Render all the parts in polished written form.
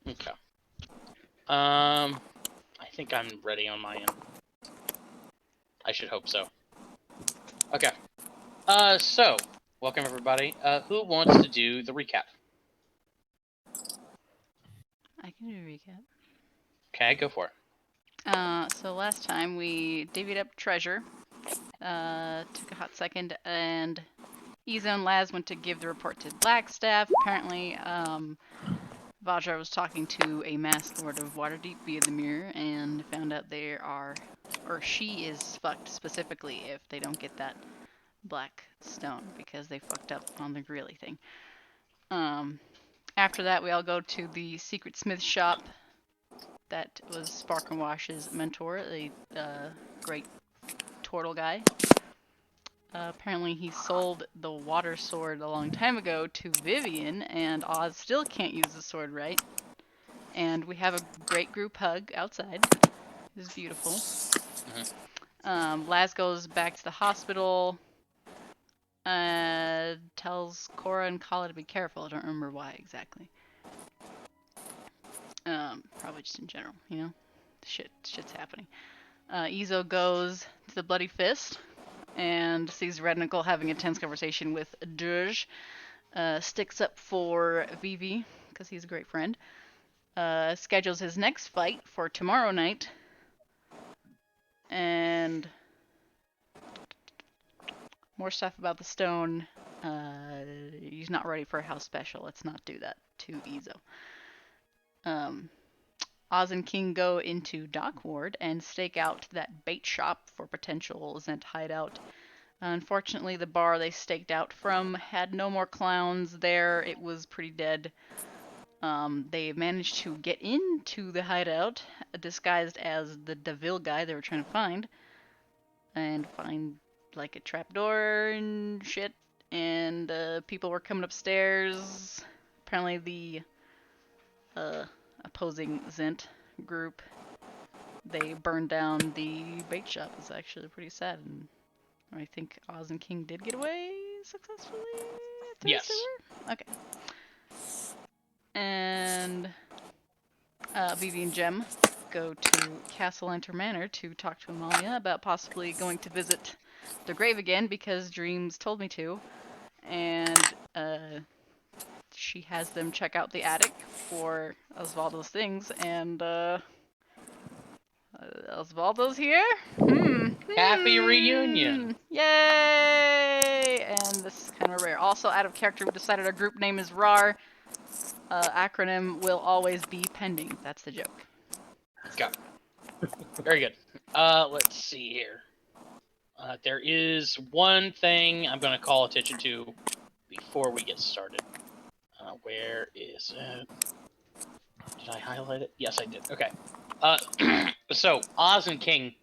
Okay. I think I'm ready on my end. I should hope so. Okay. So, welcome everybody. Who wants to do the recap? I can do a recap. Okay, go for it. So last time we divvied up treasure. Took a hot second, and Izo and Laz went to give the report to Blackstaff. Apparently, Vajra was talking to a masked lord of Waterdeep via the mirror and found out she is fucked specifically if they don't get that black stone because they fucked up on the Greeley thing. After that, we all go to the secret smith shop that was Spark and Wash's mentor, the great turtle guy. Apparently, he sold the water sword a long time ago to Vivian, and Oz still can't use the sword right. And we have a great group hug outside. It is beautiful. Laz goes back to the hospital. Tells Cora and Kala to be careful. I don't remember why exactly. Probably just in general, you know? Shit's happening. Izo goes to the Bloody Fist and sees Red Nickel having a tense conversation with Durge. Sticks up for Vivi because he's a great friend. Schedules his next fight for tomorrow night. And more stuff about the stone. He's not ready for a house special. Let's not do that to Izo. Oz and King go into Dock Ward and stake out that bait shop for potential Zent hideout. Unfortunately, the bar they staked out from had no more clowns there. It was pretty dead. They managed to get into the hideout, disguised as the Deville guy they were trying to find, and find like a trapdoor and shit. And people were coming upstairs. Apparently, the opposing Zent group, they burned down the bait shop. It's actually pretty sad, and I think Oz and King did get away successfully. Yes. Okay. And Vivi and Jem go to Castle Enter Manor to talk to Amalia about possibly going to visit the grave again because Dreams told me to. And she has them check out the attic for Osvaldo's things, and Osvaldo's here? Happy reunion! Yay! And this is kind of rare. Also, out of character, we decided our group name is RAR. Acronym will always be pending. That's the joke. Got it. Very good. Let's see here. There is one thing I'm going to call attention to before we get started. Where is it? Did I highlight it? Yes, I did. Okay. So, Oz and King,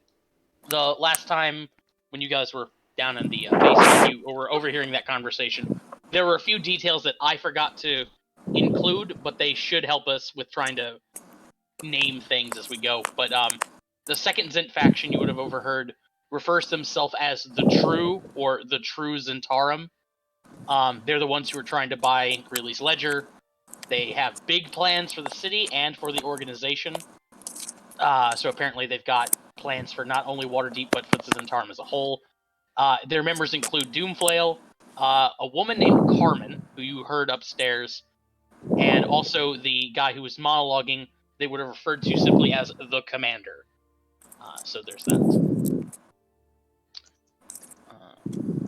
the last time when you guys were down in the basement, you were overhearing that conversation. There were a few details that I forgot to include, but they should help us with trying to name things as we go. But the second Zent faction you would have overheard refers to themselves as the True or the True Zentarum. They're the ones who are trying to buy Greeley's Ledger. They have big plans for the city and for the organization. So apparently they've got plans for not only Waterdeep, but for the Zentarum as a whole. Their members include Doomflail, a woman named Carmen, who you heard upstairs, and also the guy who was monologuing, they would have referred to simply as the Commander. So there's that.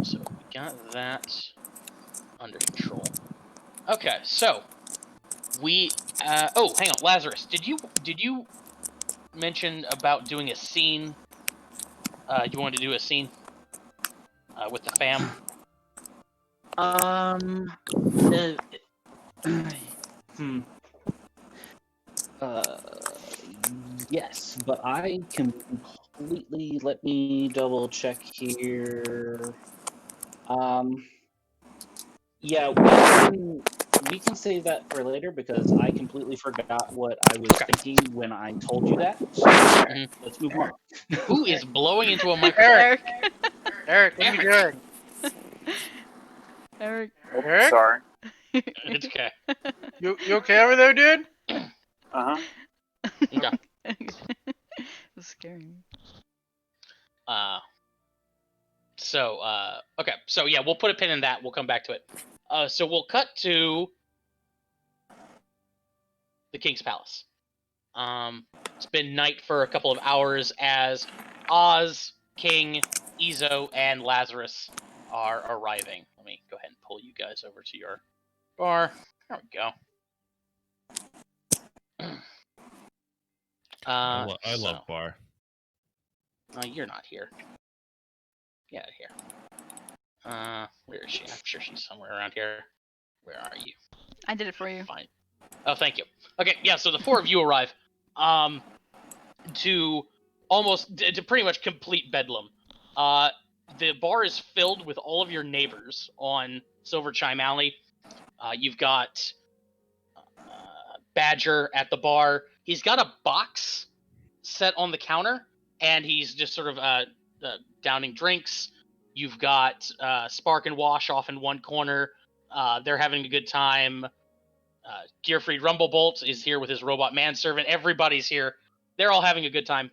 So we got that under control. Okay, so we. Oh, hang on, Lazarus. Did you mention about doing a scene? You wanted to do a scene with the fam? Yes, but I can completely, let me double check here. Yeah, we can save that for later because I completely forgot what I was thinking when I told you that. So let's move on. Who is blowing into a microphone? Eric, what are you doing? Eric. Eric? Sorry. It's okay. You okay over there, dude? Uh-huh. Okay. That's scary. Okay. So yeah, we'll put a pin in that. We'll come back to it. So we'll cut to the King's Palace. It's been night for a couple of hours as Oz, King, Ezo, and Lazarus are arriving. Let me go ahead and pull you guys over to your bar. There we go. I love bar. You're not here. Get out of here. Where is she? I'm sure she's somewhere around here. Where are you? I did it for you. Fine. Oh, thank you. Okay, yeah. So the four of you arrive. To pretty much complete bedlam. The bar is filled with all of your neighbors on Silver Chime Alley. You've got Badger at the bar. He's got a box set on the counter, and he's just sort of downing drinks. You've got Spark and Wash off in one corner. They're having a good time. Gearfried Rumblebolt is here with his robot manservant. Everybody's here. They're all having a good time.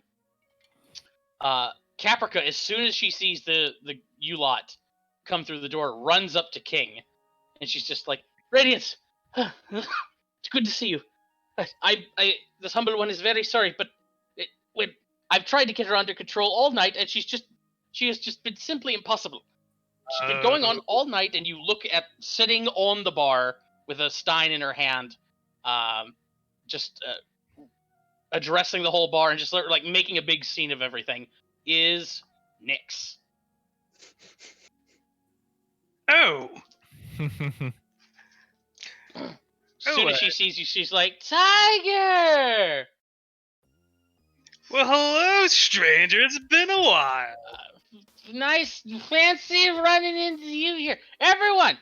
Caprica, as soon as she sees the U-Lot come through the door, runs up to King, and she's just like, Radiance, it's good to see you. This humble one is very sorry, but I've tried to get her under control all night, and she has just been simply impossible. She's been going on all night, and you look at sitting on the bar with a stein in her hand, just addressing the whole bar and just like making a big scene of everything, is Nyx. Oh. As soon as she sees you, she's like, Tiger! Well, hello, stranger. It's been a while. Nice, fancy running into you here. Everyone,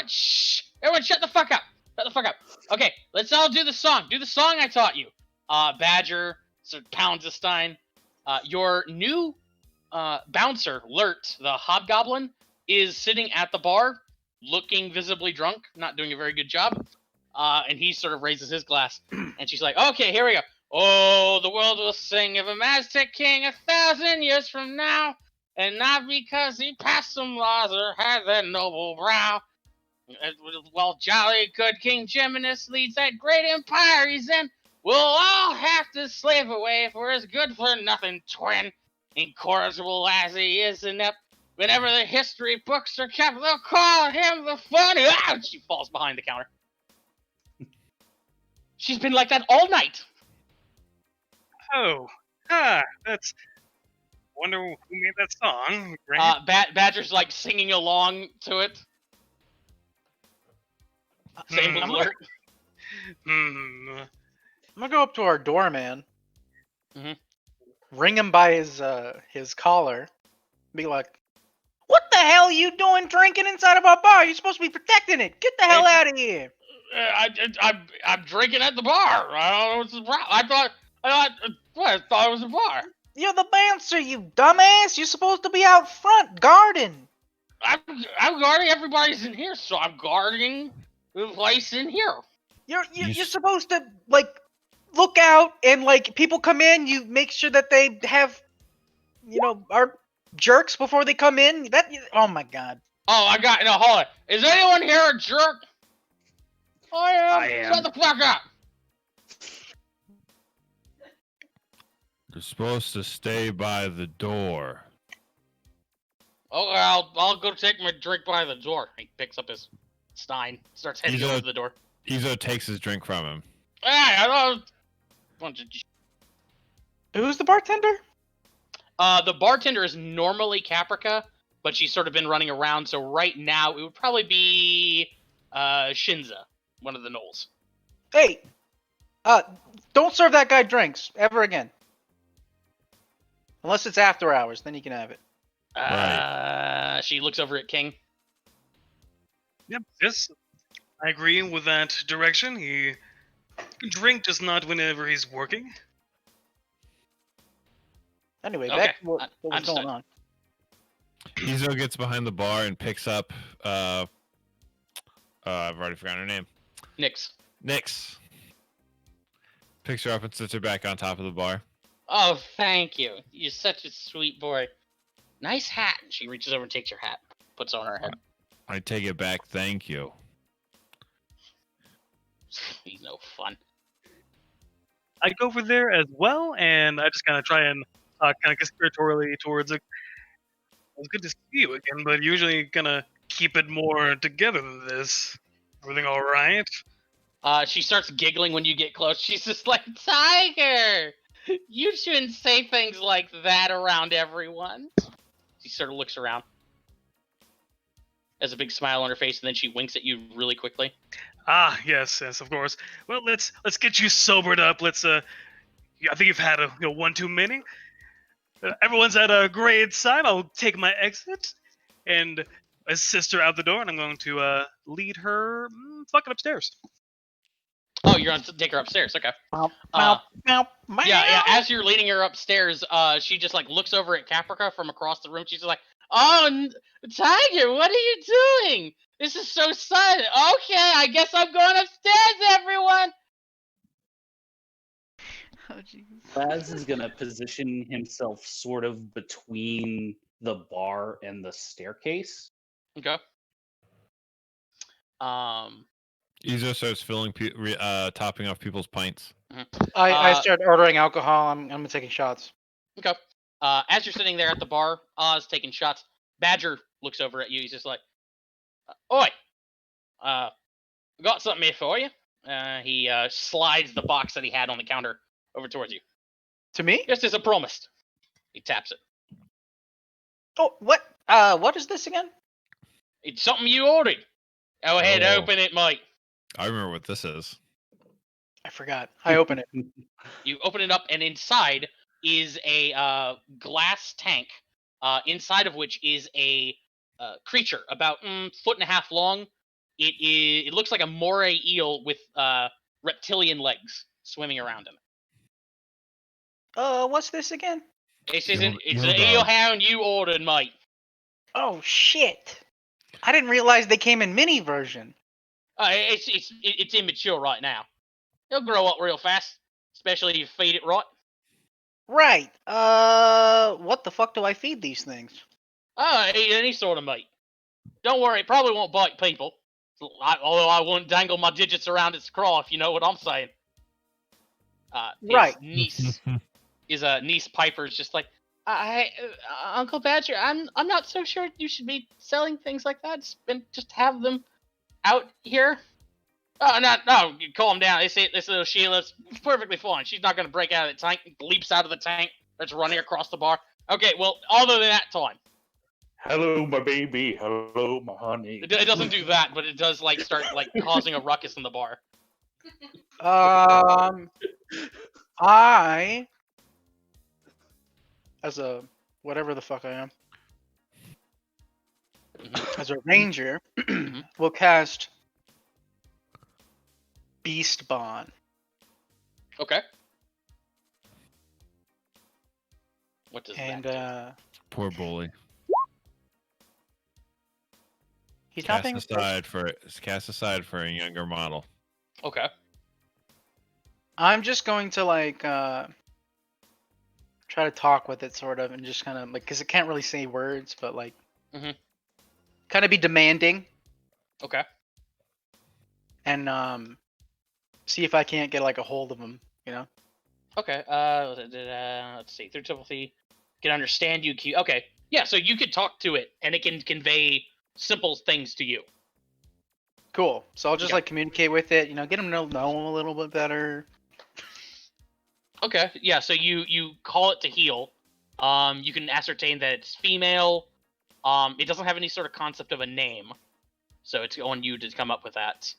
shh! Everyone, shut the fuck up. Shut the fuck up. Okay, let's all do the song. Do the song I taught you. Badger sort of pounds a stein. Your new bouncer, Lurt, the hobgoblin, is sitting at the bar, looking visibly drunk, not doing a very good job. And he sort of raises his glass, and she's like, okay, here we go. Oh, the world will sing of a Maztec king 1,000 years from now, and not because he passed some laws or had that noble brow. While jolly good King Geminus leads that great empire he's in, we'll all have to slave away for his good-for-nothing twin. Incorrigible as he is inept, whenever the history books are kept, they'll call him the funny. Ah! She falls behind the counter. She's been like that all night. Oh. That's... Wonder who made that song. Badger's like singing along to it. Same with Lurt. Hmm. I'm gonna go up to our doorman, ring him by his collar, be like, "What the hell are you doing drinking inside of our bar? You're supposed to be protecting it. Get the hell out of here!" I'm drinking at the bar. I don't know what's the problem. I thought it was a bar. You're the bouncer, you dumbass. You're supposed to be out front guarding. I'm guarding. Everybody's in here, so I'm guarding the place in here. You're supposed to like look out and like people come in. You make sure that they have, are jerks before they come in. Oh my god. Oh, hold on. Is anyone here a jerk? I am. Shut the fuck up. You're supposed to stay by the door. Okay, I'll go take my drink by the door. He picks up his stein, starts heading over to the door. Ezo takes his drink from him. Hey, I don't. Bunch of. Who's the bartender? The bartender is normally Caprica, but she's sort of been running around. So right now it would probably be Shinza, one of the gnolls. Hey, don't serve that guy drinks ever again. Unless it's after hours, then you can have it. Right. She looks over at King. Yep, yes. I agree with that direction. He can drink, just not whenever he's working. Anyway, Okay, back to what was understood. going on. Ezo gets behind the bar and picks up, I've already forgotten her name. Nyx. Nyx. Picks her up and sits her back on top of the bar. Oh, thank you. You're such a sweet boy. Nice hat. She reaches over and takes your hat, puts it on her head. I take it back. Thank you. He's no fun. I go over there as well, and I just kind of try and kind of conspiratorially towards it. It's good to see you again, but usually gonna keep it more together than this. Everything all right? She starts giggling when you get close. She's just like, Tiger! You shouldn't say things like that around everyone. She sort of looks around. Has a big smile on her face, and then she winks at you really quickly. Ah, yes, of course. Well, let's get you sobered up. Let's I think you've had one too many. Everyone's at a grade sign. I'll take my exit and assist her out the door, and I'm going to lead her fucking upstairs. Oh, you're going to take her upstairs. Okay. Yeah. As you're leading her upstairs, she just like looks over at Caprica from across the room. She's just like, "Oh, Tiger, what are you doing? This is so sudden. Okay, I guess I'm going upstairs, everyone." Oh jeez. Laz is gonna position himself sort of between the bar and the staircase. Okay. Izo starts topping off people's pints. I start ordering alcohol. I'm taking shots. Okay. As you're sitting there at the bar, Oz taking shots. Badger looks over at you. He's just like, "Oi, got something here for you." He slides the box that he had on the counter over towards you. To me? Just as I promised. He taps it. Oh, what? What is this again? It's something you ordered. Go ahead, Oh. open it, Mike. I remember what this is. I forgot. I open it. You open it up, and inside is a glass tank. Inside of which is a creature about foot and a half long. It looks like a moray eel with reptilian legs swimming around in it. What's this again? It's Eel- an eel eel dog. hound you ordered, mate. Oh shit! I didn't realize they came in mini version. It's immature right now. He'll grow up real fast, especially if you feed it right. Right. What the fuck do I feed these things? Eat any sort of meat. Don't worry, it probably won't bite people. Although I wouldn't dangle my digits around its craw, if you know what I'm saying. Right. His niece Piper's just like, Uncle Badger, I'm not so sure you should be selling things like that. Just have them out here. Oh, no, you calm down. This little Sheila's perfectly fine. She's not going to break out of the tank. Leaps out of the tank. Starts running across the bar. Okay, well, other than that time. Hello, my baby. Hello, my honey. It doesn't do that, but it does like start like causing a ruckus in the bar. I, as a whatever the fuck I am, as a ranger, will cast Beast Bond. Okay. What does And that Poor bully. he's not Cast being aside for a younger model. do? Okay. I'm just going to like try to talk with it sort of and just kind of like because it can't really say words but like kind of be demanding Okay. and see if I can't get like a hold of him, you know. Okay. Let's see. Through telepathy, can understand you. Okay. Yeah. So you could talk to it, and it can convey simple things to you. Cool. So I'll just Okay. like communicate with it, you know, get him to know him a little bit better. Okay. Yeah. So you call it to heal. You can ascertain that it's female. It doesn't have any sort of concept of a name, so it's on you to come up with that.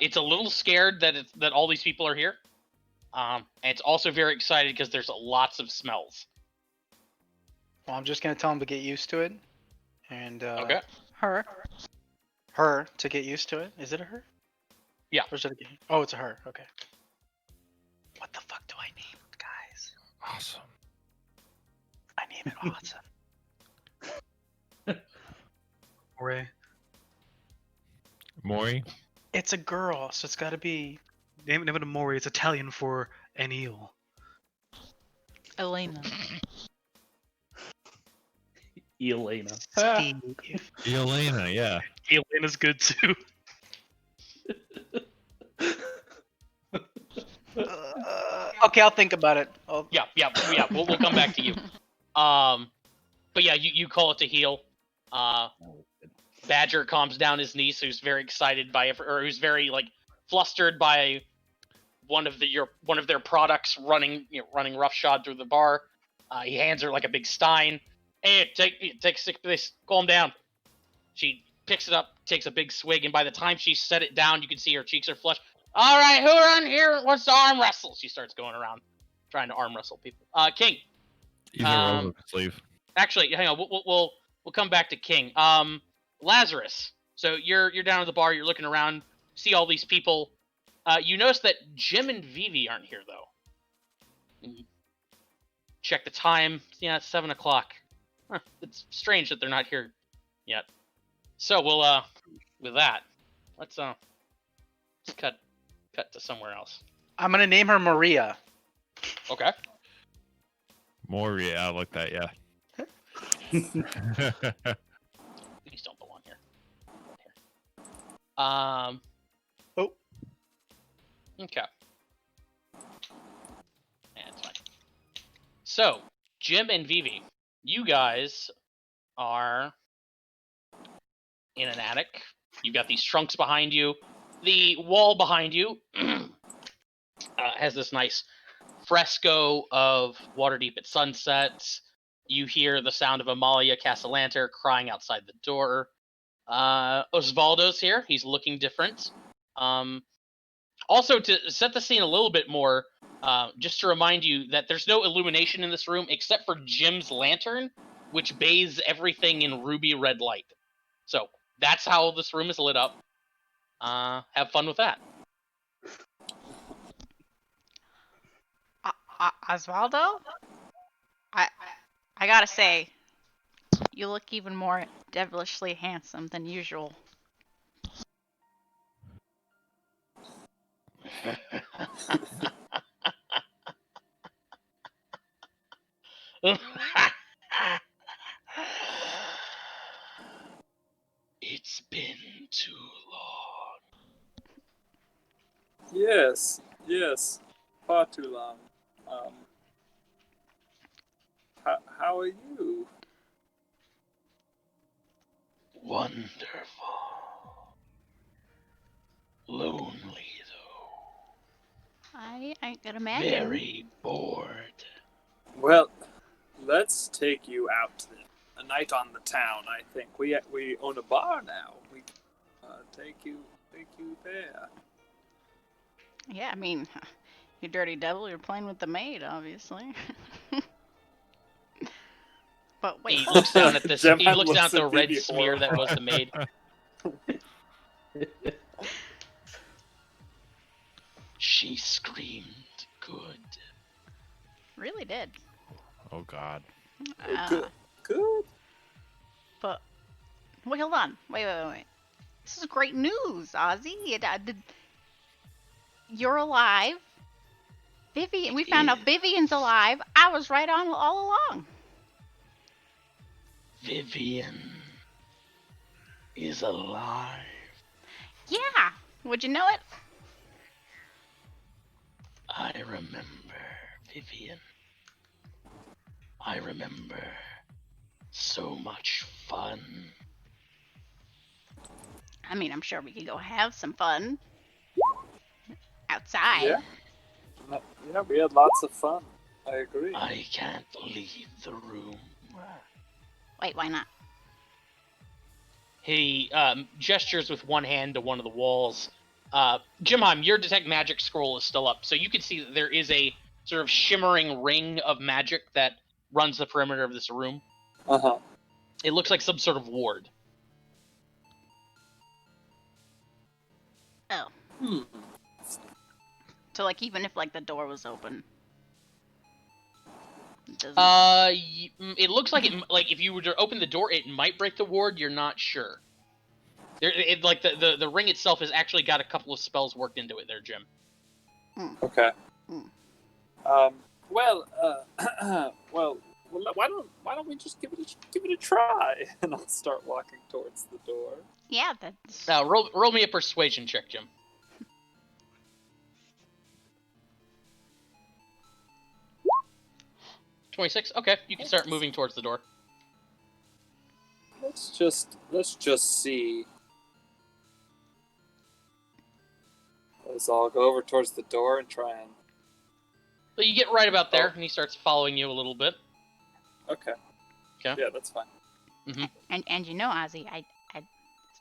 It's a little scared that all these people are here. And it's also very excited because there's lots of smells. Well, I'm just gonna tell him to get used to it, and Okay. her to get used to it. Is it a her? Yeah. Or is it a... Oh, it's a her. Okay. What the fuck do I name it, guys? Awesome. I name it awesome. Hooray. Maury? It's a girl, so it's got to be Name it a Mori. It's Italian for an eel. Elena. Elena. Steve. Elena, yeah. Elena's good too. Okay, I'll think about it. Yeah. We'll come back to you. But yeah, you call it to heal. Badger calms down his niece, who's very excited by it, or who's very like flustered by one of their products running roughshod through the bar. He hands her like a big stein. Hey, take a sip of this. Calm down. She picks it up, takes a big swig, and by the time she set it down, you can see her cheeks are flushed. All right, who around here wants to arm wrestle? She starts going around trying to arm wrestle people. King. Either one of us leave. Actually, hang on. We'll come back to King. Lazarus. So you're down at the bar. You're looking around. See all these people. You notice that Jim and Vivi aren't here though. Check the time. Yeah, it's 7 o'clock. Huh, it's strange that they're not here yet. So we'll with that, let's cut to somewhere else. I'm gonna name her Maria. Okay. Mori, I like that, yeah. These don't belong here. Oh. Okay. Yeah, it's fine. So, Jim and Vivi, you guys are in an attic. You've got these trunks behind you. The wall behind you has this nice fresco of Waterdeep at sunset. You hear the sound of Amalia Castellanter crying outside the door. Osvaldo's here. He's looking different. Also, to set the scene a little bit more, just to remind you that there's no illumination in this room except for Jim's lantern, which bathes everything in ruby red light. So that's how this room is lit up. Have fun with that. Osvaldo? I gotta say, you look even more devilishly handsome than usual. It's been too long. Yes, far too long. How are you? Wonderful. Lonely, though. I could imagine. Very bored. Well, let's take you out a night on the town. I think we own a bar now. We take you there. Yeah, I mean, you dirty devil, you're playing with the maid, obviously. But wait, He looks down at this. He Gemma looks down looks at the at red Vivi smear that was the maid. She screamed good. really did. Oh, God. Good. But wait, hold on. Wait. This is great news, Ozzy. You're alive. Vivian. We found out Vivian's alive. I was right on all along. Vivian is alive. Yeah. Would you know it? I remember Vivian. I remember so much fun. I mean, I'm sure we could go have some fun outside. Yeah, we had lots of fun. I agree. I can't leave the room. Wait, why not? He gestures with one hand to one of the walls. Jimheim, your detect magic scroll is still up, so you can see that there is a sort of shimmering ring of magic that runs the perimeter of this room. Uh-huh. It looks like some sort of ward. Oh. So, like, even if, like, the door was open. It doesn't... It looks like if you were to open the door, it might break the ward. You're not sure. like the ring itself has actually got a couple of spells worked into it there, Jim. Okay. Mm. Well, well, why don't we just give it a try? And I'll start walking towards the door. Yeah, that's. Now roll me a persuasion check, Jim. 26. Okay, you can start moving towards the door. Let's just see. Let's all go over towards the door and try and. But you get right about there, and he starts following you a little bit. Okay. Okay. Yeah, that's fine. And you know, Ozzy, I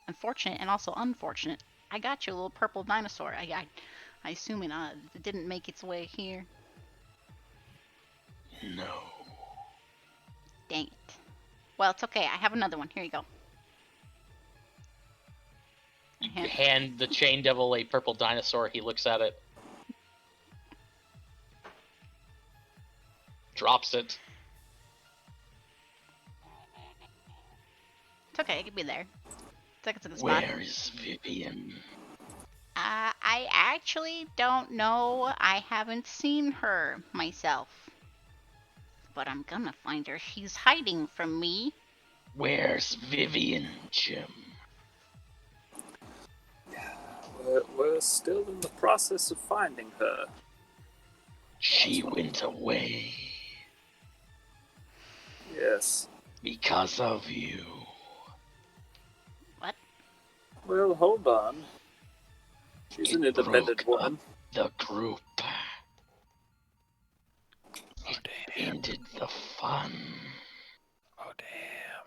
unfortunate and also unfortunate. I got you a little purple dinosaur. I assume it didn't make its way here. No. Dang it. Well, it's okay. I have another one. Here you go. You hand the chain devil a purple dinosaur. He looks at it. Drops it. It's okay. It could be there. It's a good spot. Where is Vivian? I actually don't know. I haven't seen her myself. But I'm gonna find her. She's hiding from me. Where's Vivian, Jim? We're still in the process of finding her. She went away Yes. because of you. What? Well, hold on. She's an independent broke woman. The group. It ended the fun. Oh damn.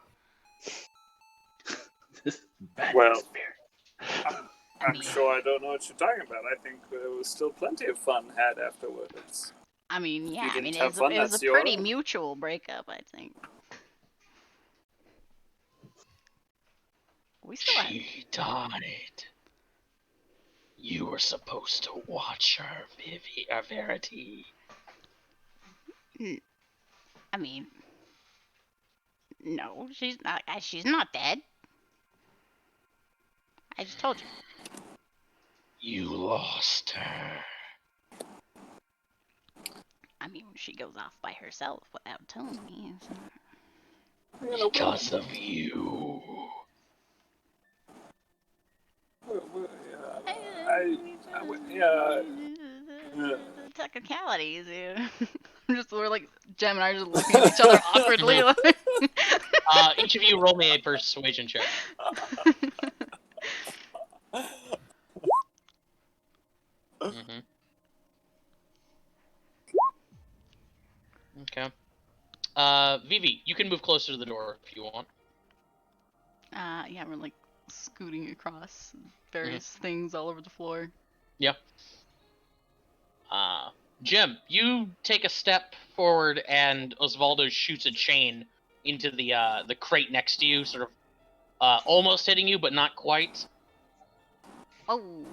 This bad Well, spirit. I'm sure I don't know what you're talking about. I think there was still plenty of fun had afterwards. I mean, yeah. you I didn't mean, have fun, it was that's a pretty your own. mutual breakup. I think. We still have. She died. You were supposed to watch her, Verity. I mean, no, she's not. She's not dead. I just told you. You lost her. I mean, she goes off by herself without telling me. So. Because of you. Technicalities, yeah. We're like Jem and I are just looking at each other awkwardly. Each of you roll me a persuasion check. Mm-hmm. Okay. Vivi, you can move closer to the door if you want. Yeah, we're like scooting across various things all over the floor. Yeah. Jim, you take a step forward, and Osvaldo shoots a chain into the crate next to you, sort of almost hitting you, but not quite. Oh.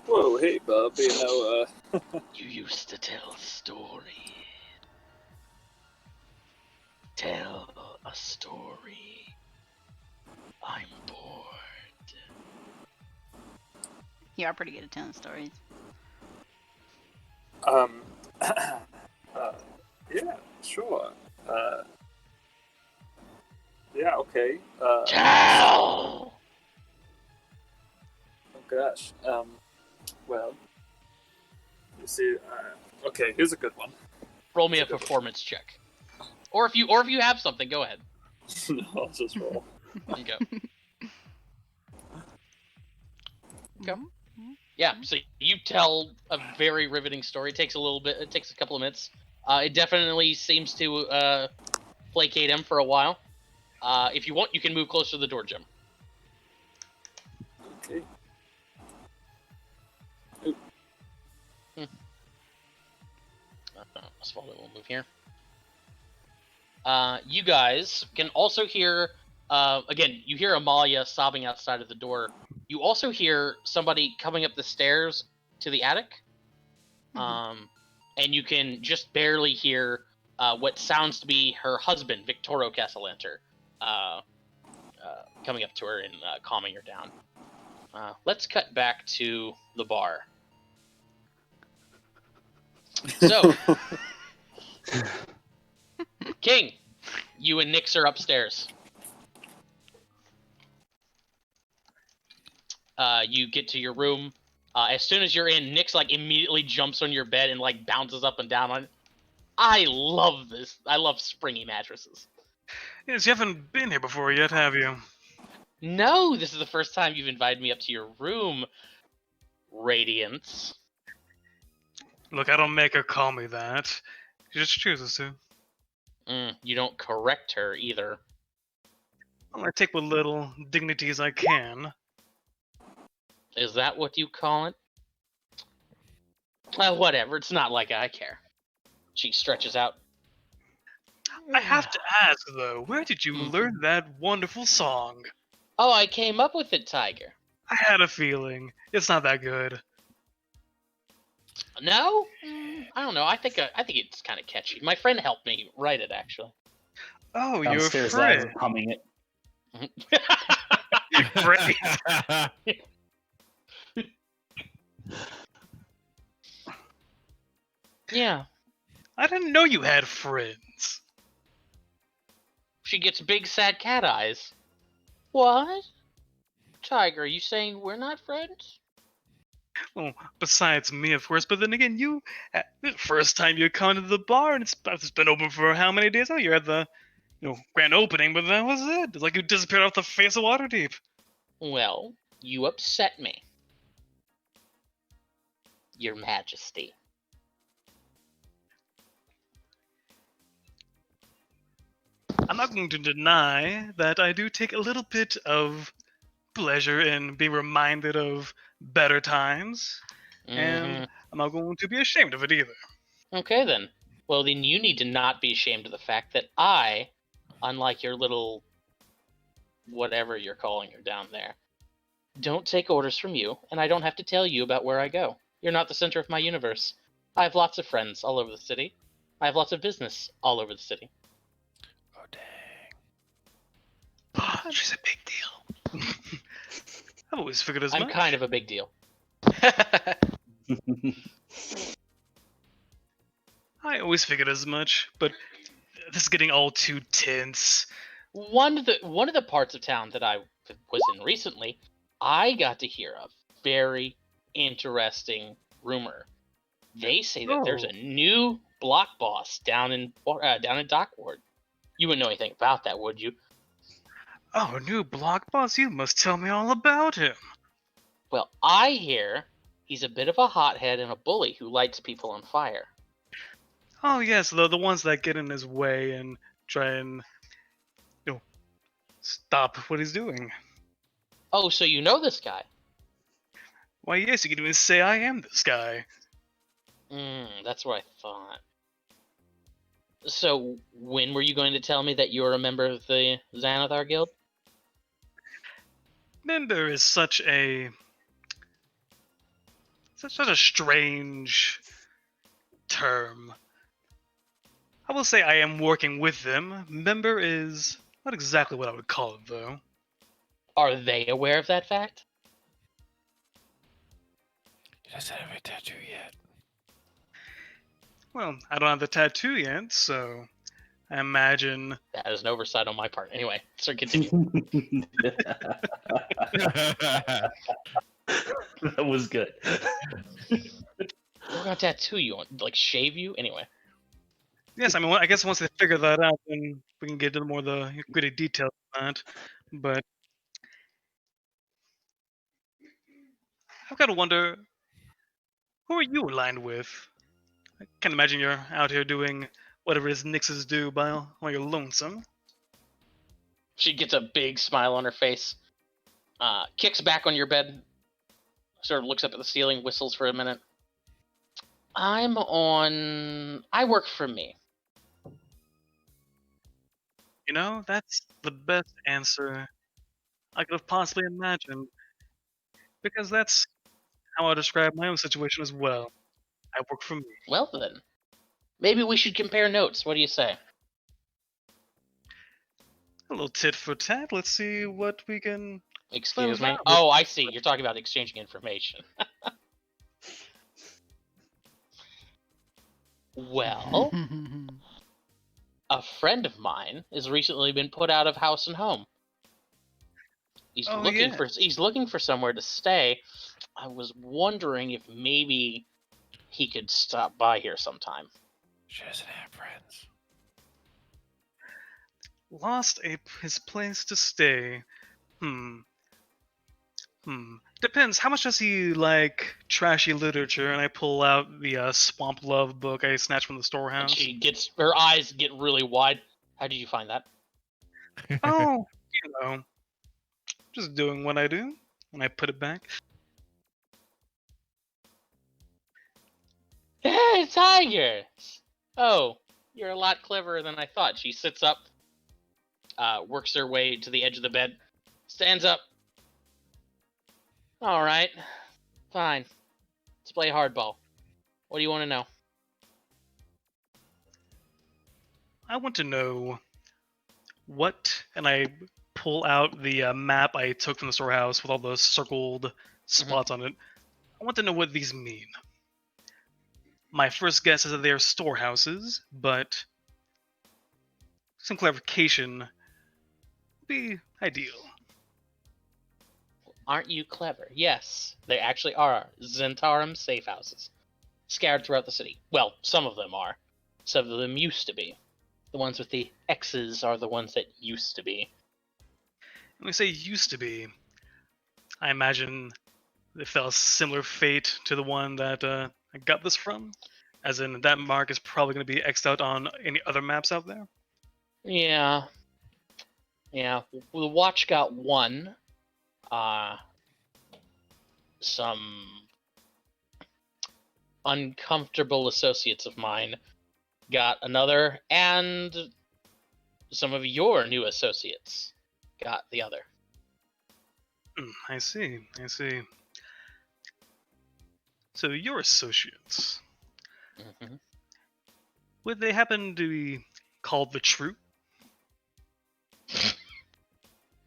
Whoa, hey, bub. You know, You used to tell stories. Tell a story. I'm bored. You are pretty good at telling stories. yeah, sure. Yeah, okay. Tell! Oh gosh. Well, you see, okay, here's a good one. Roll me a performance check. Or if you have something, go ahead. No, I'll just roll. Okay. Okay. Yeah, so you tell a very riveting story. It takes a couple of minutes. It definitely seems to placate him for a while. If you want, you can move closer to the door, Jim. Okay. Osvaldo will move here. You guys can also hear, again, you hear Amalia sobbing outside of the door. You also hear somebody coming up the stairs to the attic. And you can just barely hear what sounds to be her husband, Victoro Castellanter, coming up to her and calming her down. Let's cut back to the bar. So, King, you and Nyx are upstairs. You get to your room. As soon as you're in, Nyx like immediately jumps on your bed and like bounces up and down on it. I love this. I love springy mattresses. Yes, you haven't been here before yet, have you? No, this is the first time you've invited me up to your room, Radiance. Look, I don't make her call me that. She just chooses to. You don't correct her either. Well, I take what little dignities I can. Is that what you call it? Whatever, it's not like I care. She stretches out. I have to ask, though, where did you Mm. learn that wonderful song? Oh, I came up with it, Tiger. I had a feeling. It's not that good. No? I don't know. I think it's kind of catchy. My friend helped me write it, actually. Oh, you're Downstairs, I was afraid. humming it. Great. Yeah. I didn't know you had friends. She gets big sad cat eyes. What? Tiger, are you saying we're not friends? Well, besides me, of course. But then again, the first time you come to the bar, and it's been open for how many days? Oh, you're at the grand opening, but that was it. It's like you disappeared off the face of Waterdeep. Well, you upset me. Your Majesty. I'm not going to deny that I do take a little bit of pleasure in being reminded of better times, and I'm not going to be ashamed of it either. Okay, then. Well, then you need to not be ashamed of the fact that I, unlike your little whatever you're calling her down there, don't take orders from you, and I don't have to tell you about where I go. You're not the center of my universe. I have lots of friends all over the city. I have lots of business all over the city. Oh, dang. She's a big deal. I've always figured as I'm much. kind of a big deal. I always figured as much, but this is getting all too tense. One of the parts of town that I was in recently, I got to hear a very interesting rumor. They say that there's a new block boss down in Dockward. You wouldn't know anything about that, would you? Oh, new block boss? You must tell me all about him. Well, I hear he's a bit of a hothead and a bully who lights people on fire. Oh yes, the ones that get in his way and try and stop what he's doing. Oh, so you know this guy? Why yes, you could even say I am this guy. That's what I thought. So, when were you going to tell me that you're a member of the Xanathar Guild? Member is such a strange term. I will say I am working with them. Member is not exactly what I would call it, though. Are they aware of that fact? He doesn't have a tattoo yet. Well, I don't have the tattoo yet, so I imagine. That is an oversight on my part. Anyway, so continue. That was good. We're gonna tattoo you, like shave you? Anyway. Yes, I mean, I guess once they figure that out, then we can get into more of the gritty details of that. But I've got to wonder, who are you aligned with? I can't imagine you're out here doing whatever it is Nixes do while you're lonesome. She gets a big smile on her face, kicks back on your bed, sort of looks up at the ceiling, whistles for a minute. I work for me. You know, that's the best answer I could have possibly imagined. Because that's how I describe my own situation as well. I work for me. Well then, maybe we should compare notes. What do you say? A little tit for tat. Let's see what we can. Excuse Well, me. that- Oh, I see. You're talking about exchanging information. Well, a friend of mine has recently been put out of house and home. He's Oh, looking yeah. for somewhere to stay. I was wondering if maybe he could stop by here sometime. She doesn't have friends. Lost his place to stay. Depends. How much does he like trashy literature? And I pull out the Swamp Love book I snatched from the And storehouse. her eyes get really wide. How did you find that? Oh, just doing what I do. And I put it back. Hey, Tiger! Oh, you're a lot cleverer than I thought. She sits up, works her way to the edge of the bed, stands up. All right, fine. Let's play hardball. What do you want to know? I want to know what, and I pull out the map I took from the storehouse with all the circled spots on it. I want to know what these mean. My first guess is that they are storehouses, but some clarification would be ideal. Aren't you clever? Yes, they actually are Zentarum safe houses, scattered throughout the city. Well, some of them are. Some of them used to be. The ones with the X's are the ones that used to be. When we say used to be, I imagine it fell a similar fate to the one that I got this from. As in, that mark is probably going to be X'd out on any other maps out there. Yeah. Yeah. The watch got one. Some uncomfortable associates of mine got another, and some of your new associates got the other. I see. So your associates, Mm-hmm. would they happen to be called the Troop?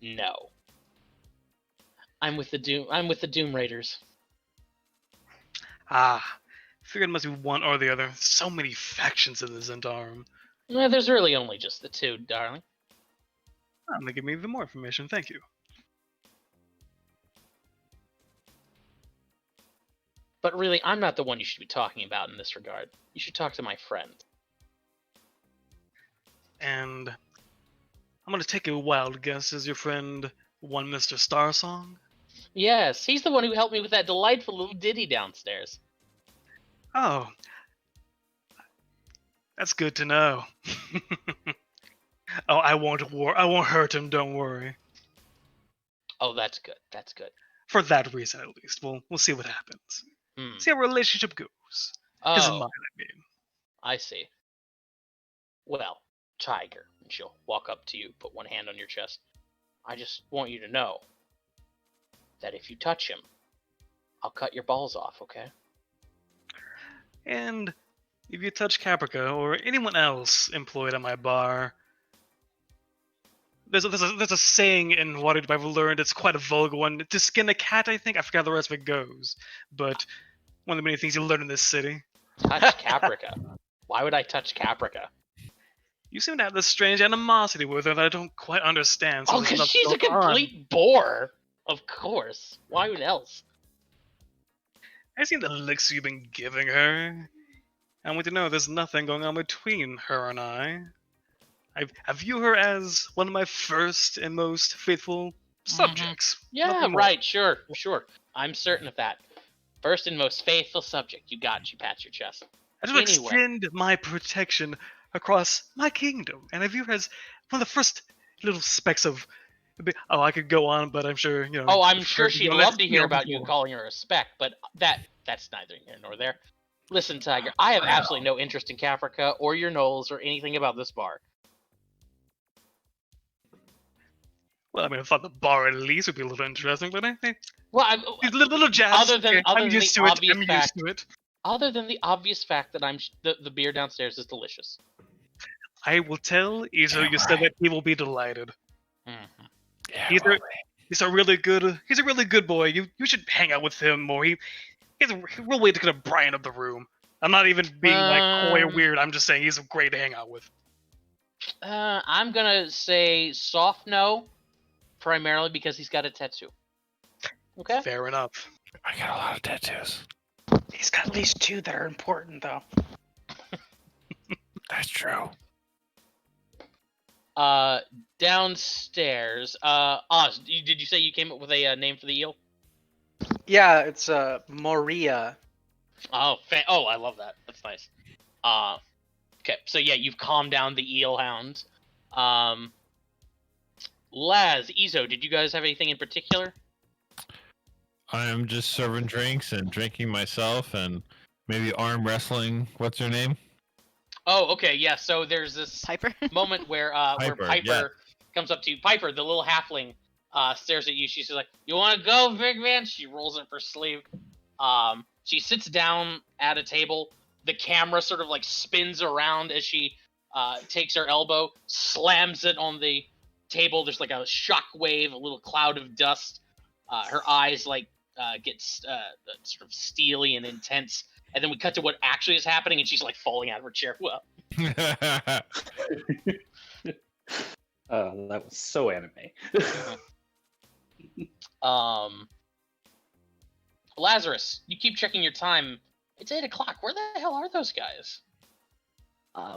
No. I'm with the Doom Raiders. Ah, figured it must be one or the other. So many factions in the Zentarum. Well, there's really only just the two, darling. They give me even more information. Thank you. But really, I'm not the one you should be talking about in this regard. You should talk to my friend. And I'm gonna take a wild guess. Is your friend one Mr. Starsong? Yes, he's the one who helped me with that delightful little ditty downstairs. Oh, that's good to know. Oh, I won't hurt him. Don't worry. Oh, that's good. That's good. For that reason, at least, we'll see what happens. See how our relationship goes. His and Oh, mine, I mean. I see. Well, Tiger, and she'll walk up to you, put one hand on your chest. I just want you to know that if you touch him, I'll cut your balls off, okay? And if you touch Caprica or anyone else employed at my bar, there's a saying in Waterdeep I've learned. It's quite a vulgar one. To skin a cat, I think. I forgot how the rest of it goes. But one of the many things you learn in this city. Touch Caprica. Why would I touch Caprica? You seem to have this strange animosity with her that I don't quite understand. So Oh, there's because nothing she's a going on. complete bore. Of course. Why would else? I've seen the licks you've been giving her. I want to know there's nothing going on between her and I view her as one of my first and most faithful subjects. Yeah, Nothing more. right, sure. I'm certain of that. First and most faithful subject. You got it. She pats your chest. I just Anyway. extend my protection across my kingdom, and I view her as one of the first little specks of. Oh, I could go on, but I'm sure you know. Oh, I'm you've sure heard me she'd on love this, to hear know, about you before. calling her a speck, but that's neither here nor there. Listen, Tiger, I have absolutely no interest in Caprica or your Knolls or anything about this bar. Well, I mean, I thought the bar at least would be a little interesting, but I think Well, these little jazz. I'm the used to it. obvious I'm used fact- to it. Other than the obvious fact that the beer downstairs is delicious. I will tell Isa you said that he will be delighted. Mhm. Yeah, He's a really good boy. You should hang out with him more. He's a real way to kind of brighten up the room. I'm not even being like coy or weird. I'm just saying he's great to hang out with. I'm gonna say soft no, primarily because he's got a tattoo. Okay. Fair enough. I got a lot of tattoos. He's got at least 2 that are important, though. That's true. Downstairs. Oz, did you say you came up with a name for the eel? Yeah, it's Moria. Oh, I love that. That's nice. Okay, so yeah, you've calmed down the eel hounds. Laz, Izo, did you guys have anything in particular? I am just serving drinks and drinking myself and maybe arm wrestling. What's her name? Oh, okay, yeah. So there's this Piper. moment where Piper, Piper yeah. comes up to you. Piper, the little halfling, stares at you. She's like, "You want to go, big man?" She rolls up her sleeve. She sits down at a table. The camera sort of like spins around as she takes her elbow, slams it on the table. There's like a shock wave, a little cloud of dust. Her eyes like gets sort of steely and intense. And then we cut to what actually is happening, and she's like falling out of her chair. Well, That was so anime. Lazarus, you keep checking your time. It's 8 o'clock. Where the hell are those guys?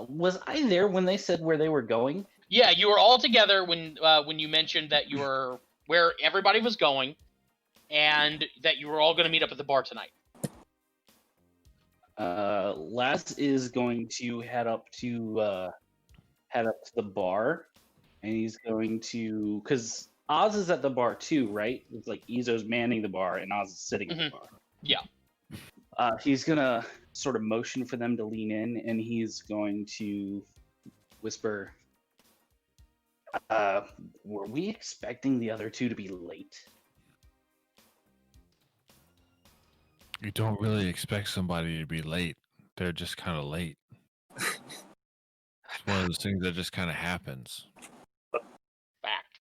Was I there when they said where they were going? Yeah, you were all together when you mentioned that you were where everybody was going, and that you were all going to meet up at the bar tonight. Laz is going to head up to the bar, and he's going to, because Oz is at the bar too, right? It's like Izo's manning the bar, and Oz is sitting at the bar. Yeah. He's gonna sort of motion for them to lean in, and he's going to whisper, "Were we expecting the other 2 to be late?" You don't really expect somebody to be late. They're just kind of late. It's one of those things that just kind of happens. Fact.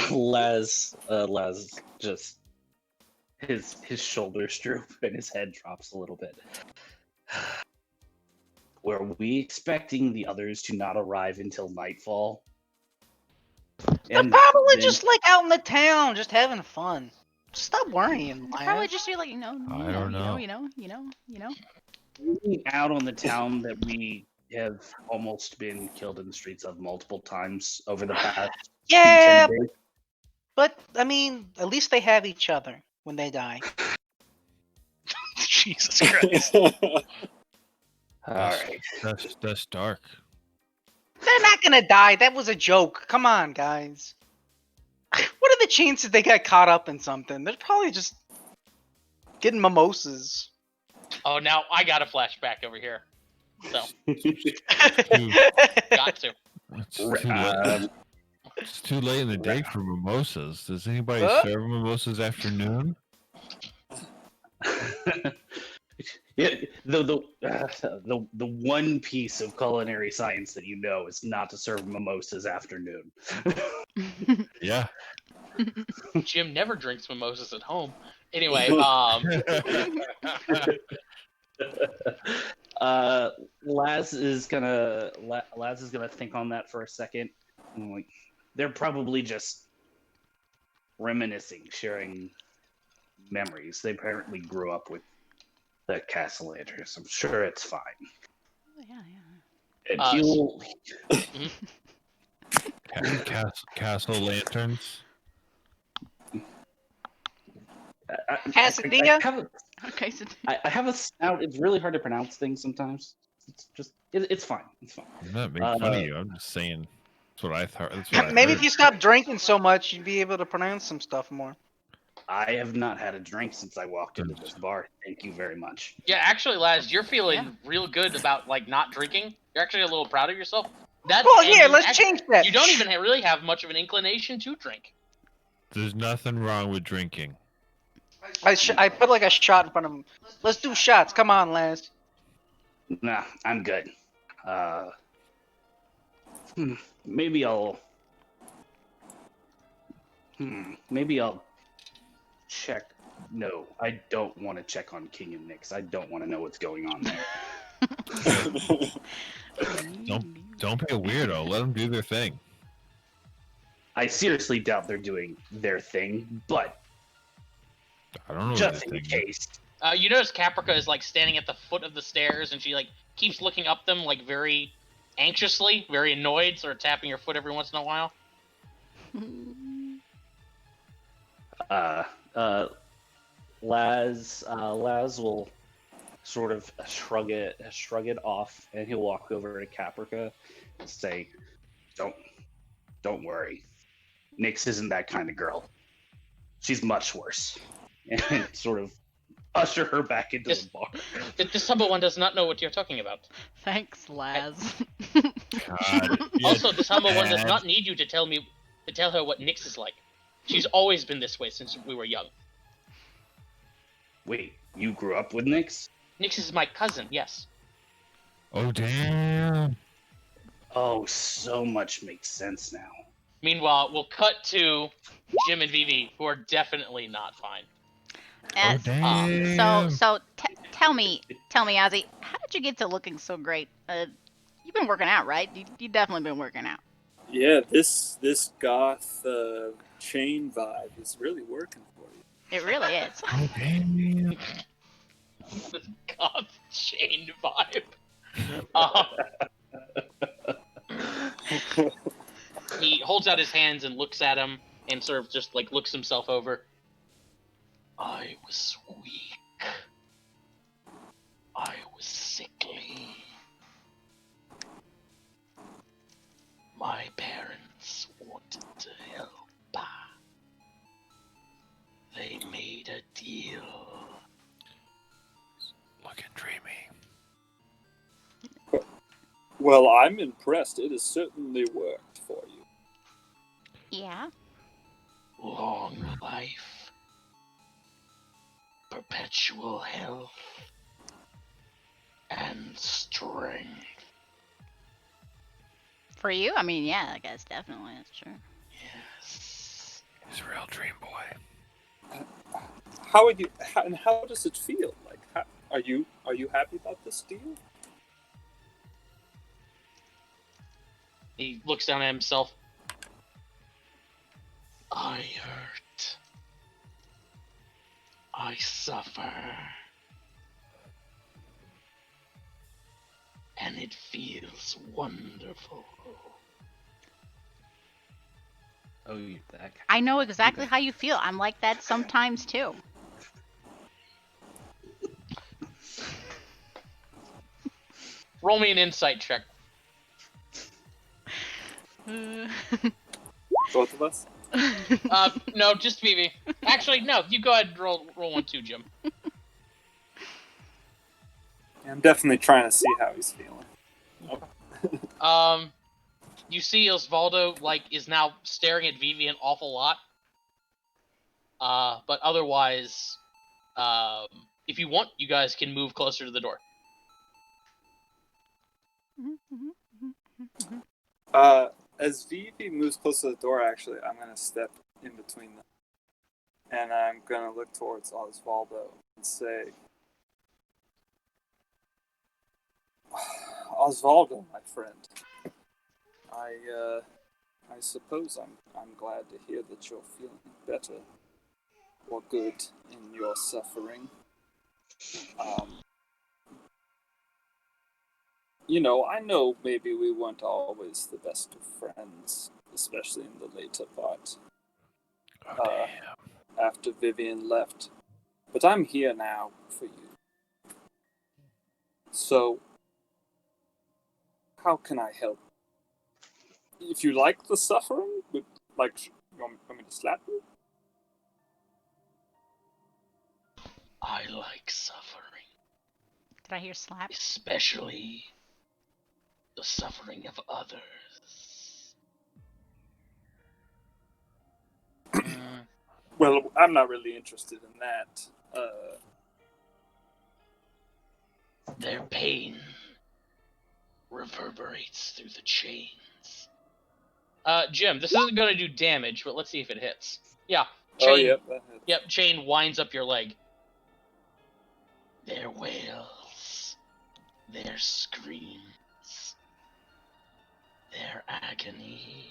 Laz just his shoulders droop and his head drops a little bit. Were we expecting the others to not arrive until nightfall? They're And probably then- just like out in the town, just having fun. Stop worrying, Probably Laz. just you're like, I don't know. you know. Being out on the town that we have almost been killed in the streets of multiple times over the past Yeah, 10 days. but I mean, at least they have each other when they die. Jesus Christ. All right. That's dark. They're not gonna die. That was a joke. Come on, guys. What are the chances they got caught up in something? They're probably just getting mimosas. Oh, now I got a flashback over here. So got to. It's too late. It's too late in the day for mimosas. Does anybody serve mimosas afternoon? Yeah, the one piece of culinary science that you know is not to serve mimosas afternoon. Yeah. Jim never drinks mimosas at home. Anyway, Laz is gonna think on that for a second. And like, they're probably just reminiscing, sharing memories. They apparently grew up with the Castellanders. I'm sure it's fine. Yeah. And he'll Castle lanterns. Casadilla? Okay, so I have a snout. It's really hard to pronounce things sometimes. It's fine. It's fine. I'm not making fun of you. I'm just saying. That's what I thought. That's what I Maybe heard. if you stop drinking so much, you'd be able to pronounce some stuff more. I have not had a drink since I walked into this bar. Thank you very much. yeah, actually, Laz, you're feeling real good about like not drinking. You're actually a little proud of yourself. Well, And yeah, you let's change that. You don't even really have much of an inclination to drink. There's nothing wrong with drinking. I put like a shot in front of him. Let's do shots. Come on, Laz. Nah, I'm good. Maybe I'll. Maybe I'll check. No, I don't want to check on King and Nyx. I don't want to know what's going on there. Don't be a weirdo. Let them do their thing. I seriously doubt they're doing their thing, but I don't know. just in case. You notice Caprica is like standing at the foot of the stairs, and she like keeps looking up them like very anxiously, very annoyed, sort of tapping her foot every once in a while. Laz will sort of shrug it off, and he'll walk over to Caprica and say, "Don't worry, Nyx isn't that kind of girl. She's much worse." And sort of usher her back into the bar. This humble one does not know what you're talking about. Thanks, Laz. God, Also, this humble one does not need you to tell her what Nyx is like. She's always been this way since we were young. Wait, you grew up with Nyx? Nyx is my cousin, yes. Oh damn! Oh, so much makes sense now. Meanwhile, we'll cut to Jim and Vivi, who are definitely not fine. Oh damn! So tell me, Ozzy, how did you get to looking so great? You've been working out, right? You definitely been working out. Yeah, this goth chain vibe is really working for you. It really is. Oh damn! The goth chain vibe. He holds out his hands and looks at him and sort of just like looks himself over. I was weak. I was sickly. My parents wanted to help. They made a deal. Looking dreamy. Well, I'm impressed. It has certainly worked for you. Yeah. Long life. Perpetual health. And strength. For you? I mean, yeah, I guess definitely that's true. Yes. He's a real dream boy. How does it feel? Like, are you happy about this deal? He looks down at himself. I hurt. I suffer. And it feels wonderful. Oh, you that. I know exactly how you feel. I'm like that sometimes too. Roll me an insight check. Both of us? No, just Vivi. Actually, no. You go ahead and roll one too, Jim. I'm definitely trying to see how he's feeling. You see Osvaldo is now staring at Vivi an awful lot. But otherwise, if you want, you guys can move closer to the door. As Vivi moves close to the door, actually, I'm going to step in between them. And I'm going to look towards Osvaldo and say, Osvaldo, my friend, I suppose I'm glad to hear that you're feeling better or good in your suffering. I know maybe we weren't always the best of friends, especially in the later part. After Vivian left. But I'm here now for you. So, how can I help? If you like the suffering, you want me to slap you? I like suffering. Did I hear slap? Especially the suffering of others. Well, I'm not really interested in that. Their pain reverberates through the chains Jim, this isn't going to do damage, but let's see if it hits. Yeah. Oh, Chain, yep. That hits. Yep, chain winds up your leg. Their wails, their screams, their agony,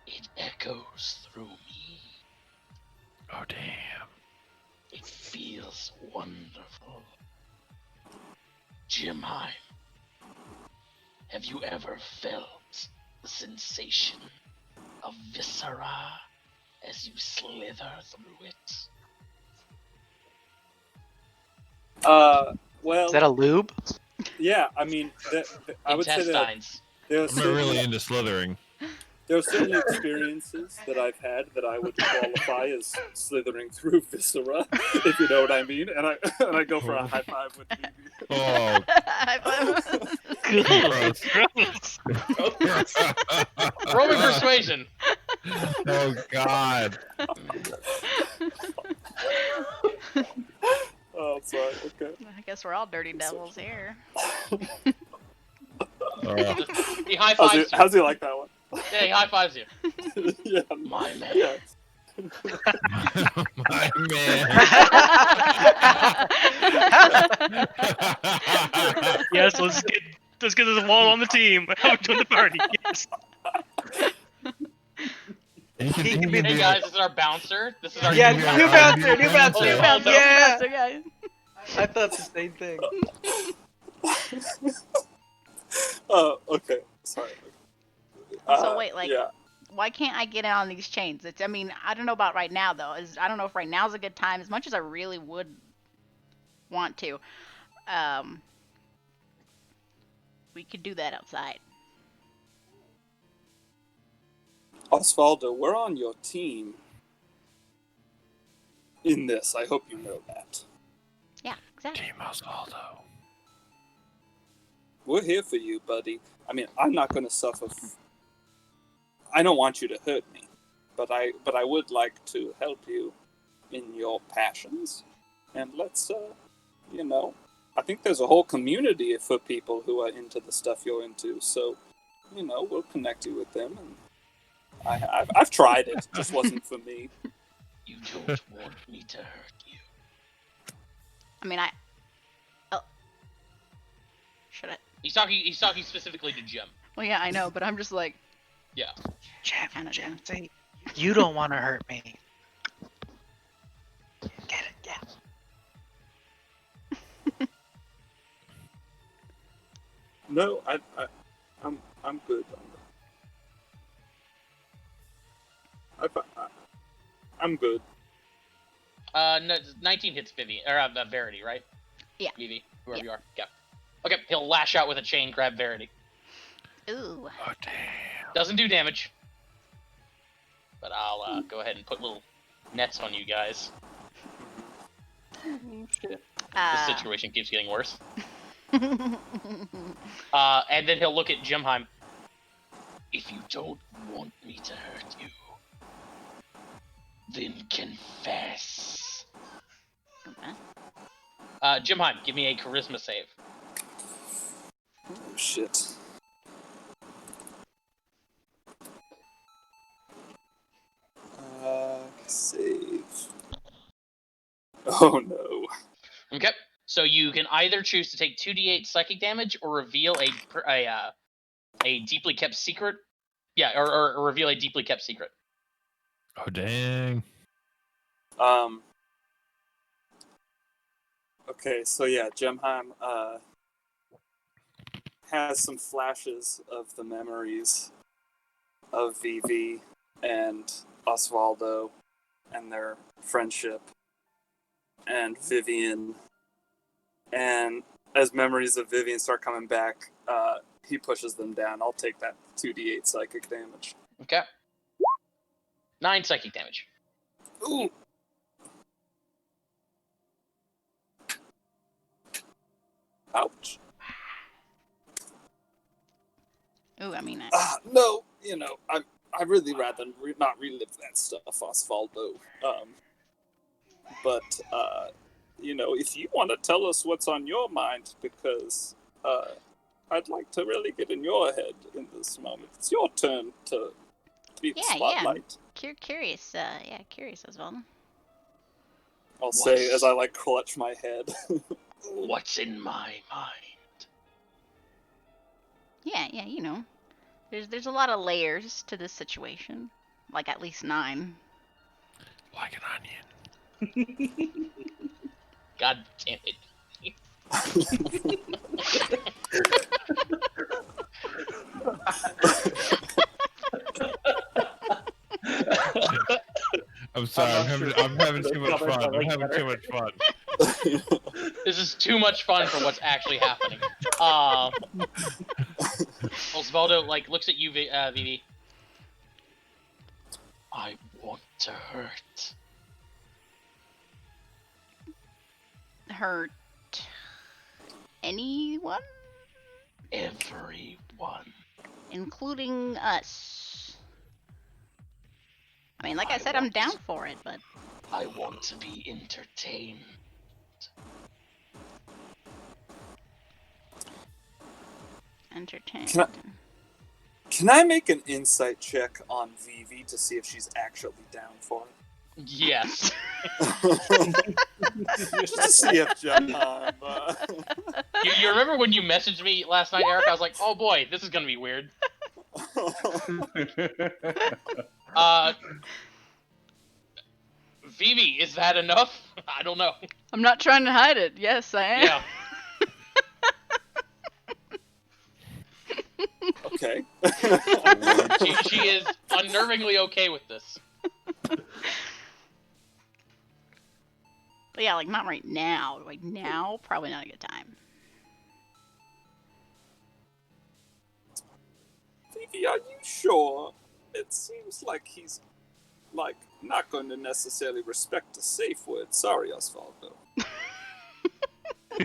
it echoes through me. Oh, damn. It feels wonderful. Jim Heim, have you ever felt the sensation of viscera as you slither through it? Well, Is that a lube? yeah. I mean, I would say that Intestines. there are I'm not really certainly, into slithering. there are certainly experiences that I've had that I would qualify as slithering through viscera, if you know what I mean. And I go for a high five with Vivi. Oh, High five. gross. Gross. Roll me persuasion. Oh, God. Oh, sorry. Okay. I guess we're all dirty devils here. He high fives you. How's he like that one? Yeah, he high fives you. Yeah. My man. Yeah. My man. Yes, let's get this wall on the team. How we doing the party? Yes. He can He can be be- Hey guys, this is our bouncer. This is our Yeah, new new bouncer. bouncer, new bouncer. New Bouncer, Yeah. bouncer, guys. I thought the same thing. Okay. Sorry. So wait, like, Yeah. why can't I get in on these chains? It's, I mean, I don't know about right now though. I don't know if right now's a good time. As much as I really would want to, we could do that outside. Osvaldo, we're on your team in this. I hope you know that. Yeah, exactly. Team Osvaldo. We're here for you, buddy. I mean, I'm not going to suffer. I don't want you to hurt me, but I would like to help you in your passions. And let's, I think there's a whole community for people who are into the stuff you're into. So, we'll connect you with them. And I've tried it. It just wasn't for me. You don't want me to hurt you. I mean, should I? He's talking specifically to Jim. Well, yeah, I know, but I'm just like, Yeah. Jim, say, you don't want to hurt me. Get it? Yeah. No, I'm good on that. I'm good. No, 19 hits Vivi, or Verity, right? Yeah. Vivi, whoever Yeah. you are. Yeah. Okay, he'll lash out with a chain, grab Verity. ooh. Oh, damn. Doesn't do damage. But I'll go ahead and put little nets on you guys. The situation keeps getting worse. And then he'll look at Jimheim. If you don't want me to hurt you, then confess. Okay. Jimheim, give me a charisma save. Oh, shit. Save. Oh no. Okay. So you can either choose to take 2d8 psychic damage or reveal a deeply kept secret. Yeah, or reveal a deeply kept secret. Oh, dang. Okay, so yeah, Jemheim has some flashes of the memories of Vivi and Osvaldo and their friendship and Vivian. And as memories of Vivian start coming back, he pushes them down. I'll take that 2d8 psychic damage. Okay. 9 psychic damage. Ooh. Ouch. Ooh, I mean, No, I'd really rather not relive that stuff, Osvaldo. But if you want to tell us what's on your mind, because I'd like to really get in your head in this moment. It's your turn to be the spotlight. Curious. Curious as well. I'll say as I clutch my head. What's in my mind? Yeah, you know. There's a lot of layers to this situation. Like at least 9. Like an onion. God damn it. I'm sorry. I'm having too much fun. I'm having too much fun. This is too much fun for what's actually happening. Osvaldo looks at you, Vivi. I want to hurt. Hurt anyone? Everyone. Including us. I mean, like I said, I'm down for it, but... I want to be entertained. Entertained. Can I make an insight check on Vivi to see if she's actually down for it? Yes. Just to see if John. You remember when you messaged me last night, Eric? I was like, oh boy, this is gonna be weird. Vivi, is that enough? I don't know. I'm not trying to hide it. Yes, I am. Yeah. Okay. She is unnervingly okay with this. But yeah, not right now. Right now, probably not a good time. Vivi, are you sure? It seems like he's, not going to necessarily respect a safe word. Sorry, Osvaldo.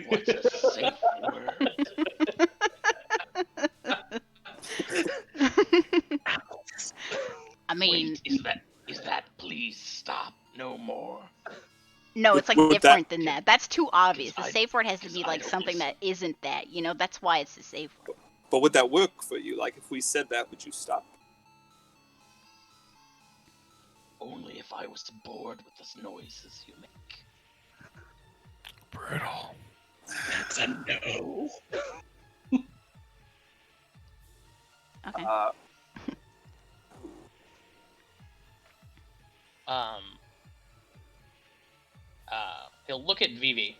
What's a safe word? I mean... Wait, is that please stop, no more? No, it's different than that. That's too obvious. The safe word has to be something that isn't that, that's why it's the safe word. But would that work for you? If we said that, would you stop? Only if I was bored with the noises you make. Brutal. That's a no. Okay. He'll look at Vivi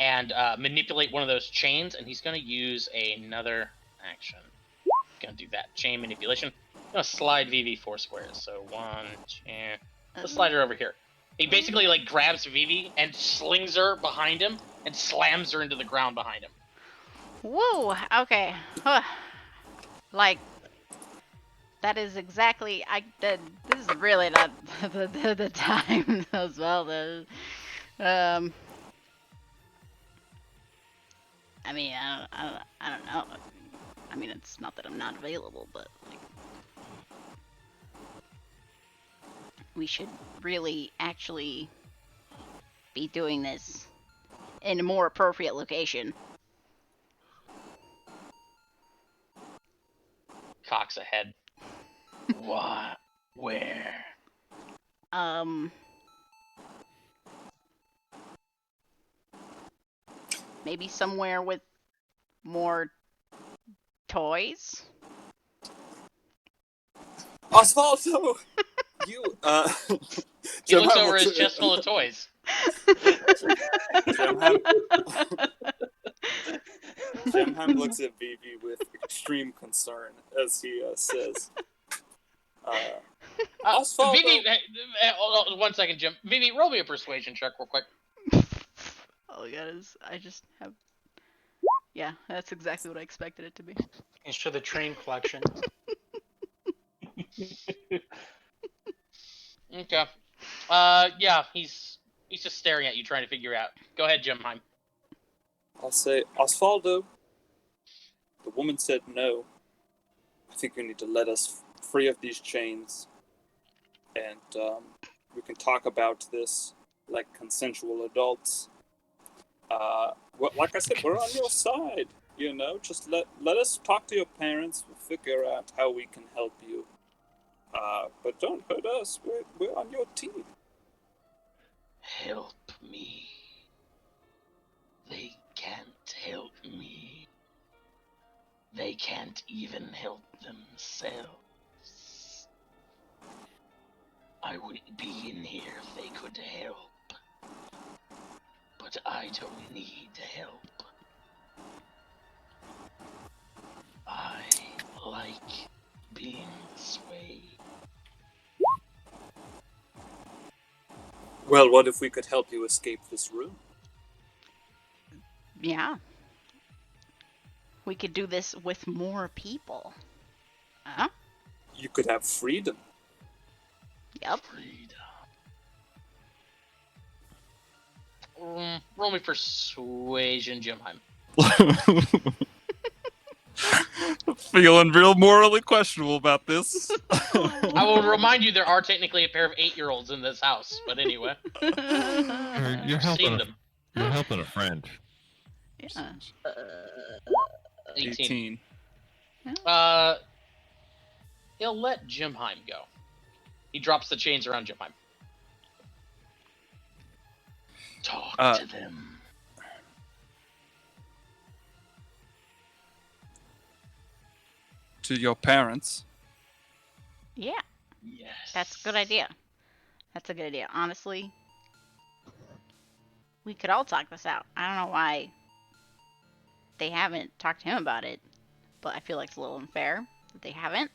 and manipulate one of those chains, and he's going to use another action. Going to do that chain manipulation. I'm going to slide Vivi 4 squares. So 1, 2. Let's slide her over here. He basically grabs Vivi and slings her behind him and slams her into the ground behind him. Whoa. Okay. That is exactly. This is really not the time as well. I mean, I don't know. I mean, it's not that I'm not available, but we should really actually be doing this in a more appropriate location. Cocks ahead. What? Where? Maybe somewhere with more toys? Osvaldo! You, He looks over his chest full of toys. Gemheim looks at Vivi with extreme concern as he says, Osvaldo... Vivi, hold on 1 second, Jim. Vivi, roll me a persuasion check real quick. Oh, I just have... Yeah, that's exactly what I expected it to be. It's to the train collection. Okay. Yeah, he's just staring at you, trying to figure out. Go ahead, Gemheim. I'll say, Osvaldo, the woman said no. I think you need to let us free of these chains, and we can talk about this like consensual adults. Well, like I said, we're on your side. You know, just let us talk to your parents. We'll figure out how we can help you. But don't hurt us. We're on your team. Help me. They can't help me. They can't even help themselves. I would be in here if they could help. But I don't need help. I like being this way. Well, what if we could help you escape this room? Yeah. We could do this with more people. Huh? You could have freedom. Yep. Roll me persuasion, Jimheim. Feeling real morally questionable about this. I will remind you there are technically a pair of 8-year-olds in this house, but anyway. You're I've helping. seen them. You're helping a friend. Yeah. 18. 18. He'll let Jimheim go. He drops the chains around Jimheim. Talk to them. To your parents. Yeah. Yes. That's a good idea. That's a good idea. Honestly, we could all talk this out. I don't know why they haven't talked to him about it, but I feel like it's a little unfair that they haven't.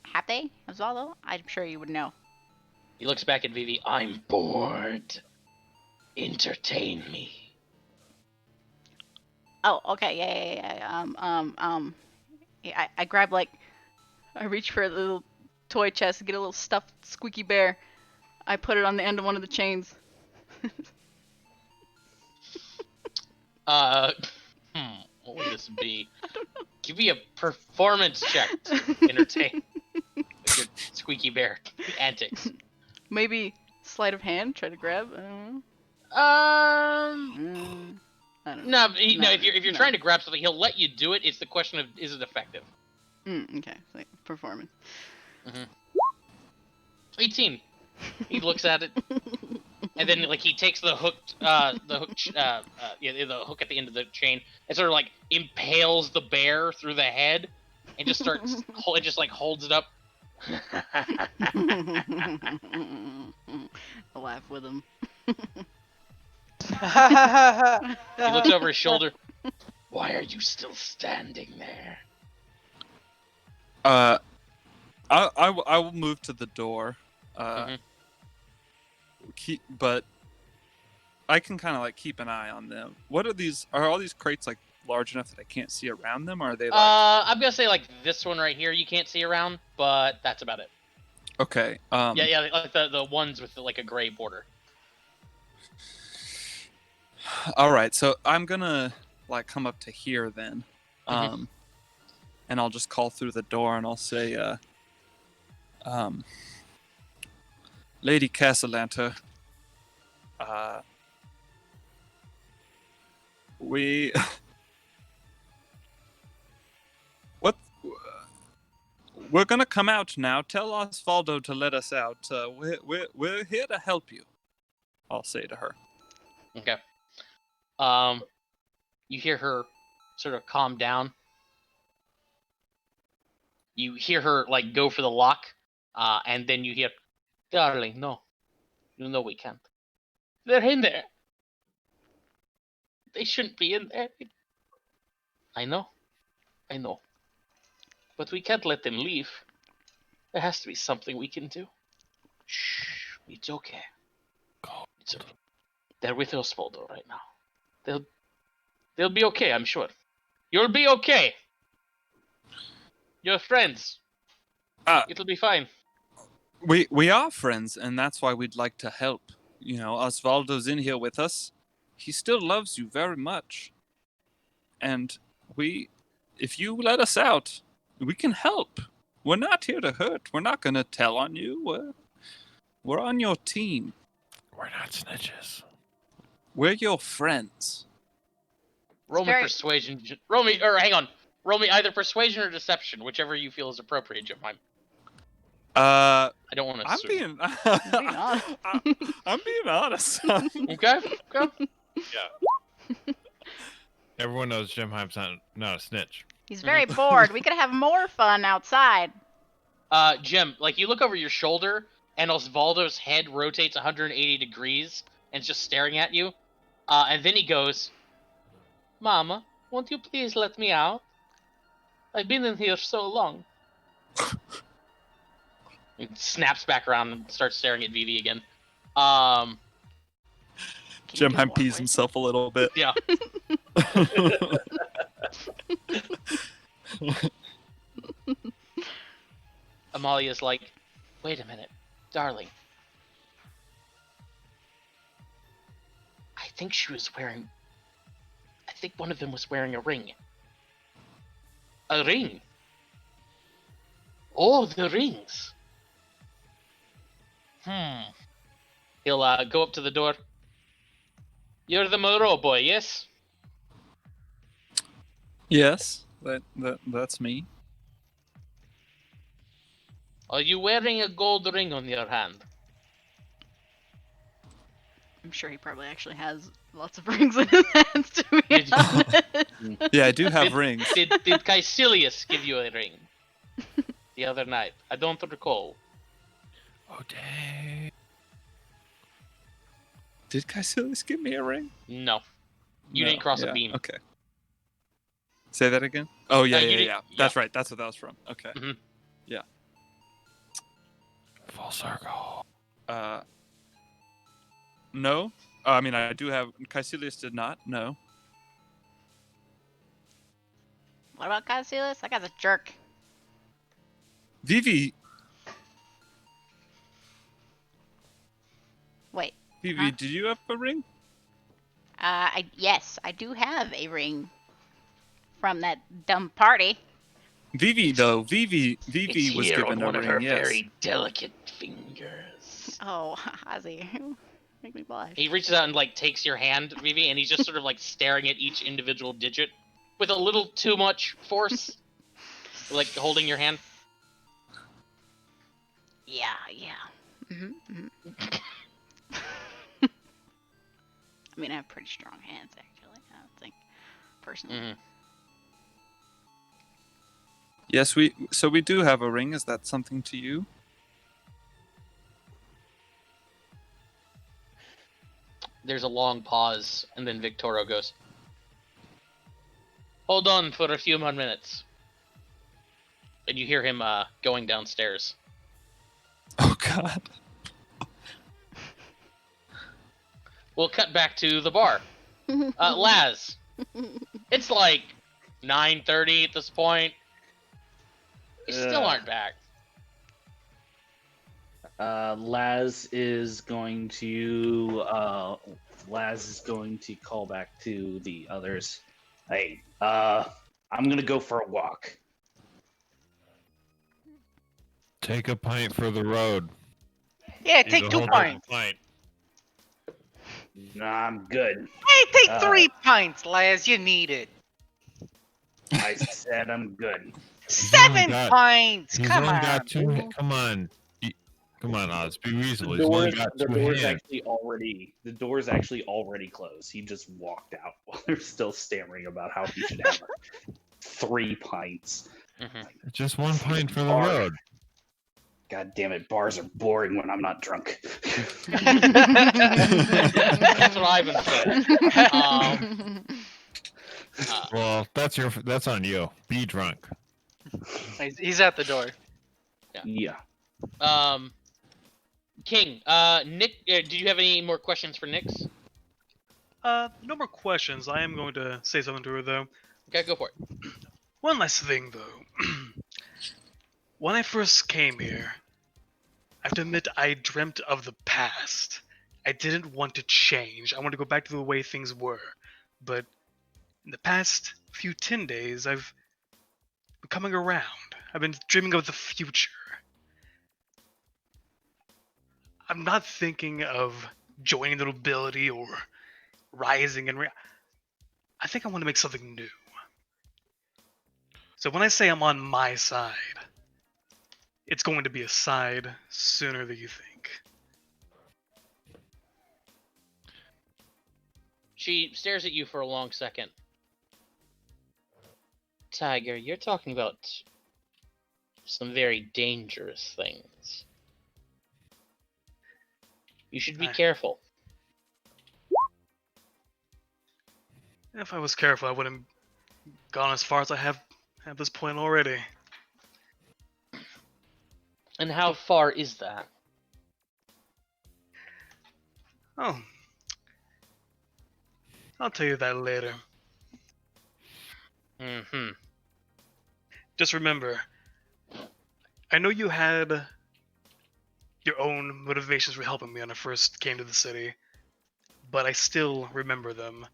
Have they, Osvaldo? I'm sure you would know. He looks back at Vivi. I'm bored. Entertain me. Oh, okay, yeah. Yeah, I grab I reach for a little toy chest and get a little stuffed squeaky bear. I put it on the end of one of the chains. What would this be? Give me a performance check to entertain with your squeaky bear antics. Maybe sleight of hand, try to grab. I don't know. No, if you're trying to grab something, he'll let you do it. It's the question of is it effective? Okay, so performance. 18. He looks at it, and then he takes the hook at the hook at the end of the chain, and sort of impales the bear through the head, and just starts holds it up. I laugh with him. He looks over his shoulder. Why are you still standing there? I will move to the door. But I can kind of keep an eye on them. What are these? Are all these crates large enough that I can't see around them? Or are they I'm gonna say this one right here you can't see around, but that's about it. Okay. Yeah, like the ones with a gray border. All right, so I'm gonna come up to here then, and I'll just call through the door and I'll say, Lady Castellanter, we're gonna come out now. Tell Osvaldo to let us out. We're here to help you. I'll say to her. Okay. You hear her sort of calm down. You hear her go for the lock, and then you hear, "Darling, no, we can't. They're in there. They shouldn't be in there. I know, but we can't let them leave. There has to be something we can do. Shh, it's okay. It's okay. They're with Osvaldo right now. They'll be okay, I'm sure. You'll be okay. You're friends. It'll be fine." We are friends, and that's why we'd like to help. Osvaldo's in here with us. He still loves you very much. And if you let us out, we can help. We're not here to hurt. We're not going to tell on you. We're on your team. We're not snitches. We're your friends. Roll me very- persuasion. Roll me, or hang on. Roll me either persuasion or deception, whichever you feel is appropriate, Jim. I don't want to I'm assume. being, being honest. I'm being honest. Okay. Everyone knows Jim Hype's not a snitch. He's very bored. We could have more fun outside. Jim, like you look over your shoulder, and Osvaldo's head rotates 180 degrees and is just staring at you. And then he goes, "Mama, won't you please let me out? I've been in here so long." He snaps back around and starts staring at Vivi again. Can Jim you do Heim more, pees please? himself a little bit. Yeah. Amalia's like, "Wait a minute, darling. I think one of them was wearing a ring. A ring? Oh, the rings. He'll go up to the door. You're the Moreau boy, yes? Yes, that's me. Are you wearing a gold ring on your hand?" I'm sure he probably actually has lots of rings in his hands, to be Did- honest. Yeah, I do have rings. Did Caecilius give you a ring the other night? I don't recall. Oh dang! Did Caecilius give me a ring? No. You No, didn't cross yeah, a beam. Okay. Say that again? Oh, yeah, you yeah, didn't- yeah. yeah. That's right. That's what that was from. Okay. Full circle. No. I mean, I do have. Caecilius did not. No. What about Caecilius? That guy's a jerk. Vivi, Wait. Vivi, Huh? did you have a ring? Yes, I do have a ring from that dumb party. Vivi, though. Vivi It's was here given on a one of ring. her Yes. very delicate fingers. Oh, Ozzy, make me blush. He reaches out and like takes your hand, Vivi, and he's just sort of like staring at each individual digit with a little too much force, like holding your hand. Yeah. I mean, I have pretty strong hands, actually. I don't think, personally. Mhm. Yes, so we do have a ring. Is that something to you? There's a long pause, and then Victoro goes, "Hold on for a few more minutes." And you hear him going downstairs. Oh God. We'll cut back to the bar. Laz, it's like 9:30 at this point. You still aren't back. Laz is going to call back to the others. Hey, I'm gonna go for a walk. Take a pint for the road. Yeah, He's take a 2 whole different pints. pint. Nah, I'm good. Hey, take Uh, 3 pints, Laz. You need it. I said I'm good. only 7 got- pints. He's Come only on. got two. man. Come on. Come on, Oz. Be The reasonable. He's only door's, got the two door's hands. actually already closed. He just walked out while they're still stammering about how he should have 3 pints. Just one pint for the Bar. road. God damn it, bars are boring when I'm not drunk. That's what Ivan said. Well, that's on you. Be drunk. He's at the door. Yeah. King, Nick, do you have any more questions for Nyx? No more questions. I am going to say something to her though. Okay, go for it. One last thing though. When I first came here, I have to admit I dreamt of the past. I didn't want to change. I wanted to go back to the way things were. But in the past few 10 days, I've been coming around. I've been dreaming of the future. I'm not thinking of joining the nobility or rising and I think I want to make something new. So when I say I'm on my side, it's going to be a side sooner than you think. She stares at you for a long second. Tiger, you're talking about some very dangerous things. You should be careful. If I was careful, I wouldn't have gone as far as I have at this point already. And how far is that? Oh, I'll tell you that later. Mm-hmm. Just remember, I know you had your own motivations for helping me when I first came to the city, but I still remember them.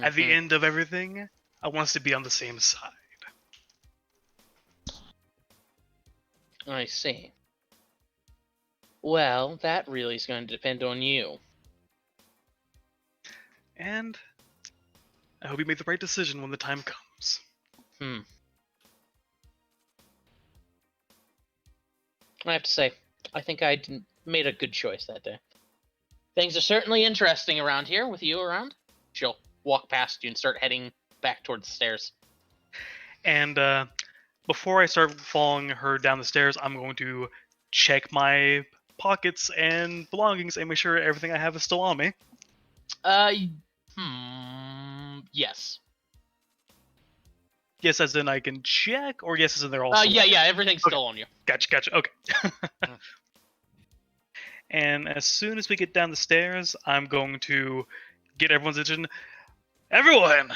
At the end of everything, I want us to be on the same side. I see. Well, that really is going to depend on you. And I hope you make the right decision when the time comes. I have to say, I think I made a good choice that day. Things are certainly interesting around here with you around. She'll walk past you and start heading back towards the stairs. And before I start following her down the stairs, I'm going to check my pockets and belongings and make sure everything I have is still on me. Yes. Yes, as in I can check, or yes, as in they're all still yeah, everything's still on you. Gotcha, okay. And as soon as we get down the stairs, I'm going to get everyone's attention. Everyone!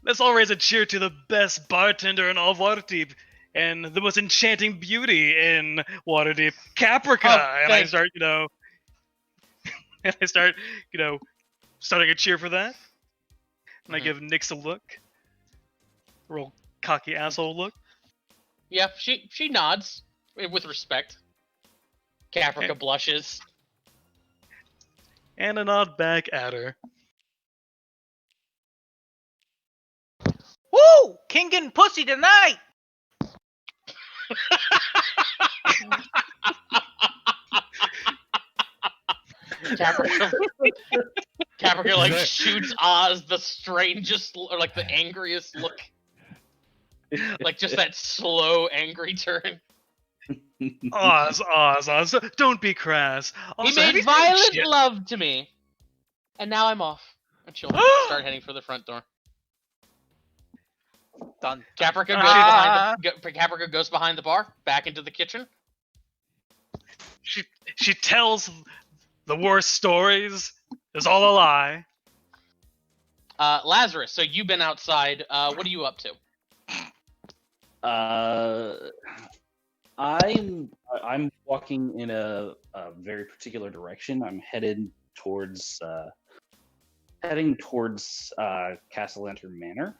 Let's all raise a cheer to the best bartender in all of Waterdeep, and the most enchanting beauty in Waterdeep, Caprica! And I start, starting a cheer for that. And I give Nyx a look. A real cocky asshole look. Yeah, she nods with respect. Caprica blushes. And a nod back at her. Woo! King getting pussy tonight! Caprica like shoots Oz the strangest, or like the angriest look. Like just that slow, angry turn. Oz, don't be crass. Also, He made violent love to me. And now I'm off. And she'll start heading for the front door. Done. Caprica goes behind the bar, back into the kitchen. She tells the worst stories. It's all a lie. Lazarus, so you've been outside. What are you up to? I'm walking in a very particular direction. I'm heading towards Castle Lantern Manor.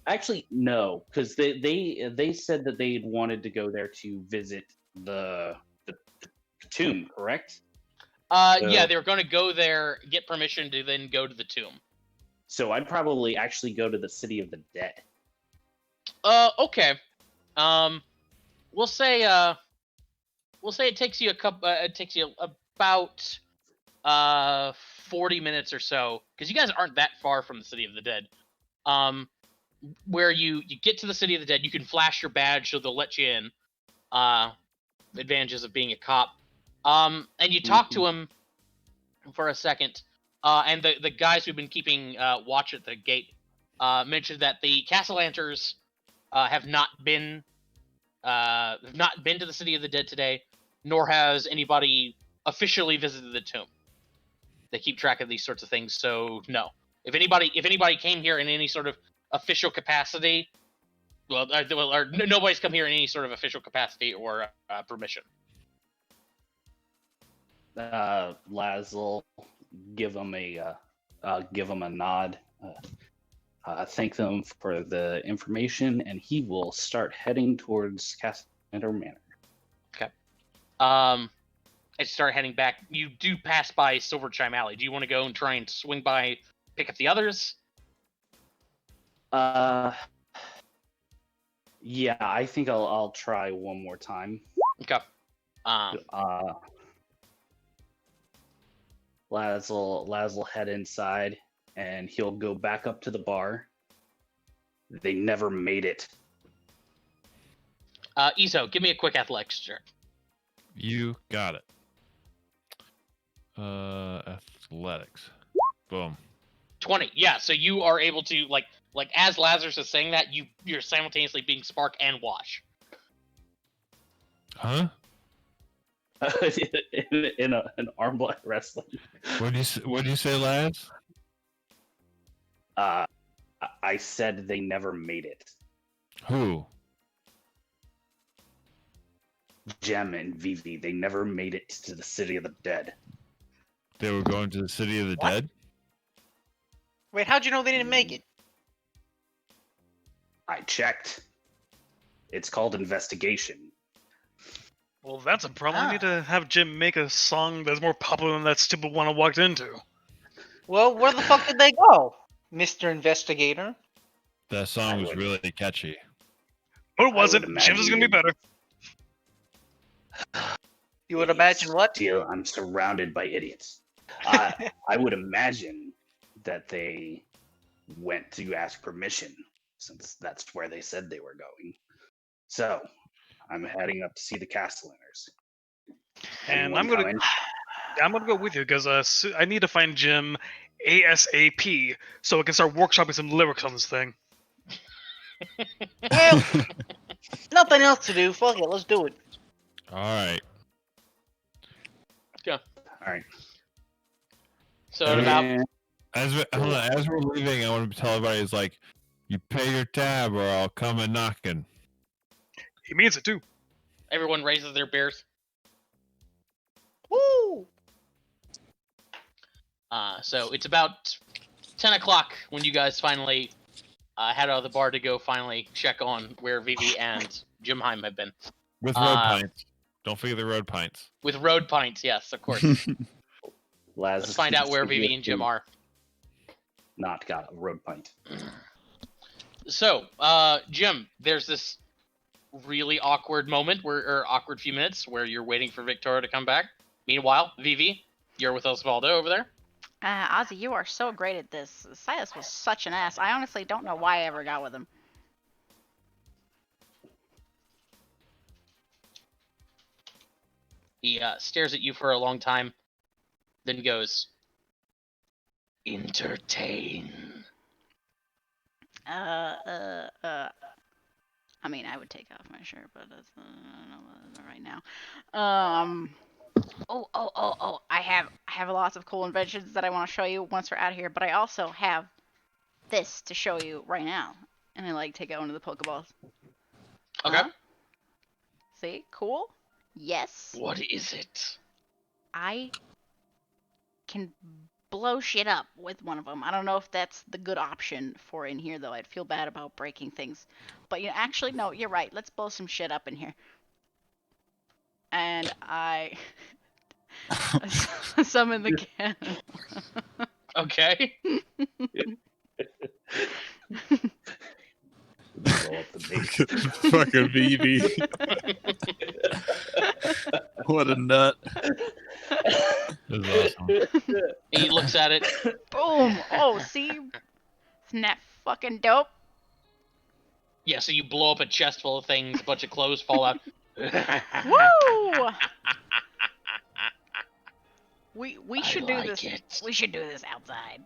Actually, no, because they said that they wanted to go there to visit the tomb, correct? Yeah, they were going to go there, get permission to then go to the tomb. So I'd probably actually go to the City of the Dead. Okay. We'll say it takes you about 40 minutes or so, because you guys aren't that far from the City of the Dead. Where you get to the City of the Dead, you can flash your badge, so they'll let you in. Advantages of being a cop. And you talk to him for a second, and the guys who've been keeping watch at the gate mentioned that the Castellanters have not been to the City of the Dead today, nor has anybody officially visited the tomb. They keep track of these sorts of things, so no. If anybody came here in any sort of official capacity, or nobody's come here in any sort of official capacity or permission. Laz will give them a nod, thank them for the information, and he will start heading towards Castle Manor. Okay. start heading back, you do pass by Silver Chime Alley. Do you want to go and try and swing by, pick up the others? Yeah, I think I'll try one more time. Okay. Laz will head inside, and he'll go back up to the bar. They never made it. Iso, give me a quick athletics check. You got it. Athletics. Boom. 20. Yeah, so you are able to like as Lazarus is saying that, you're simultaneously being Spark and Wash. Huh? in an armbar wrestling. What do you say, Laz? I said they never made it. Who? Jem and Vivi, they never made it to the city of the dead. They were going to the city of the dead? Wait, how'd you know they didn't make it? I checked. It's called investigation. Well, that's a problem. We need to have Jim make a song that's more popular than that stupid one I walked into. Well, where the fuck did they go, Mr. Investigator? That song was really catchy. Or was it? would Jim's is gonna be better. You would imagine what? Deal. I'm surrounded by idiots. I would imagine that they went to ask permission, since that's where they said they were going. So, I'm heading up to see the Castellaners. And Anyone coming? I'm gonna go with you because I need to find Jim ASAP so I can start workshopping some lyrics on this thing. Well, nothing else to do. Fuck it, let's do it. All right. Go. All right. So at about As we're leaving, I want to tell everybody, it's like, you pay your tab or I'll come a knocking. He means it too. everyone raises their beers. Woo! So it's about 10 o'clock when you guys finally head out of the bar to go finally check on where Vivi and Jim Heim have been. With road pints. Don't forget the road pints. With road pints, yes, of course. Let's find out where Vivi and Jim are. Not got a road pint. So, Jim, there's this really awkward moment or awkward few minutes where you're waiting for Victoria to come back. Meanwhile, Vivi, you're with Osvaldo over there. Ozzy, you are so great at this. Silas was such an ass. I honestly don't know why I ever got with him. He stares at you for a long time, then goes, "Entertain." I mean, I would take off my shirt, but that's not right now. I have lots of cool inventions that I want to show you once we're out of here, but I also have this to show you right now. And I take out one of the Pokeballs. Okay. Huh? See? Cool? Yes. What is it? I can blow shit up with one of them. I don't know if that's the good option for in here, though. I'd feel bad about breaking things. But, actually, no, you're right. Let's blow some shit up in here. And I summon the cannon. Okay. Blow up the base. Fucking BB. What a nut. This is awesome. He looks at it. Boom! Oh, see? Isn't that fucking dope? Yeah, so you blow up a chest full of things, a bunch of clothes fall out. Woo! We should do like this. it. We should do this outside.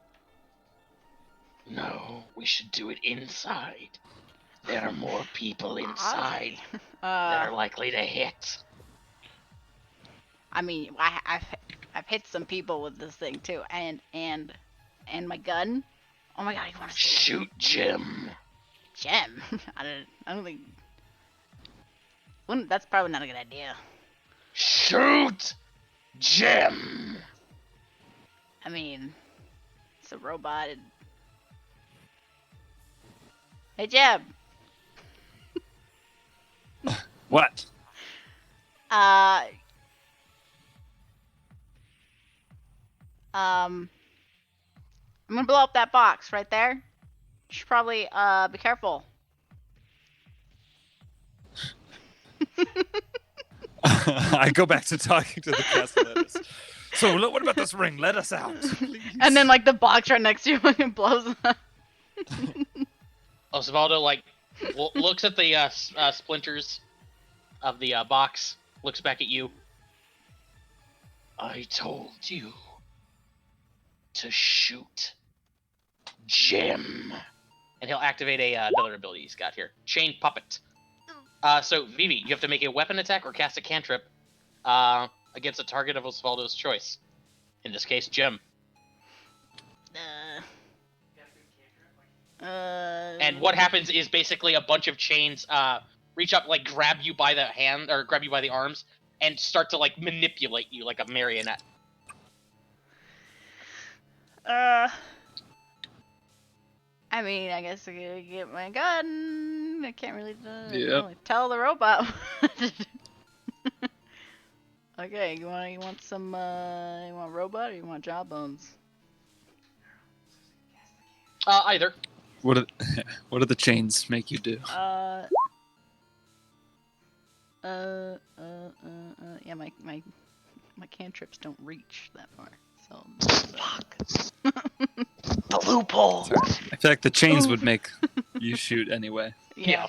No, we should do it inside. There are more people inside that are likely to hit. I mean, I've hit some people with this thing too, and my gun. Oh my god, you want to Shoot Jim. Jim? I don't think. That's probably not a good idea. Shoot Jim. I mean, it's a robot. Hey, Jim. What? I'm gonna blow up that box right there. You should probably be careful. I go back to talking to the castellaners. So, what about this ring? Let us out, please. And then like the box right next to you fucking blows up. Osvaldo like looks at the splinters of the box, looks back at you. I told you to shoot Jim. And he'll activate another ability he's got here. Chain Puppet. So, Vivi, you have to make a weapon attack or cast a cantrip against a target of Osvaldo's choice. In this case, Jim. And what happens is basically a bunch of chains reach up, like grab you by the hand or grab you by the arms, and start to like manipulate you like a marionette. I mean, I guess I gotta get my gun. I can't really Yep. tell the robot. Okay, you want some you want robot or you want jawbones? Either. What do the chains make you do? Yeah, my cantrips don't reach that far. So Fuck. The loophole. Sorry. I feel like the chains would make you shoot anyway. yeah.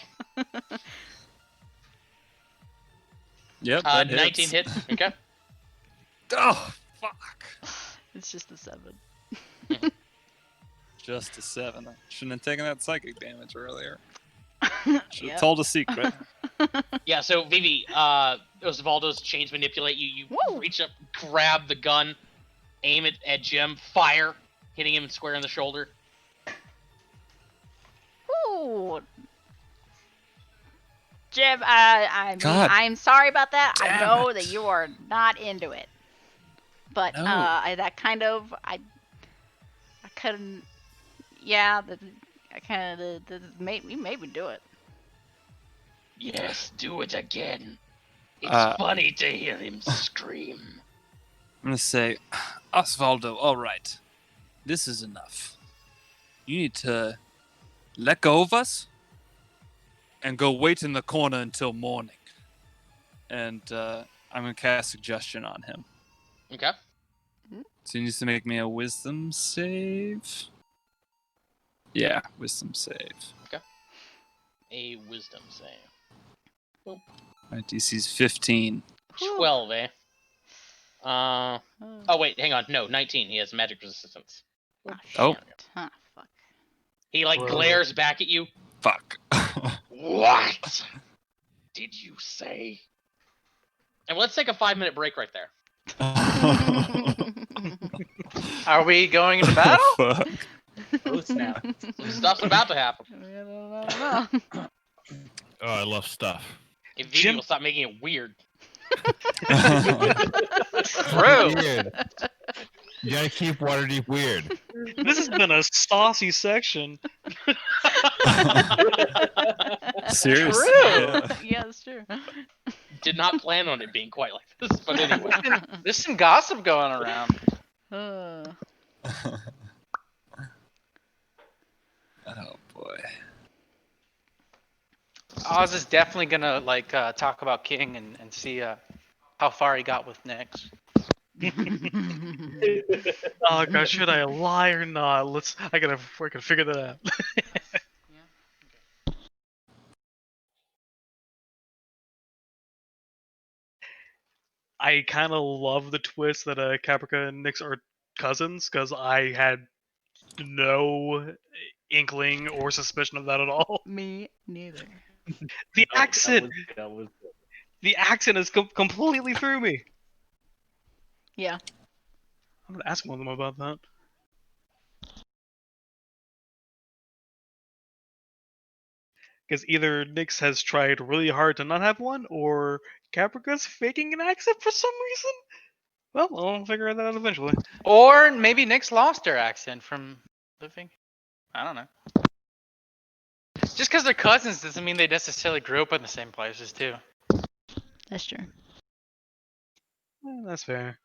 Yep, that 19 hits. hit. Okay. Oh, fuck. It's just a 7. Just a 7. I shouldn't have taken that psychic damage earlier. Should Yep. have told a secret. Yeah, so Vivi, Osvaldo's chains manipulate you. You Woo! reach up, grab the gun, aim it at Jim, fire, hitting him square in the shoulder. Ooh. Jim, I'm sorry about that. I Damn know it. that you are not into it, but No. I couldn't. Yeah, I kind of made me do it. Yes, do it again. It's Uh, funny to hear him scream. I'm gonna say, Osvaldo, alright. This is enough. You need to let go of us and go wait in the corner until morning. And I'm gonna cast suggestion on him. Okay. So he needs to make me a wisdom save. Yeah, wisdom save. A wisdom save. My DC's 15. 12, eh? Oh, wait, hang on. No, 19. He has magic resistance. Oh. Shit. Huh, fuck. He, like, Whoa. glares back at you. Fuck. What did you say? And let's take a 5-minute break right there. Are we going into battle? Fuck. Oh snap! Some stuff's about to happen. I don't know. Oh, I love stuff. If Vivi will stop making it weird. True. Weird. You gotta keep Waterdeep weird. This has been a saucy section. Seriously. True. Yeah. Yeah, that's true. Did not plan on it being quite like this, but anyway. There's some gossip going around. Oh boy. Oz is definitely gonna like talk about King and see how far he got with Nyx. Oh gosh, should I lie or not? I gotta freaking figure that out. I kind of love the twist that Caprica and Nyx are cousins, because I had no inkling or suspicion of that at all. Me neither. The accent, That was the accent is completely through me. Yeah. I'm gonna ask one of them about that. Because either Nyx has tried really hard to not have one, or Caprica's faking an accent for some reason. Well, I'll figure that out eventually. Or maybe Nyx lost her accent from living. I don't know. Just because they're cousins doesn't mean they necessarily grew up in the same places too. That's true. That's fair.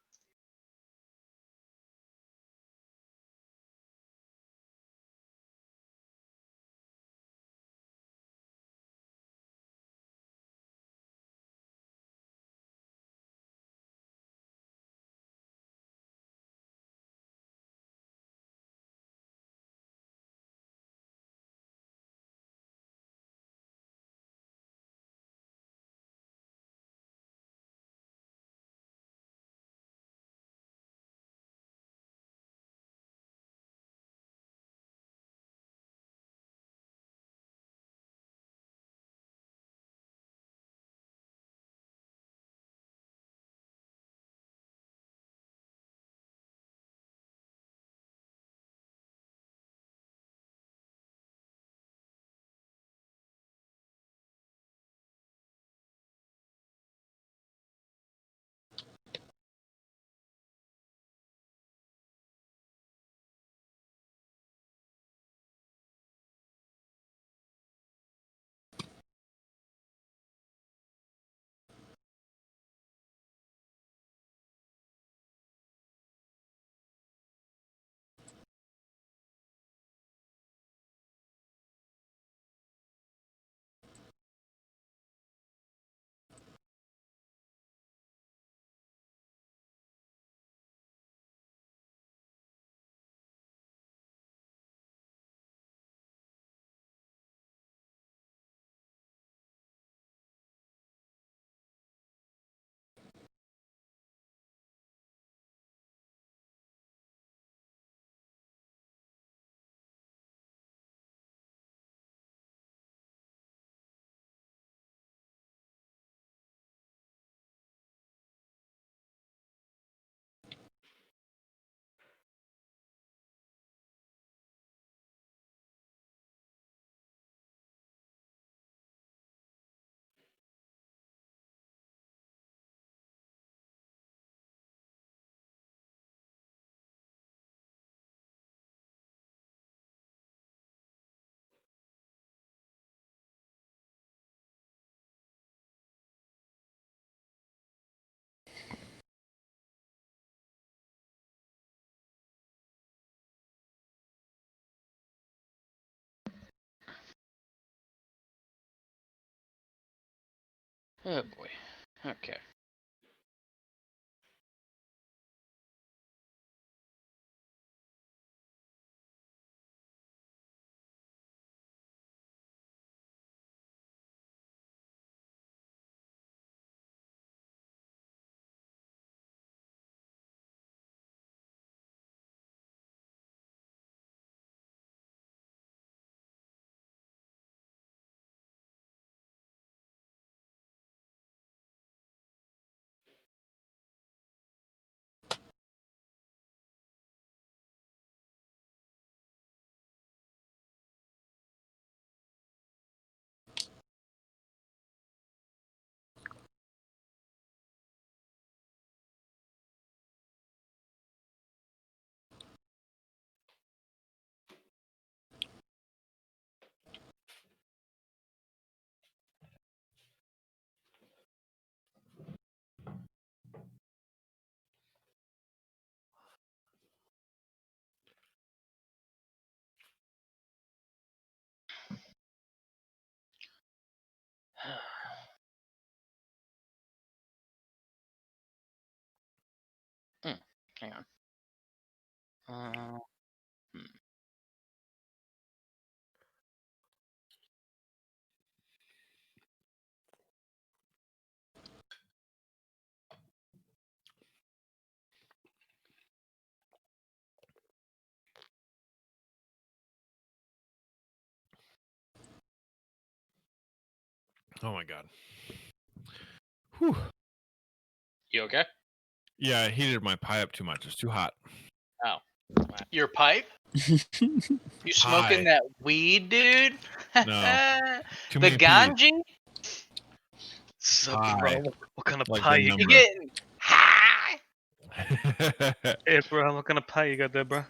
Oh boy. Okay. Hang on. Oh my god. Whew. You okay? Yeah, I heated my pie up too much. It's too hot. Oh. Your pipe? You smoking Pie. that weed, dude? No. Too The many peas. ganji? So, Pie. bro, what kind of Like pie the you You number. getting high? Hey, bro, what kind of pie you got there, bro?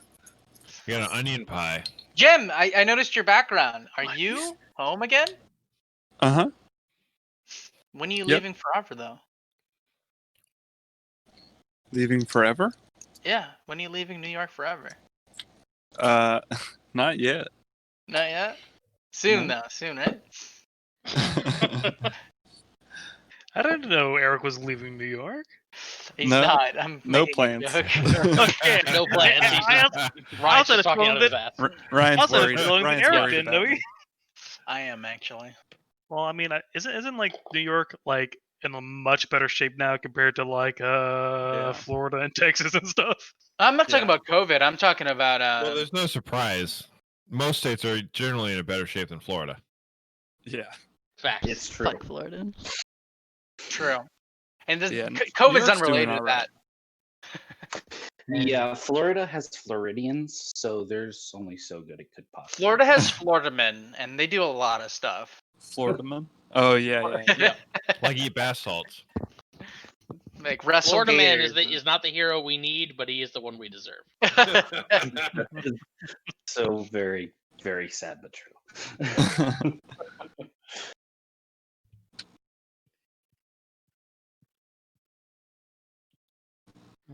You got an onion pie. Jim, I noticed your background. Are Nice. you home again? Uh-huh. When are you Yep. leaving forever, though? Leaving forever? Yeah, when are you leaving New York forever? Not yet. Not yet? Soon, No. though. Soon, right? I didn't know Eric was leaving New York. He's No, not. I'm no making plans. a joke. Okay. No plans. He's I just, Ryan's also just talking out of his ass. Ryan's also worried. knowing Ryan's Eric worried didn't about know me. he. I am, actually. Well, I mean, isn't like New York like in a much better shape now compared to like Florida and Texas and stuff? I'm not talking Yeah. about COVID. I'm talking about Well, there's no surprise. Most states are generally in a better shape than Florida. Yeah. Facts. It's true. Fuck Florida. true. And this, Yeah, New COVID's York's doing unrelated to alright. that. Yeah, Florida has Floridians, so there's only so good it could possibly. Florida has Florida men, and they do a lot of stuff. Florida man? Oh, yeah. Yeah. Like eat bath salts. Like wrestle Florida man gators. is not the hero we need, but he is the one we deserve. So very, very sad but true.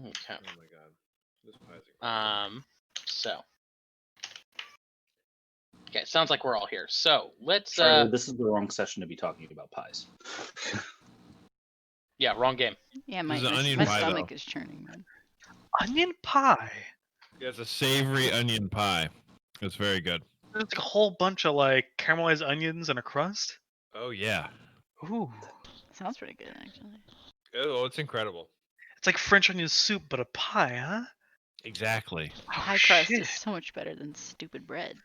Okay. Oh my god. This pie's So. Okay, sounds like we're all here. So let's Charlie, this is the wrong session to be talking about pies. yeah, wrong game. Yeah, This my, is an my, onion my pie, stomach though. is churning, man. Onion pie. Yeah, it's a savory onion pie. It's very good. There's like a whole bunch of like caramelized onions and a crust. Oh yeah. Ooh, Sounds pretty good, actually. Oh, it's incredible. it's like French onion soup, but a pie, huh? Exactly. Oh, High crust shit. is so much better than stupid bread.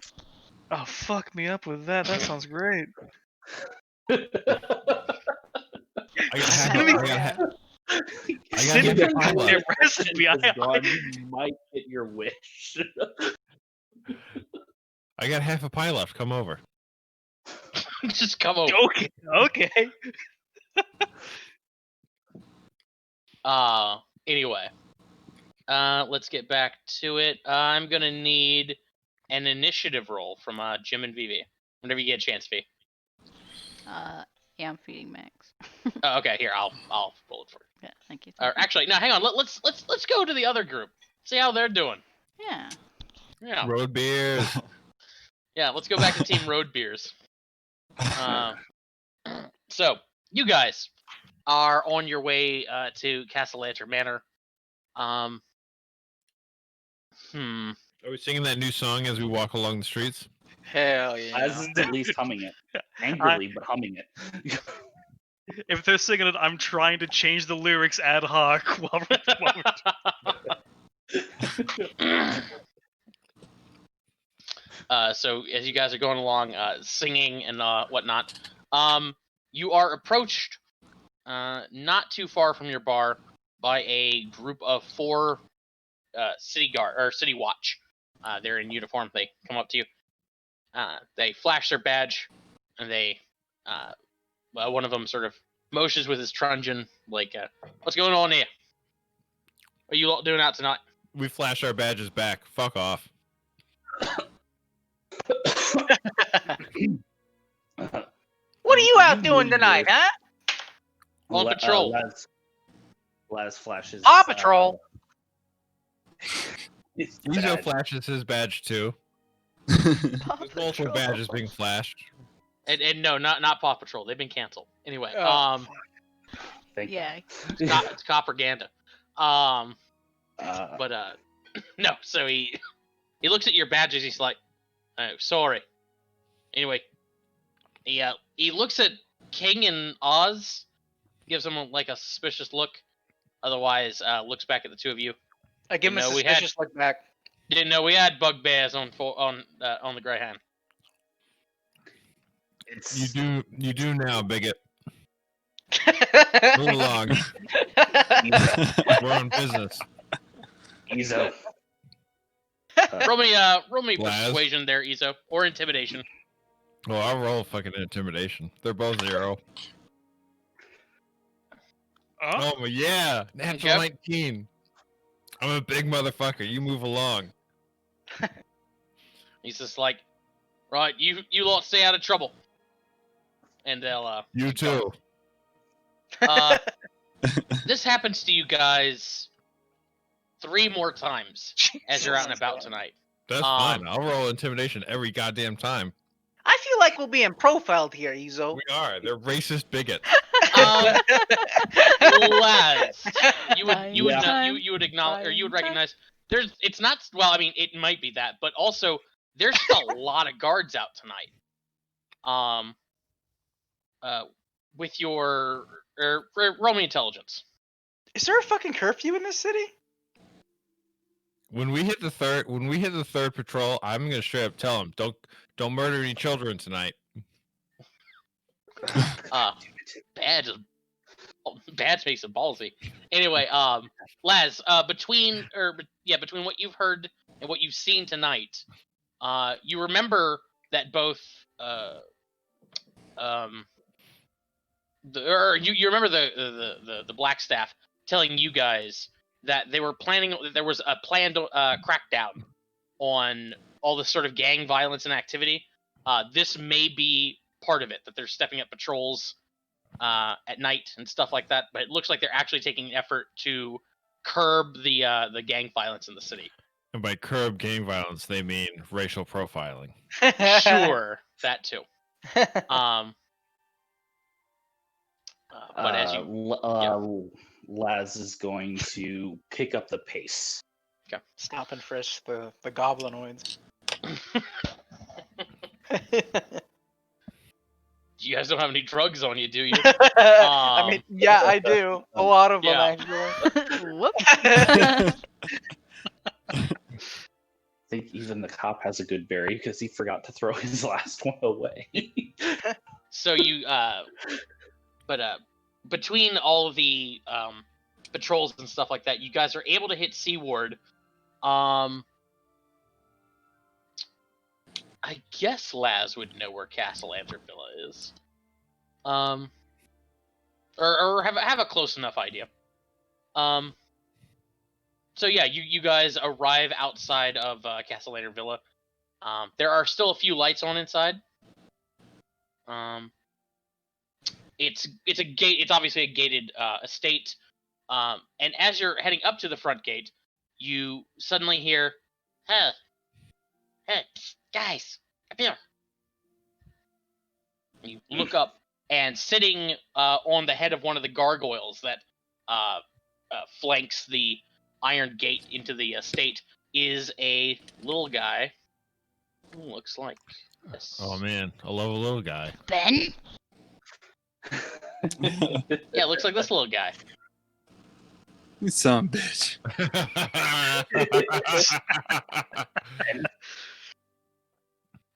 Oh, fuck me up with that. That sounds great. I got half. Send me- I got half. Send half me a pie that left. recipe. You might get your wish. I got half a pie left. Come over. Just come over. Okay. Anyway. Let's get back to it. I'm gonna need an initiative roll from Jim and Vivi. Whenever you get a chance, V. Yeah, I'm feeding Max. Oh, okay, here I'll roll it for you. Yeah, thank you. Or actually, no, hang on. Let's go to the other group. See how they're doing. Yeah. Yeah, Road beers. yeah. Let's go back to Team Road Beers. So you guys are on your way to Castle Lantern Manor. Are we singing that new song as we walk along the streets? Hell Laz yeah. is at least humming it. Angrily, but humming it. If they're singing it, I'm trying to change the lyrics ad hoc while we're So as you guys are going along, singing and whatnot, you are approached not too far from your bar by a group of 4 city guard or city watch. They're in uniform. They come up to you. They flash their badge, and they one of them sort of motions with his truncheon, like, "What's going on here? What are you lot doing out tonight?" We flash our badges back. Fuck off. What are you out doing tonight, huh? On patrol. Laz flashes. Paw Patrol. His Ezo badge. flashes his badge too. Paw There's multiple Patrol. badges being flashed. And no, not Paw Patrol. They've been canceled. Anyway, Oh, Thank Yeah. it's propaganda. God. But no. So he looks at your badges. He's like, "Oh, sorry." Anyway, he looks at King and Oz, gives him like a suspicious look. Otherwise, looks back at the two of you. I give him a No, we had- suspicious look back. Didn't know we had bugbears on the Greyhound. It's You do now, bigot. Move along. We're on business. Ezo. Roll me Laz? persuasion there, Ezo, or intimidation. Well, I'll roll fucking intimidation. They're both 0. Oh, Oh yeah, natural Okay. 19. I'm a big motherfucker. You move along. He's just like, right, you lot stay out of trouble, and they'll You keep going. too. This happens to you guys 3 more times as you're out and about tonight. That's fine. I'll roll intimidation every goddamn time. I feel like we're being profiled here, Ezo. We are. They're racist bigots. Laz, you would acknowledge, or you would Time. recognize. It's not. Well, I mean, it might be that, but also there's just a lot of guards out tonight. With your roll me intelligence. Is there a fucking curfew in this city? When we hit the third patrol, I'm gonna straight up tell them, don't murder any children tonight. Badge makes it ballsy. Anyway, Laz, between what you've heard and what you've seen tonight, you remember that both you remember the Black Staff telling you guys that they were planning, that there was a planned crackdown on all this sort of gang violence and activity. This may be part of it, that they're stepping up patrols at night and stuff like that, but it looks like they're actually taking an effort to curb the gang violence in the city. And by curb gang violence, they mean racial profiling. Sure, that too. But as you Laz is going to pick up the pace. Stop and frisk the goblinoids. you guys don't have any drugs on you, do you? I mean, yeah, I do. A lot of them, yeah. actually. Whoops. I think even the cop has a good berry because he forgot to throw his last one away. So you, between all of the patrols and stuff like that, you guys are able to hit Seaward. I guess Laz would know where Castle Lantern Villa is. Or have a close enough idea. So yeah, you guys arrive outside of Castle Lantern Villa. There are still a few lights on inside. It's a gate. It's obviously a gated estate. And as you're heading up to the front gate, you suddenly hear, "Hey, guys, come here!" And you look up, and sitting on the head of one of the gargoyles that flanks the iron gate into the estate is a little guy who looks like this. Oh man, I love a little guy. Ben? Yeah, it looks like this little guy. You son of a bitch.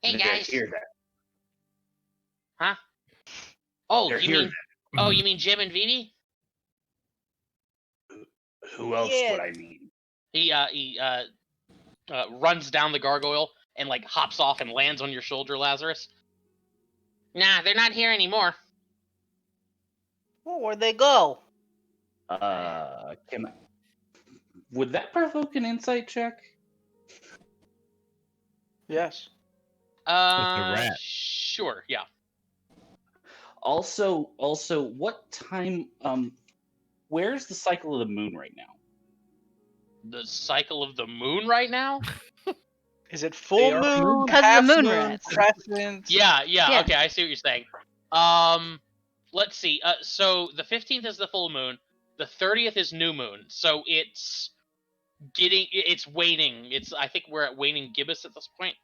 Hey They're guys. hear that. Huh? Oh, They're you hear mean you mean Jim and Vivi? that. Who else Yeah. would I mean? He runs down the gargoyle and like hops off and lands on your shoulder, Lazarus. Nah, they're not here anymore. Oh, where'd they go? Would that provoke an insight check? Yes. rat. Sure, yeah. Also, what time? Where's the cycle of the moon right now? The cycle of the moon right now? Is it They full are moon? moon- 'Cause of the half moon moon, rats. crescent? Yeah, Yeah. okay, I see what you're saying. Let's see. So the 15th is the full moon. The 30th is new moon. So it's waning. I think we're at waning gibbous at this point.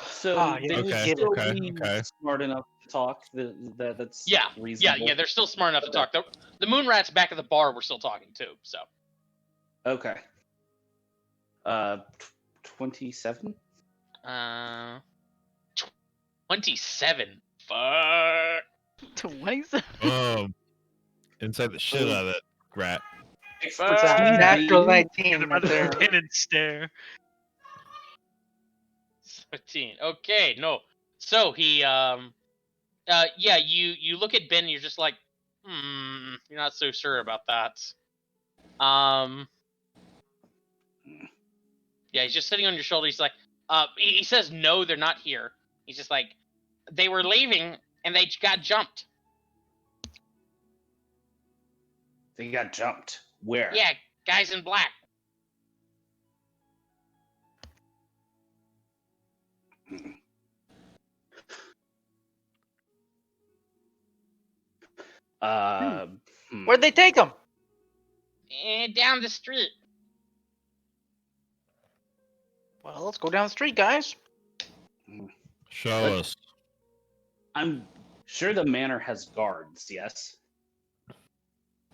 So Ah, yeah, they would Okay, still okay, be okay. smart enough to talk. That's Yeah, reasonable. yeah, they're still smart enough to talk. The moon rats back at the bar were still talking too. So Okay. 27. 27. Fuck. 27. Inside the shit out of that rat. Natural Maybe. 19 By right the there. forbidden stare. 17. Okay, no. So he yeah, you look at Ben and you're just like, you're not so sure about that. Yeah, he's just sitting on your shoulder. He's like, he says no, they're not here. He's just like, they were leaving and they got jumped. They got jumped. Where? Yeah, guys in black. Where'd they take them? Down the street. Well, let's go down the street, guys. Show us. I'm sure the manor has guards. Yes.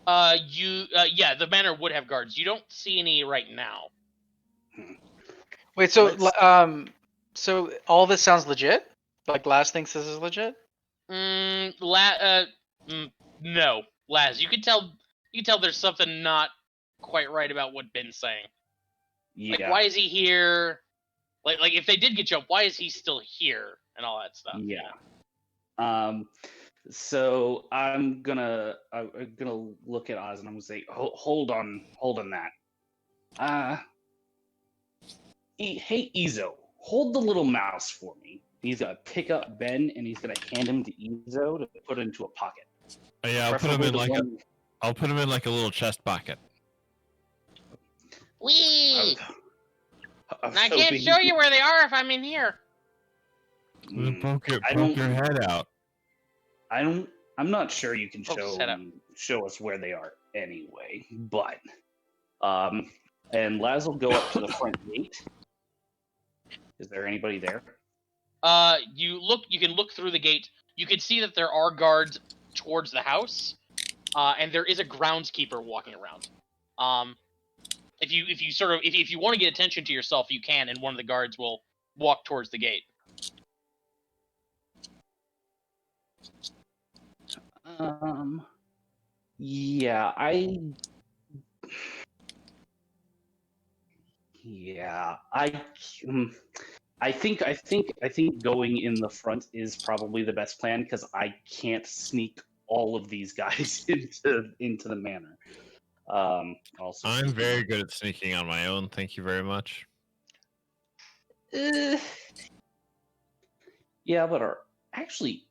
Yeah, the manor would have guards. You don't see any right now. Wait, so Let's- so all this sounds legit? Like Laz thinks this is legit? No, Laz. You can tell there's something not quite right about what Ben's saying. Yeah. Like, why is he here? Like if they did get jumped, why is he still here and all that stuff? Yeah. So I'm gonna look at Oz and I'm gonna say, hold on that. Hey Ezo, hold the little mouse for me. He's gonna pick up Ben and he's gonna hand him to Ezo to put into a pocket. Yeah, I'll put him Preferably in the like one- I'll put him in like a little chest pocket. Wee! I was I can't hoping- show you where they are if I'm in here. Poke I don't- your head out. I'm not sure you can Oh, set up. show us where they are anyway, but and Laz will go up to the front gate. Is there anybody there? You can look through the gate. You can see that there are guards towards the house, and there is a groundskeeper walking around. If you want to get attention to yourself, you can, and one of the guards will walk towards the gate. Yeah, I think going in the front is probably the best plan because I can't sneak all of these guys into the manor. Also, I'm very good at sneaking on my own. Thank you very much. Yeah, but actually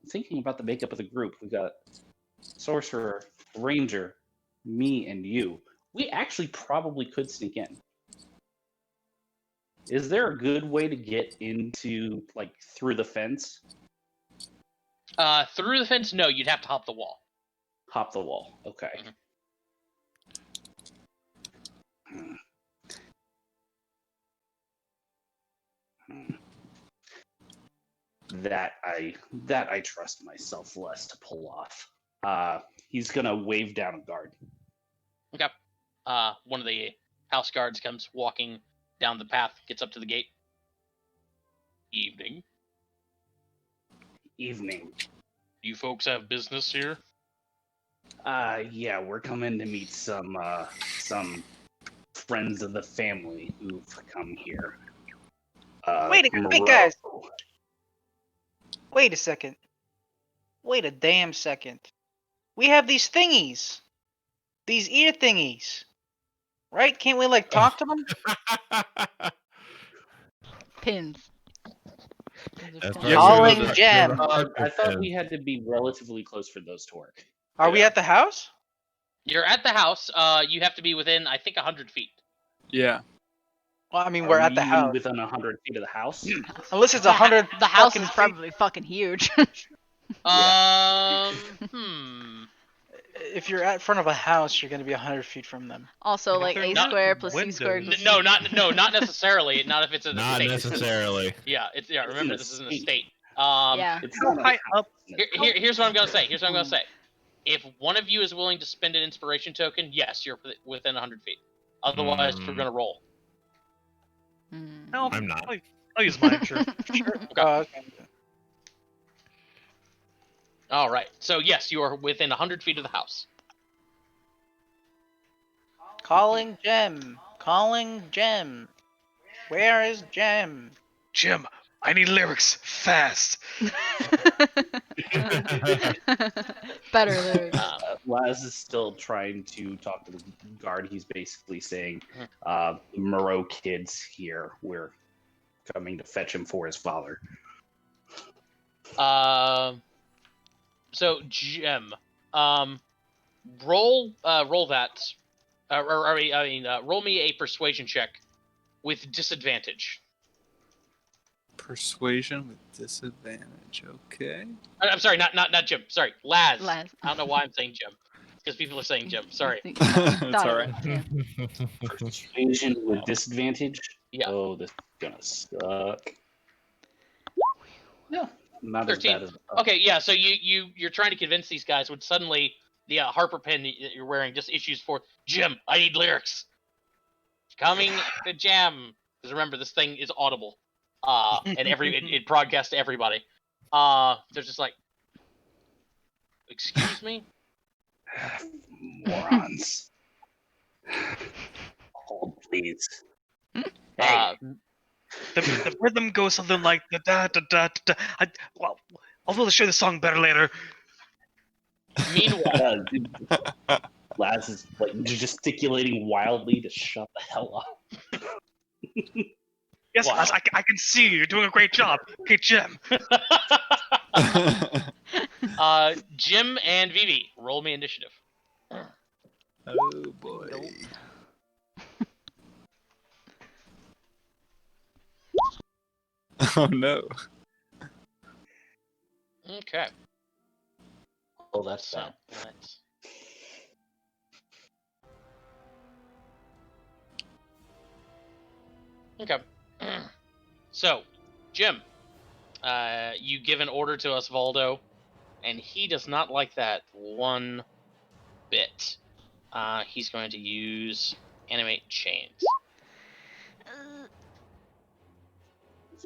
thinking about the makeup of the group, we got sorcerer, ranger, me, and you. We actually probably could sneak in. Is there a good way to get into, like, through the fence? Through the fence, no, you'd have to hop the wall. Hop the wall. Okay. That I trust myself less to pull off. He's gonna wave down a guard. Okay. One of the house guards comes walking down the path, gets up to the gate. Evening. Evening. You folks have business here? Yeah, we're coming to meet some friends of the family who've come here. Wait, Moreau. guys. Wait a second. Wait a damn second. We have these thingies. These ear thingies. Right? Can't we, like, talk to them? Pins. That's Pins. right. Calling You're the- gem. you're the I thought architect. we had to be relatively close for those to work. Are we Yeah. at the house? You're at the house. You have to be within, I think, 100 feet. Yeah. Well, I mean, Are we're at the we house. within 100 feet of the house? Unless it's The 100 The house fucking is feet. probably fucking huge. If you're at front of a house, you're going to be 100 feet from them. Also, You know, like they're a not square plus c squared. windows. Plus Not necessarily. Not if it's an Not estate. necessarily. Yeah, it's It's remember an this is an estate. estate. Yeah. It's How not a high house. up? Here's what I'm gonna say. Here's what I'm gonna say. If one of you is willing to spend an inspiration token, yes, you're within 100 feet. Otherwise, we're gonna roll. Hmm. No, I'm not. I'll use mine. Sure. Okay. All right. So yes, you are within 100 feet of the house. Calling Gem. Calling Gem. Where is Gem? Jim, I need lyrics fast. Better lyrics. Laz is still trying to talk to the guard. He's basically saying, Mhm. Moreau kids here. We're coming to fetch him for his father. So Jim, roll that, roll me a persuasion check with disadvantage. Persuasion with disadvantage. Okay. I'm sorry, not Jim. Sorry, Laz. Laz. I don't know why I'm saying Jim, because people are saying Jim. Sorry. It's Thought all of right. it, yeah. Persuasion with disadvantage? Yeah. Oh, this is gonna suck. Yeah, not 13. as bad as Okay, yeah. So you're trying to convince these guys when suddenly the Harper pen that you're wearing just issues forth. Jim, I need lyrics. Coming to Jam. Because remember, this thing is audible. And it broadcasts to everybody. They're just like, excuse me? morons. Hold, please. The rhythm goes something like da da da da da. Well, I'll be able to share the song better later. Meanwhile, Laz is like gesticulating wildly to shut the hell up. Yes, Wow. Laz, I can see you. You're doing a great job. Okay, Jim. Jim and Vivi, roll me initiative. Oh boy. Oh no. Okay. Oh, that's So bad. let's. Okay. So, Jim, you give an order to Osvaldo, and he does not like that one bit. He's going to use animate chains.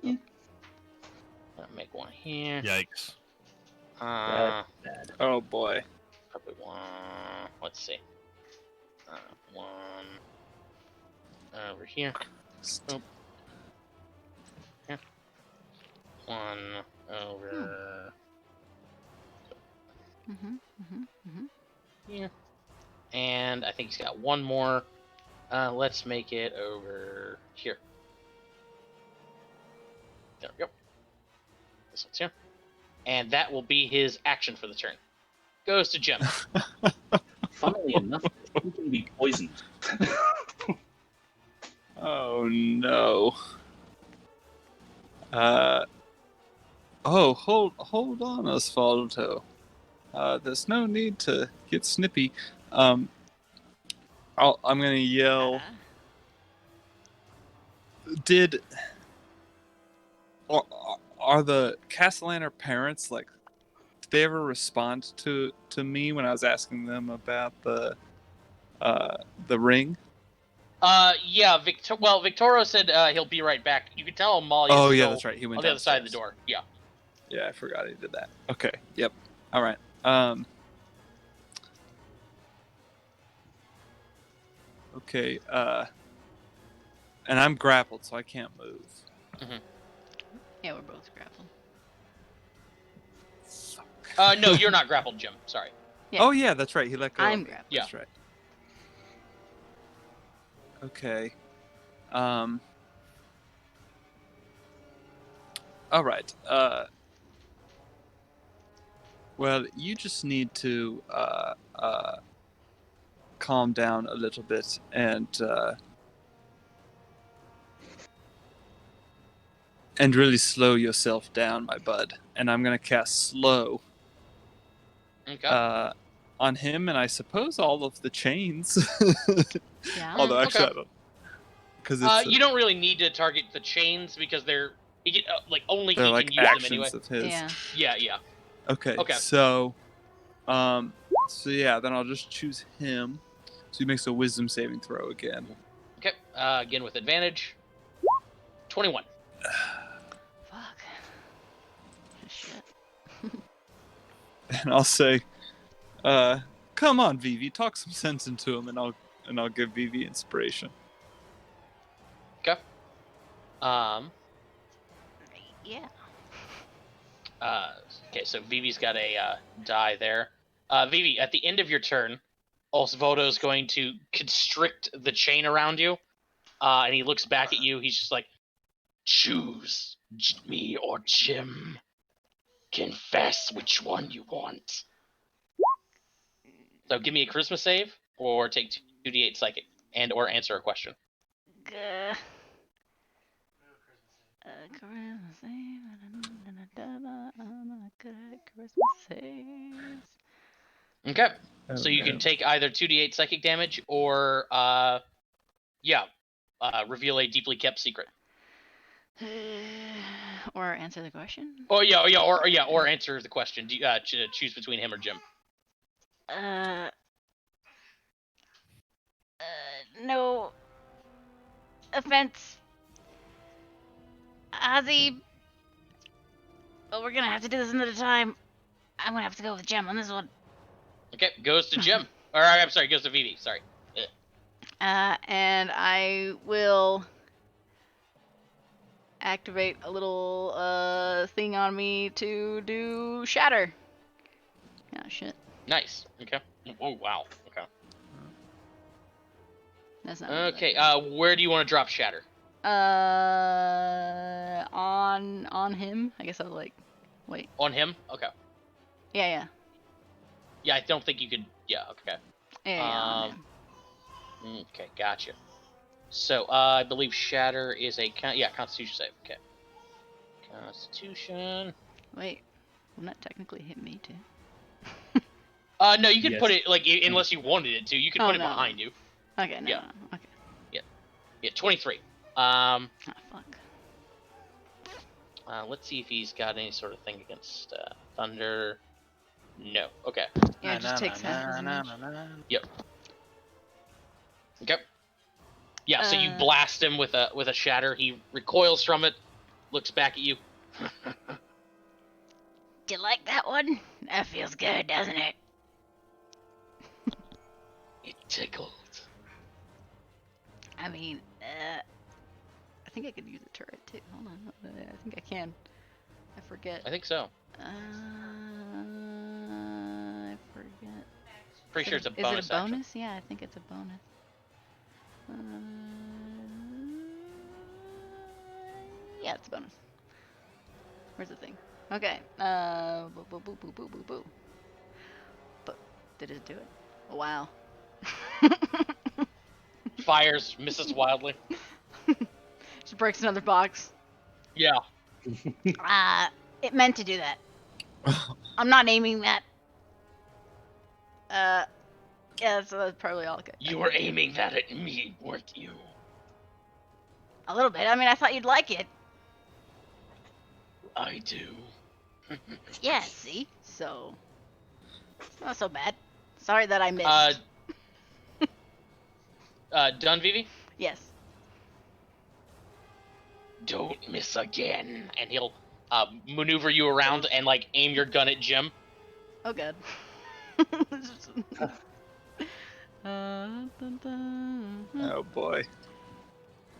I'll make one here. Yikes. Oh boy. Probably one. Let's see. One over here. Oop. Here. One over here. And I think he's got one more. Let's make it over here. There we go. This one's here. And that will be his action for the turn. Goes to Jim. Funnily enough, he can be poisoned. Oh no. Oh, hold on, Osvaldo. There's no need to get snippy. I'm gonna yell. Did are the Castellaner parents like? Did they ever respond to me when I was asking them about the ring? Yeah, Victoro said he'll be right back. You can tell Amalia's Oh yeah, still that's right. He went on the other side of the downstairs. door. Yeah. Yeah, I forgot he did that. Okay. Yep. All right. Okay. And I'm grappled, so I can't move. Yeah, we're both grappled. No, you're not grappled, Jim. Sorry. Yeah. Oh yeah, that's right. He let go. I'm of me. grappled. That's right. Okay. All right. Well, you just need to calm down a little bit and really slow yourself down, my bud. And I'm gonna cast slow Okay. on him, and I suppose all of the chains. Yeah. Although actually, Okay. I don't, because it's You don't really need to target the chains because he can, only they're he like can use them anyway. actions of his. Yeah. Yeah. Okay. Okay. So yeah, then I'll just choose him. So he makes a wisdom saving throw again. Okay. Again with advantage. 21. Fuck. Shit. And I'll say, come on, Vivi, talk some sense into him, and I'll give Vivi inspiration. Okay. Yeah. Okay, so Vivi's got a die there. Vivi, at the end of your turn, Osvaldo's going to constrict the chain around you, and he looks back at you. He's just like, choose me or Jim. Confess which one you want. So give me a charisma save, or take 2d8 psychic, and or answer a question. Charisma saves. Okay. Oh, So you no. can take either 2d8 psychic damage, or reveal a deeply kept secret. Or answer the question. Or answer the question. Choose between him or Jim. No offense, Ozzy, but we're gonna have to do this another time. I'm gonna have to go with Jim on this one. Okay, goes to Jim. Or I'm sorry, goes to Vivi. Sorry. And I will activate a little thing on me to do shatter. Oh shit. Nice. Okay. Oh wow. Okay. That's not really Okay. that Where do you want to drop shatter? good. On him. I guess I was like, wait. On him? Okay. Yeah. Yeah, I don't think you could. Yeah. Okay. Yeah, on him. Okay, gotcha. So I believe shatter is a Constitution save. Okay. Constitution. Wait, wouldn't that technically hit me too? No, you could Yes. put it unless you wanted it to. You could put it behind you. Okay, no. Yeah. Okay. Yeah, 23. Oh fuck. Let's see if he's got any sort of thing against thunder. No. Okay. Yeah, it just takes half as much. Yep. Okay. Yeah. So you blast him with a shatter. He recoils from it, looks back at you. Do you like that one? That feels good, doesn't it? It tickled. I mean, I think I could use a turret too. Hold on, I think I can. I forget. I think so. I forget. Pretty sure it's a Is bonus it a bonus? action. Yeah, I think it's a bonus. Yeah, it's a bonus. Where's the thing? Okay. Boo. But did it do it? Oh, wow. Fires, misses wildly. Just breaks another box. Yeah. It meant to do that. I'm not aiming that. Yeah, that's probably all good. You were aiming that at me, weren't you? A little bit. I mean, I thought you'd like it. I do. Yeah, see? So, it's not so bad. Sorry that I missed. Done, Vivi? Yes. Don't miss again. And he'll maneuver you around and like aim your gun at Jim. Oh, good. Dun, dun. Oh boy.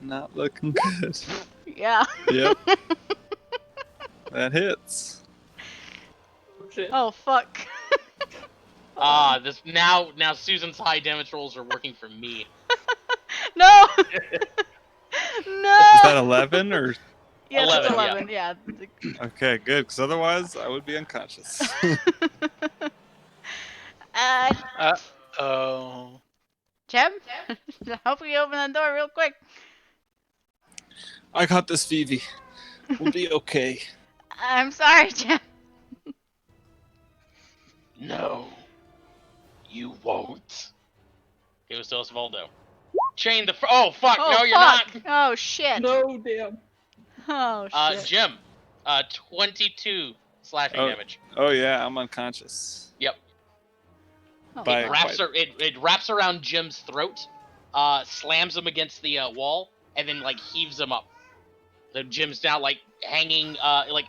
Not looking good. Yeah. Yep. That hits. Oh, fuck. This now Susan's high damage rolls are working for me. No! No! Is that 11 or? Yeah, it's 11, 11, yeah. Okay, good. Because otherwise, I would be unconscious. Oh. Jem? Help me open that door real quick. I got this, Vivi. We'll be okay. I'm sorry, Jem. No, you won't. It was to Osvaldo. Chain the. Oh fuck! Oh, no, you're fuck. not. Oh, shit. No, damn. Oh, shit. Jim. 22 slashing damage. Oh yeah, I'm unconscious. Yep. Oh, By- fuck. It wraps around Jim's throat, slams him against the wall, and then like heaves him up. So Jim's now like hanging, like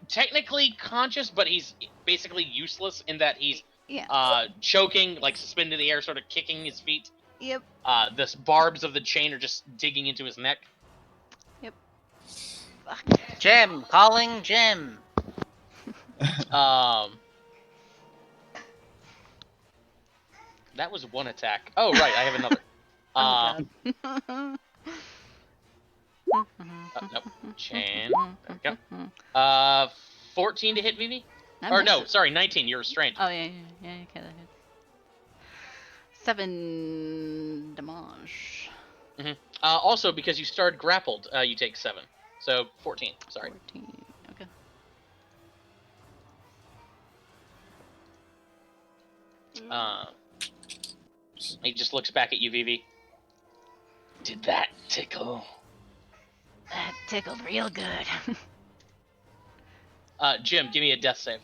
technically conscious, but he's basically useless in that he's Yeah. choking, like suspended in the air, sort of kicking his feet. Yep. The barbs of the chain are just digging into his neck. Fuck. Jim, calling Jim. That was one attack. Oh right, I have another. Oh, God. Nope. Chain. There we go. 14 to hit Vivi? I Or missed no, it. sorry, 19. You're restrained. Oh, yeah, okay, that hits. 7 damage. Also, because you started grappled, you take 7. So 14. Sorry. 14. Okay. He just looks back at you, Vivi. Did that tickle? That tickled real good. Jim, give me a death save.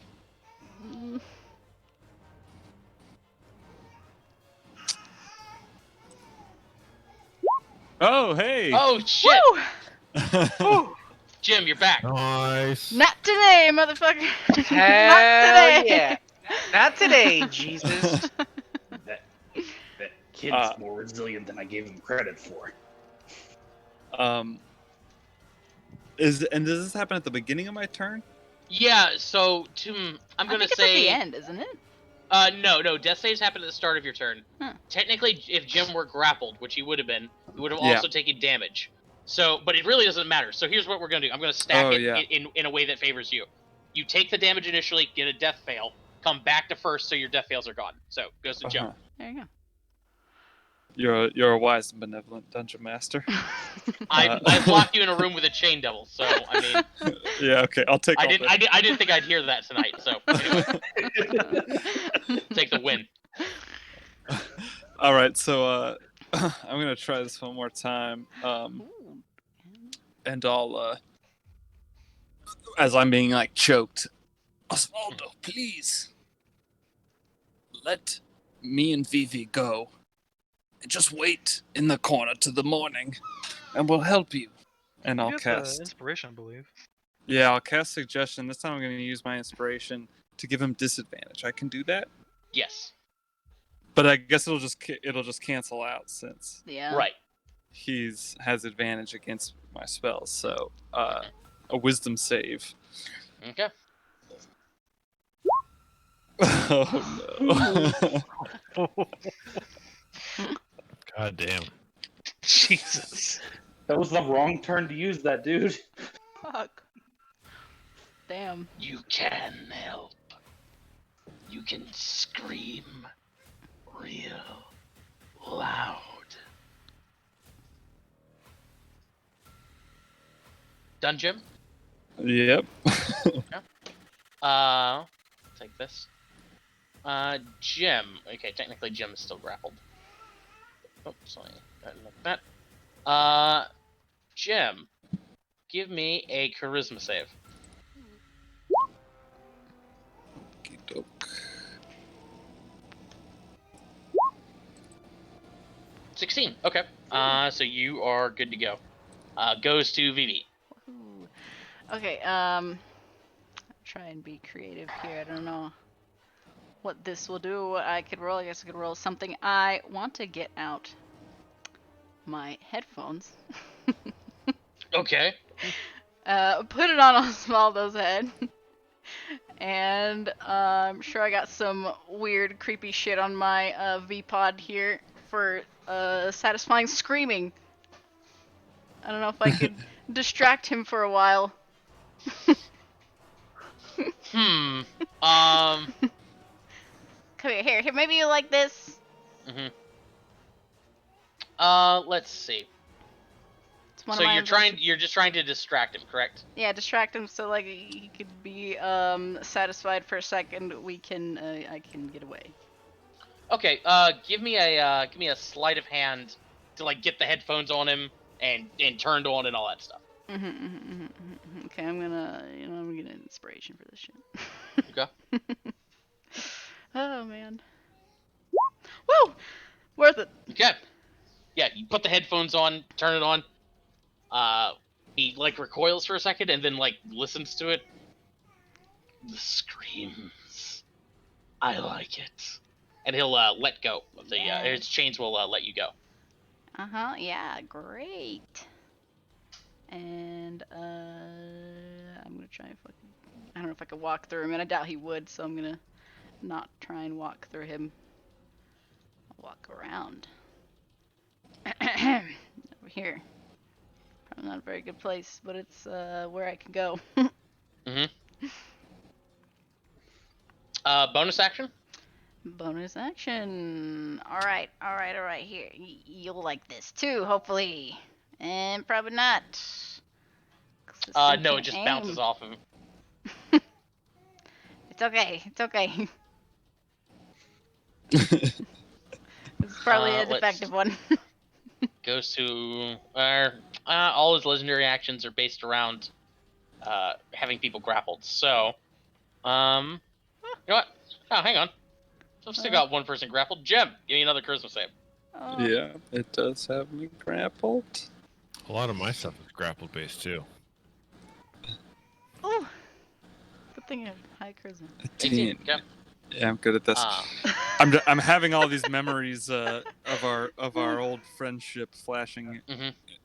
Oh hey. Oh shit! Woo! Jim, you're back. Nice. Not today, motherfucker. Hell Not today. yeah. Not today, Jesus. That kid's more resilient than I gave him credit for. Does this happen at the beginning of my turn? Yeah. So I'm I gonna think it's say. at the end, isn't it? No. Death saves happen at the start of your turn. Huh. Technically, if Jim were grappled, which he would have been, he would have Yeah. also taken damage. So, but it really doesn't matter. So here's what we're gonna do. I'm gonna stack in a way that favors you. You take the damage initially, get a death fail, come back to first, so your death fails are gone. So goes to Jim. There you You're a wise and benevolent dungeon master. I've locked you in a room with a chain devil. So I mean, Yeah, okay, I'll take. I didn't think I'd hear that tonight. So anyway, take the win. All right, so I'm gonna try this one more time, go. and I'll, as I'm being like choked, Osvaldo, please let me and Vivi go, and just wait in the corner to the morning, and we'll help you. And I'll You got cast. the inspiration, I believe. Yeah, I'll cast suggestion. This time I'm going to use my inspiration to give him disadvantage. I can do that, Yes. but I guess it'll just cancel out since Yeah. Right. has advantage against my spells. So a wisdom save. Okay. Oh no! God damn. Jesus. That was the wrong turn to use that, dude. Fuck. Damn. You can help. You can scream real loud. Done, Jim? Yep. Take this. Jim. Okay, technically Jim is still grappled. Oops, sorry. Like that. Jim, give me a charisma save. Okey-doke. 16. Okay. So you are good to go. Goes to Vivi. Woohoo. Okay, try and be creative here. I don't know what this will do, what I could roll. I guess I could roll something. I want to get out my headphones. Okay. Put it on Osvaldo's head. And I'm sure I got some weird, creepy shit on my V-Pod here for satisfying screaming. I don't know if I could distract him for a while. Hmm. Come here, here. Maybe you like this. Mhm. Let's see. It's one So of my you're just trying to distract him, correct? Yeah, distract him so like he could be satisfied for a second. We can I can get away. Okay. Give me a sleight of hand to like get the headphones on him and turned on and all that stuff. Okay, I'm gonna inspiration for this shit. Okay. Oh man. Woo! Worth it. Okay. Yeah, you put the headphones on, turn it on. He like recoils for a second and then like listens to it. The screams. I like it. And he'll let go of the his chains will let you go. Yeah, great. And I'm gonna try and fucking. I don't know if I could walk through him, and I doubt he would, so I'm gonna not try and walk through him. I'll walk around. Over here. Probably not a very good place, but it's where I can go. Bonus action? Bonus action. Alright. Here. You'll like this too, hopefully. And probably not. 'Cause this thing No, it can't just aim. bounces off of him. It's okay. It's probably a defective one. Goes to all his legendary actions are based around having people grappled. So, you know what? Oh, hang on. I've still got one person grappled. Jim, give me another charisma save. Yeah, it does have me grappled. A lot of my stuff is grapple based too. Ooh. Good thing I have high charisma. 18. Okay. Yeah, I'm good at this. I'm having all these memories of our old friendship flashing,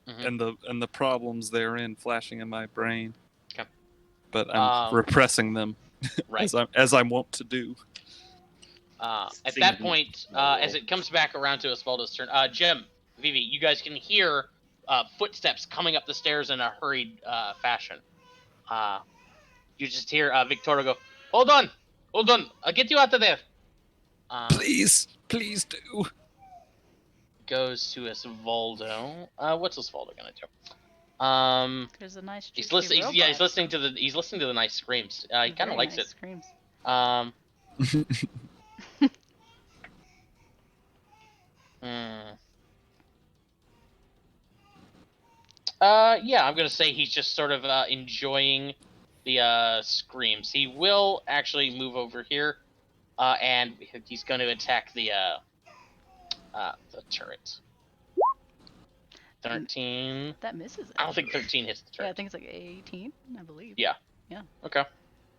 and the problems therein flashing in my brain. Okay. But I'm repressing them, Right. as I'm wont to do. At that point, as it comes back around to Osvaldo's turn, Jim, Vivi, you guys can hear footsteps coming up the stairs in a hurried fashion. You just hear Victoria go, hold on, I'll get you out of there. Please do. Goes to Osvaldo. What's Osvaldo gonna do? There's a nice he's juicy listening. Yeah, he's listening to the nice screams. He kind of likes nice it. Screams. Yeah, I'm gonna say he's just sort of enjoying the screams. He will actually move over here, and he's going to attack the turret. 13. That misses it. I don't think 13 hits the turret. Yeah, I think it's like 18, I believe. Yeah. Yeah. Okay.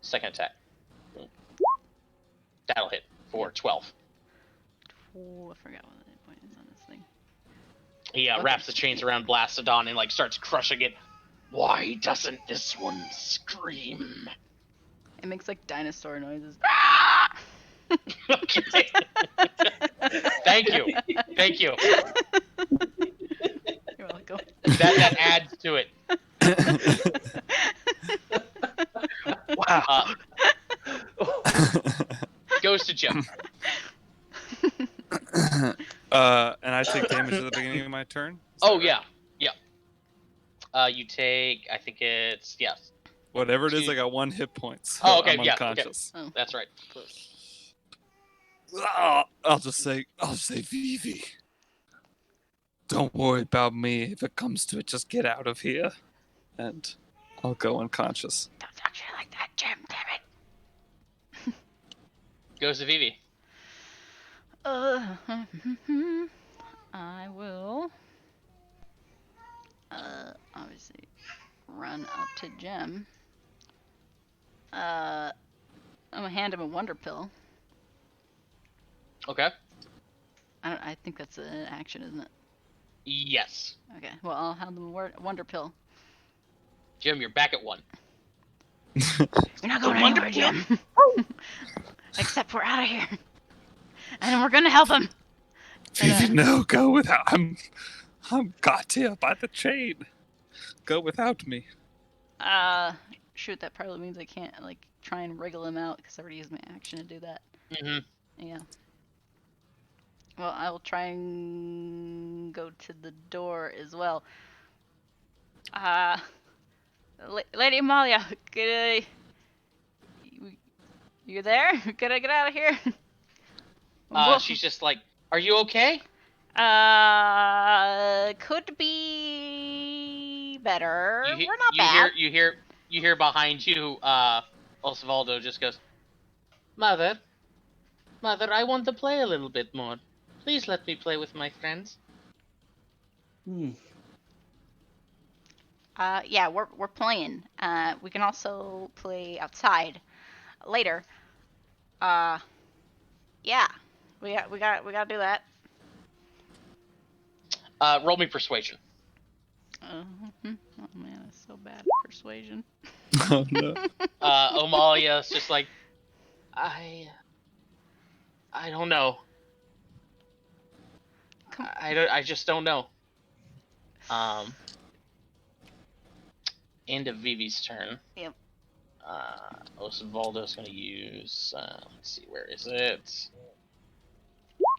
Second attack. That'll hit for 12. Oh, I forgot what the hit point is on this thing. He wraps the chains around Blastodon and like starts crushing it. Why doesn't this one scream? It makes like dinosaur noises. Okay. Thank you. You're welcome. That adds to it. Wow. Goes to Jim. And I take damage at the beginning of my turn. Oh, yeah. You take, I think it's, yes. Whatever it is, Excuse- I got 1 hit point. So Oh, okay, I'm yeah, okay. unconscious. Oh. That's right. I'll just say, Vivi. Don't worry about me. If it comes to it, just get out of here. And I'll go unconscious. Don't talk shit like that, Jim. Damn it. Goes to Vivi. I will. Obviously, run up to Jem. I'm gonna hand him a wonder pill. Okay. I think that's an action, isn't it? Yes. Okay. Well, I'll hand him a wonder pill. Jim, you're back at 1. You're not going wonder anywhere, Jim. Except we're out of here, and we're gonna help him. Vivi, no, go without. I'm got here by the chain. Go without me. Shoot, that probably means I can't like try and wriggle him out because I already used my action to do that. Yeah. Well, I will try and go to the door as well. Lady Amalia, you there? Could I get out of here? She's just like, are you okay? Could be better. You We're not bad. You hear behind you, Osvaldo just goes, Mother, I want to play a little bit more. Please let me play with my friends. Yeah, we're playing. We can also play outside later. Yeah, we gotta do that. Roll me persuasion. Oh man, that's so bad. Persuasion. Oh no. Amalia's just like, I don't know. I just don't know. End of Vivi's turn. Yep. Osvaldo's gonna use. Let's see, where is it?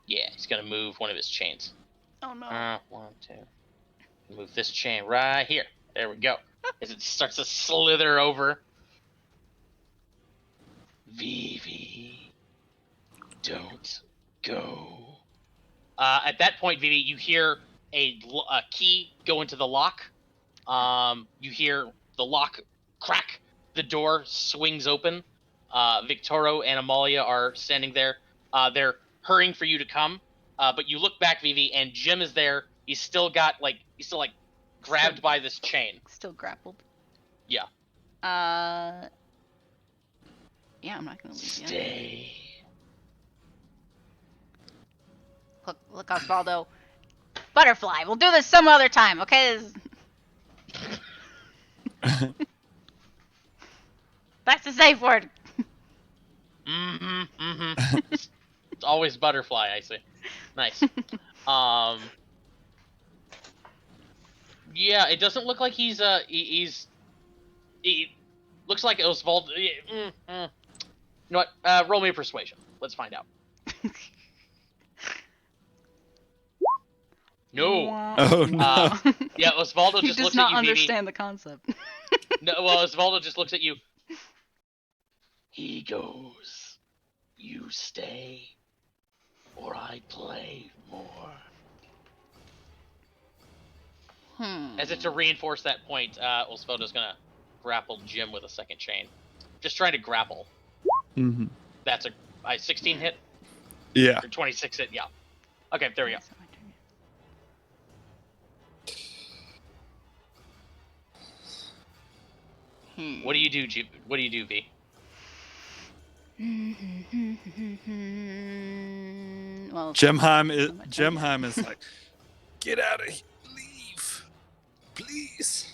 Yeah, he's gonna move one of his chains. Oh no. 1, 2. Move this chain right here. There we go. As it starts to slither over. Vivi, don't go. At that point, Vivi, you hear a key go into the lock. You hear the lock crack. The door swings open. Victoro and Amalia are standing there. They're hurrying for you to come. But you look back, Vivi, and Jim is there. He's still grabbed by this chain. Still grappled. Yeah. Yeah, I'm not gonna leave you. Stay. Look, Osvaldo. Butterfly. We'll do this some other time, okay? That's the safe word. It's always butterfly, I see. Nice. Yeah, it doesn't look like he looks like Oswald. You know what? Roll me a persuasion. Let's find out. No. Oh no. Yeah, Osvaldo He just does looks not at you, Vivi. understand the concept. No, well, Osvaldo just looks at you. He goes. You stay, or I play more. As if to reinforce that point, Osvaldo's gonna grapple Jim with a second chain. Just trying to grapple. Mm-hmm. That's a 16 hit? Yeah. Or 26 hit, yeah. Okay, there we go. What do you do, What do you do, V? Well, Gemheim is like, get out of here, leave, please.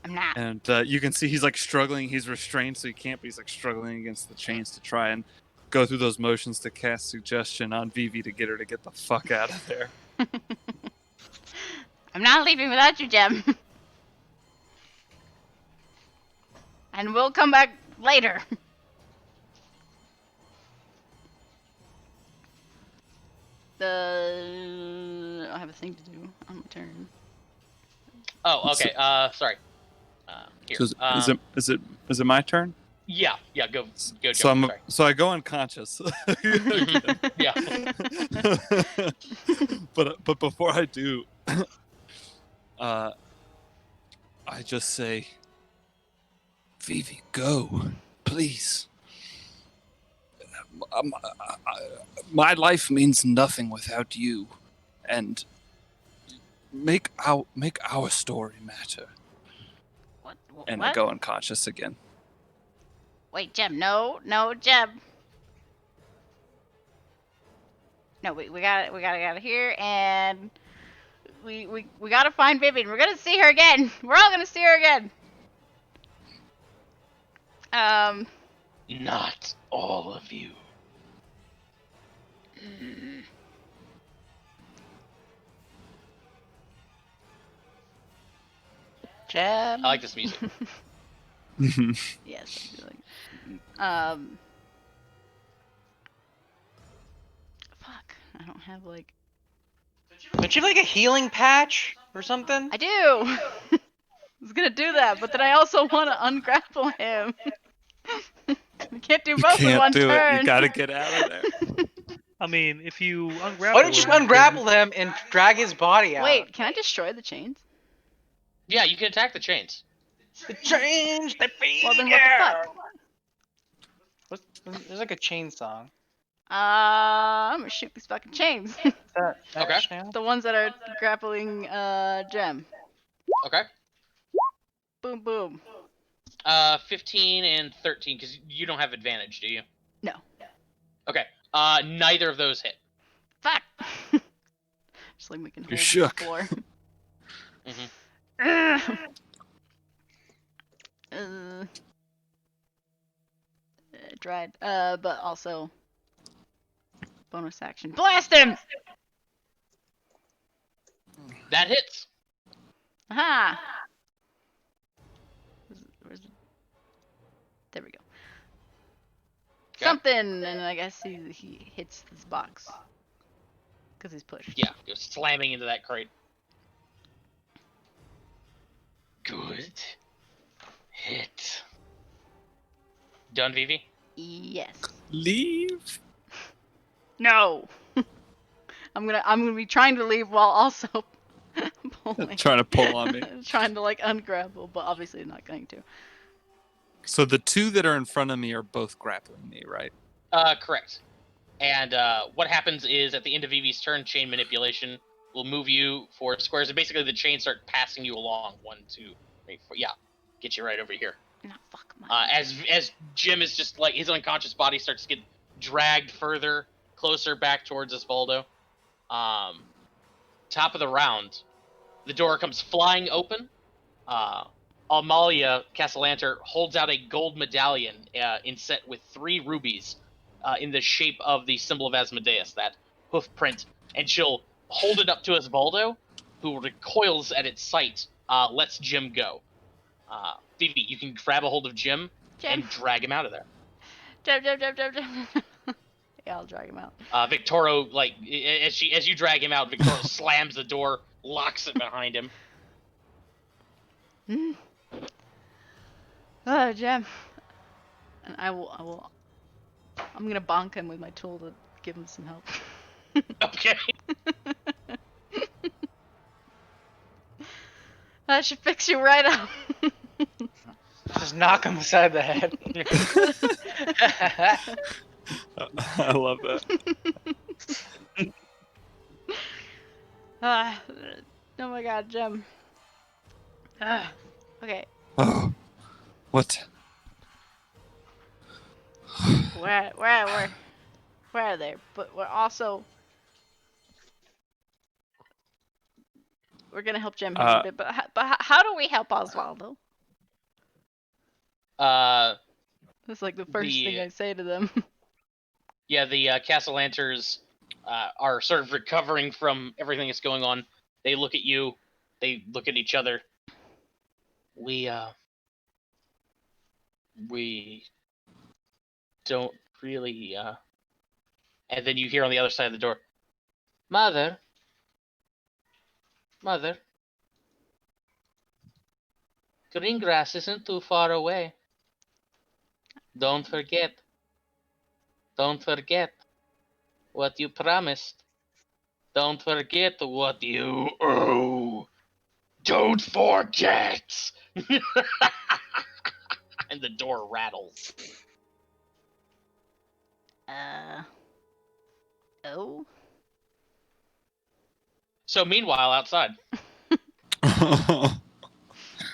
I'm not. And you can see he's like struggling. He's restrained, so he can't. But he's like struggling against the chains to try and go through those motions to cast suggestion on Vivi to get her to get the fuck out of there. I'm not leaving without you, Jem. And we'll come back later. I have a thing to do on my turn. Oh, okay. Sorry. Here. So is it Is it my turn? Yeah, go, So Jump. Sorry. so I go unconscious. Yeah. but before I do, I just say, Vivi, go, please. My life means nothing without you, and make our story matter. What? And I go unconscious again. Wait, Jem. No, Jem. No, we got it. We got to get out of here, and we got to find Vivian. We're gonna see her again. We're all gonna see her again. Not all of you. Jam. I like this music. Yes, I do like. Fuck. I don't have like. Don't you have like a healing patch or something? I do. I was gonna do that, but then I also want to ungrapple him. I can't do You both in can't one do turn. it. You gotta get out of there. I mean, if you ungrapple Why don't you him, ungrapple him and drag his body out? Wait, can I destroy the chains? Yeah, you can attack the chains. The change the finger. Well, then what the fuck? There's like a chain song. I'm gonna shoot these fucking chains. Okay. The ones that are grappling Gem. Okay. Boom, boom. 15 and 13, because you don't have advantage, do you? No. Okay. Neither of those hit. Fuck. Just like we can hold shook. the floor. Tried. But also bonus action. Blast him! That hits. Aha! Where's the... There we go. Okay. Something, and I guess he hits this box. Because he's pushed. Yeah, goes slamming into that crate. Good. Hit. Done, Vivi? Yes. Leave. No! I'm gonna be trying to leave while also pulling. Trying to pull on me. Trying to like ungrapple, but obviously not going to. So the two that are in front of me are both grappling me, right? Correct. And what happens is at the end of Vivi's turn, chain manipulation will move you 4 squares, and basically the chains start passing you along. 1, 2, 3, 4. Yeah, get you right over here. No, fuck my. As Jim is just like his unconscious body starts to get dragged further, closer back towards Osvaldo. Top of the round, the door comes flying open. Amalia Castellanter holds out a gold medallion inset with 3 rubies in the shape of the symbol of Asmodeus, that hoof print, and she'll hold it up to Osvaldo, who recoils at its sight, lets Jim go. Vivi, you can grab a hold of Jim and drag him out of there. Jim. Yeah, I'll drag him out. Victoro, like as you drag him out, Victoro slams the door, locks it behind him. Oh, Jim. And I'm gonna bonk him with my tool to give him some help. Okay. That should fix you right up. Just knock him beside the head. I love that. Oh my god, Jim. Okay. Oh, what? Where are they? But we're also gonna help Jim here a bit. But how do we help Osvaldo? That's like the first thing I say to them. Yeah, the Castellanters are sort of recovering from everything that's going on. They look at you. They look at each other. We don't really. And then you hear on the other side of the door, Mother. Greengrass isn't too far away. Don't forget. Don't forget what you promised. Don't forget what you owe. Don't forget. And the door rattles. Oh. So meanwhile, outside.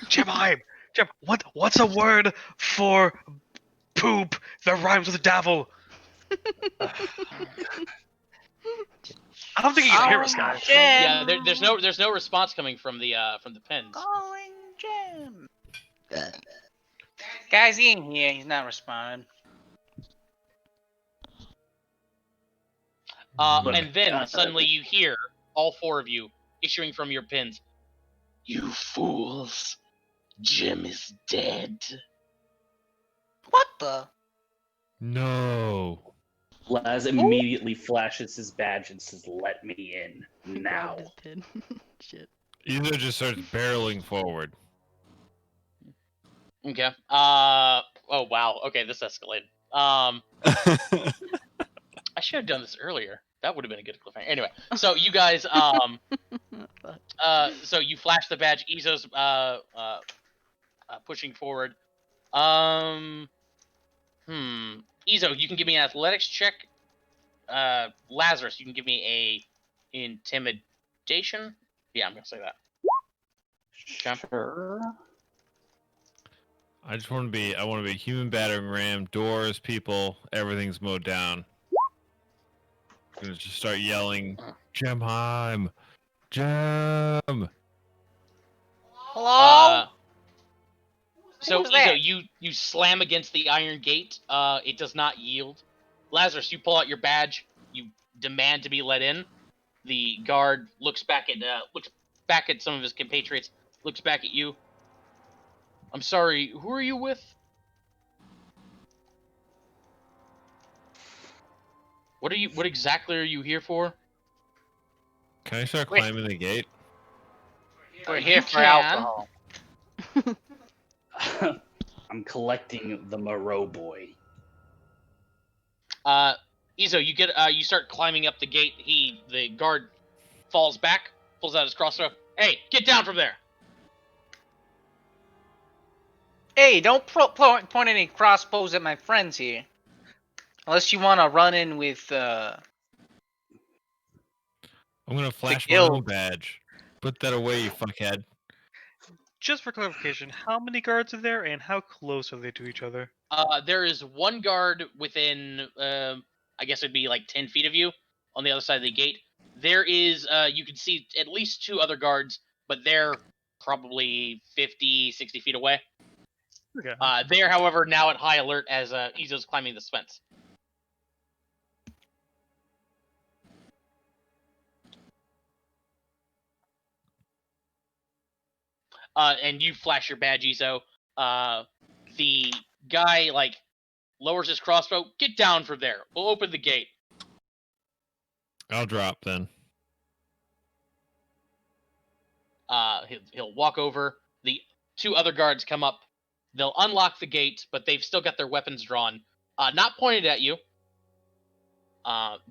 Jim, what's a word for poop that rhymes with dabble? I don't think he can hear us, guys. Jim. Yeah, there's no response coming from the pins. Calling Jim. Guys, he ain't here. He's not responding. And then suddenly you hear all four of you issuing from your pins. You fools! Jim is dead. What the? No. Laz immediately flashes his badge and says, "Let me in now." Grabbed his pin. Shit. Either just starts barreling forward. Okay. Oh wow. Okay, this escalated. I should have done this earlier. That would have been a good cliffhanger. Anyway, so you guys, Fuck. so you flash the badge. Izo's pushing forward. Izo, you can give me an athletics check. Lazarus, you can give me a intimidation. Yeah, I'm gonna say that. Sure. I just want to be. I want to be a human battering ram. Doors, people, everything's mowed down. I'm gonna just start yelling, "Gemheim, Gem!" Hello? So Who's that? Izo, you slam against the iron gate. It does not yield. Lazarus, you pull out your badge. You demand to be let in. The guard looks back at some of his compatriots. Looks back at you. I'm sorry. Who are you with? What exactly are you here for? Can I start Wait. climbing the gate? We're You here for can. alcohol. I'm collecting the Moreau boy. Izo, you start climbing up the gate. The guard falls back, pulls out his crossbow. Hey, get down from there! Hey, don't point any crossbows at my friends here. Unless you want to run in with, I'm gonna flash my guild. own badge. Put that away, you fuckhead. Just for clarification, how many guards are there, and how close are they to each other? There is one guard within, I guess it'd be like 10 feet of you on the other side of the gate. There is, you can see at least two other guards, but they're probably 50, 60 feet away. Okay. They're, however, now at high alert as Izo's climbing this fence. And you flash your badge, Izo. The guy, lowers his crossbow. Get down from there. We'll open the gate. I'll drop then. He'll walk over. The two other guards come up. They'll unlock the gate, but they've still got their weapons drawn. Not pointed at you.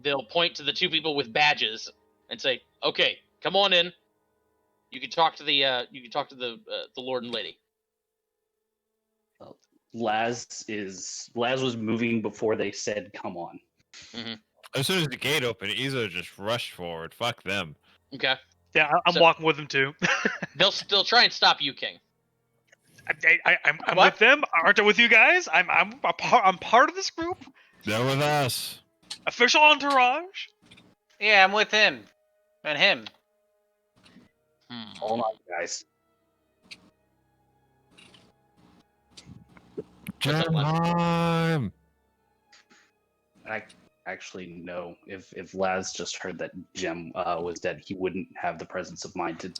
They'll point to the two people with badges and say, "Okay, come on in. You can talk to the Lord and Lady." Laz was moving before they said, "Come on." As soon as the gate opened, Izo just rushed forward. Fuck them. Okay. Yeah, I'm So- walking with them too. They'll still try and stop you, King. I'm What? with them. Aren't I with you guys? I'm part of this group. They're with us. Official entourage. Yeah, I'm with him. And him. Hold on, guys. Gemheim. I actually know if Laz just heard that Jem was dead, he wouldn't have the presence of mind to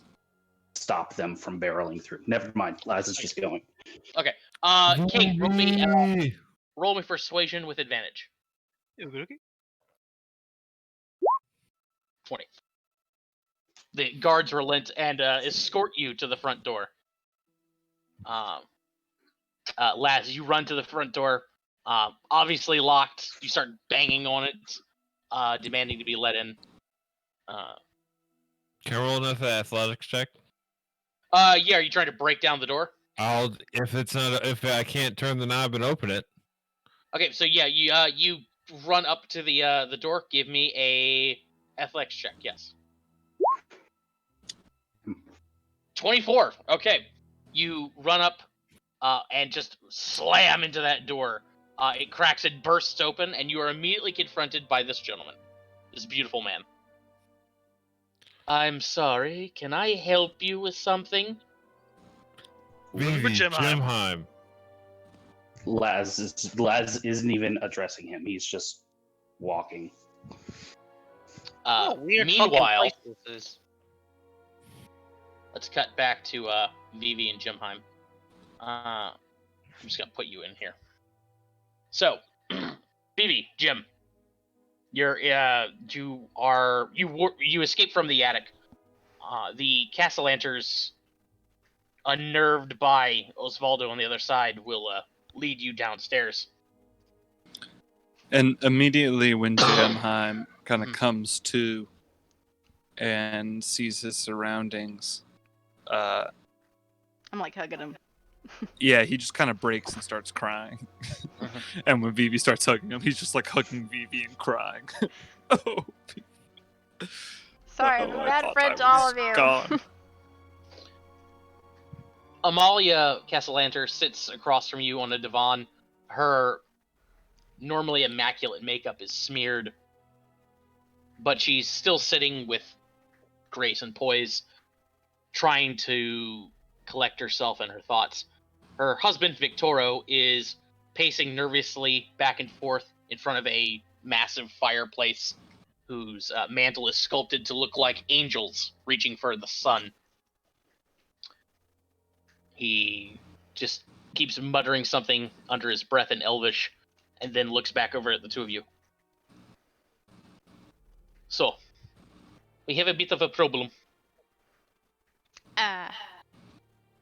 stop them from barreling through. Never mind. Laz is just going. King, Yay. roll me persuasion with advantage. Okay. 20. The guards relent and escort you to the front door. Laz, you run to the front door. Obviously locked. You start banging on it, demanding to be let in. Can I roll another athletics check? Yeah. Are you trying to break down the door? If I can't turn the knob and open it. Okay, so yeah, you run up to the door. Give me a athletics check. Yes. 24. Okay, you run up and just slam into that door. It cracks and bursts open, and you are immediately confronted by this gentleman, this beautiful man. I'm sorry. Can I help you with something? Looking for Vivi, Jimheim. Jimheim. Laz isn't even addressing him. He's just walking. Weird Meanwhile, fucking place this is. let's cut back to Vivi and Jimheim. I'm just gonna put you in here. So, Vivi, Jim, you escaped from the attic. The Castellanters, unnerved by Osvaldo on the other side, will lead you downstairs. And immediately when Jemheim kind of Mhm. comes to and sees his surroundings, I'm like hugging him. yeah, he just kind of breaks and starts crying. Mhm. And when Vivi starts hugging him, he's just like hugging Vivi and crying. Oh, Sorry, I'm oh, a I bad thought friend I to all was of you. gone. Amalia Castellanter sits across from you on a divan. Her normally immaculate makeup is smeared, but she's still sitting with grace and poise, trying to collect herself and her thoughts. Her husband, Victoro, is pacing nervously back and forth in front of a massive fireplace whose mantle is sculpted to look like angels reaching for the sun. He just keeps muttering something under his breath in Elvish, and then looks back over at the two of you. So, we have a bit of a problem.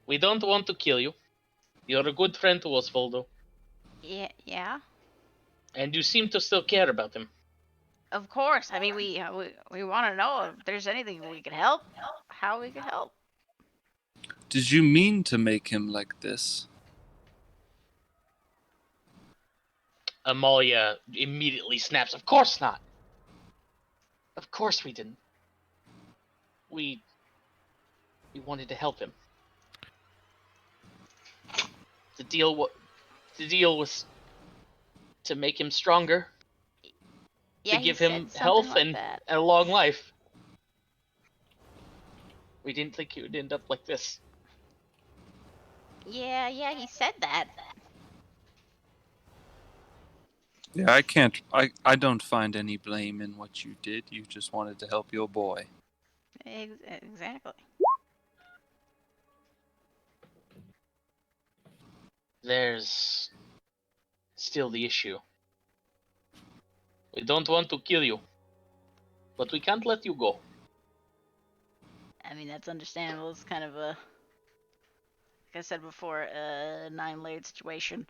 We don't want to kill you. You're a good friend to Osvaldo, Yeah. and you seem to still care about him. Of course. I mean, we want to know if there's anything we could help. How we could help. Did you mean to make him like this? Amalia immediately snaps, "Of course not. Of course we didn't. We wanted to help him. The deal was to make him stronger, Yeah, to give he him said something health like and that. a long life. We didn't think he would end up like this." Yeah, he said that. Yeah, I don't find any blame in what you did. You just wanted to help your boy. Exactly. There's still the issue. We don't want to kill you, but we can't let you go. I mean, that's understandable. It's kind of a, like I said before, a 9-layered situation.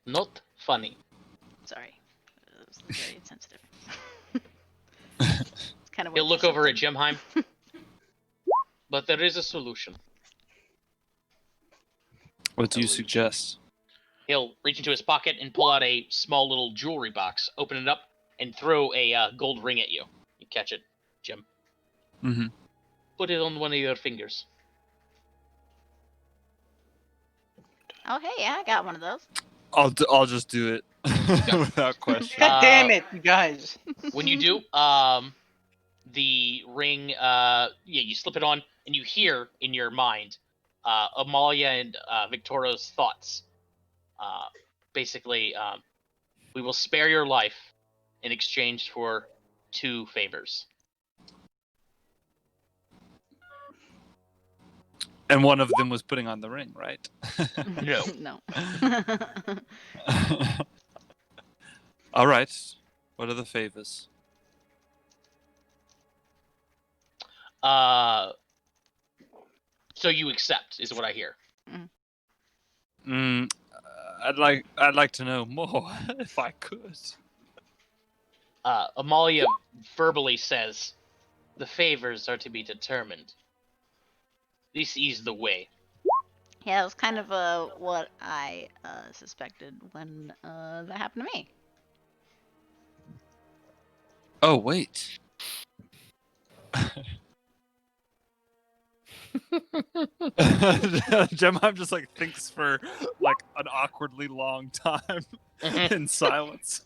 Not funny. Sorry. It was very insensitive. It's kind of He'll look over at Jemheim. But there is a solution. What do you suggest? He'll reach into his pocket and pull out a small little jewelry box, open it up, and throw a gold ring at you. You catch it, Jim. Mm-hmm. Put it on one of your fingers. Oh, hey, yeah, I got one of those. I'll just do it without question. God damn it, you guys. When you do, the ring, you slip it on, and you hear in your mind Amalia and Victoria's thoughts. Basically, we will spare your life in exchange for 2 favors. And one of them was putting on the ring, right? No. No. All right. What are the favors? So you accept, is what I hear. I'd like to know more if I could. Amalia verbally says, "The favors are to be determined. This is the way." Yeah, it was kind of what I suspected when that happened to me. Oh wait. Gemheim just like thinks for like an awkwardly long time in silence.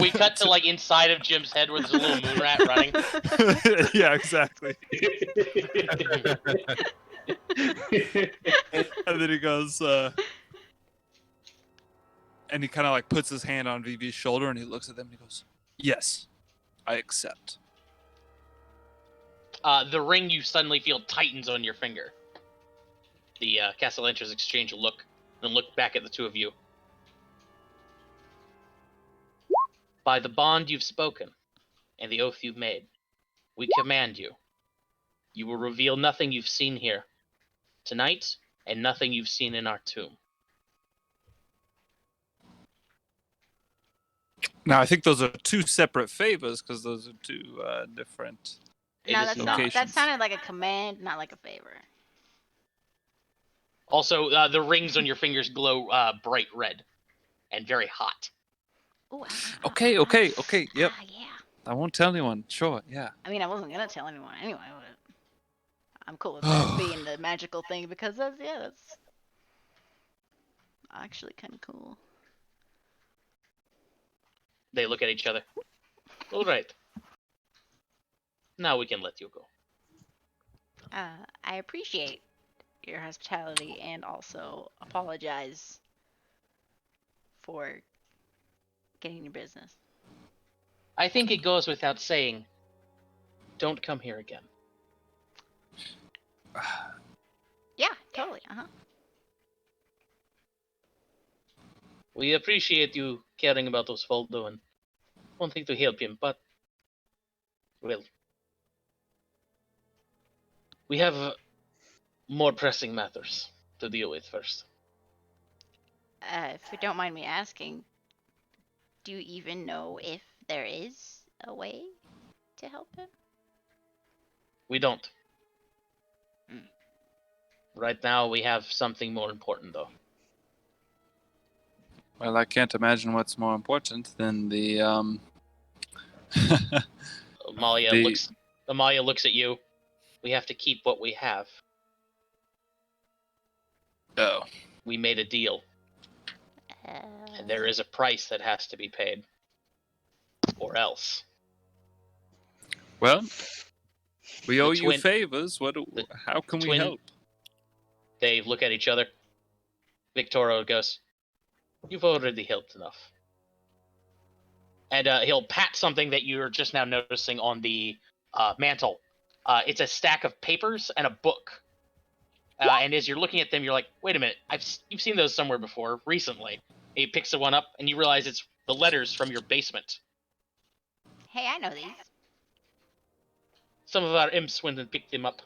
We cut to like inside of Jim's head where there's a little moon rat running. Yeah, exactly. And then he goes, and he kind of like puts his hand on Vivi's shoulder and he looks at them and he goes, "Yes, I accept." The ring you suddenly feel tightens on your finger. The Castellanchers exchange a look, then look back at the two of you. By the bond you've spoken, and the oath you've made, we command you. You will reveal nothing you've seen here tonight, and nothing you've seen in our tomb. Now I think those are two separate favors because those are two different. It No, is that's not. not. That locations. sounded like a command, not like a favor. Also, the rings on your fingers glow bright red and very hot. Ooh, Okay, yep. yeah. I won't tell anyone. Sure, yeah. I mean, I wasn't gonna tell anyone anyway. But I'm cool with that being the magical thing because that's actually kind of cool. They look at each other. All right. Now we can let you go. I appreciate your hospitality and also apologize for getting your business. I think it goes without saying, don't come here again. Yeah, totally. We appreciate you caring about Osvaldo and wanting to help him, but, well, we have more pressing matters to deal with first. If you don't mind me asking, do you even know if there is a way to help him? We don't. Mm. Right now, we have something more important, though. Well, I can't imagine what's more important than the Amalia The- looks at you. We have to keep what we have. Oh. We made a deal, and there is a price that has to be paid. Or else. Well, we owe you twin- favors. How can we twin- help? They look at each other. Victoro goes, "You've already helped enough." And he'll pat something that you're just now noticing on the mantle. It's a stack of papers and a book. And as you're looking at them, you're like, "Wait a minute! You've seen those somewhere before, recently." He picks the one up, and you realize it's the letters from your basement. Hey, I know these. Some of our imps went and picked them up.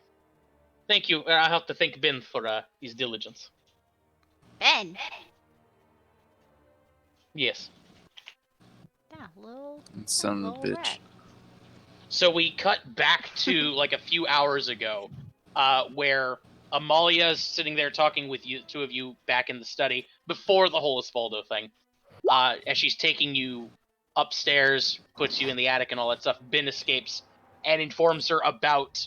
Thank you. I have to thank Ben for his diligence. Ben. Yes. Yeah, little Son of a bitch. rat. So we cut back to like a few hours ago, where Amalia's sitting there talking with you, two of you, back in the study before the whole Osvaldo thing. As she's taking you upstairs, puts you in the attic and all that stuff. Ben escapes and informs her about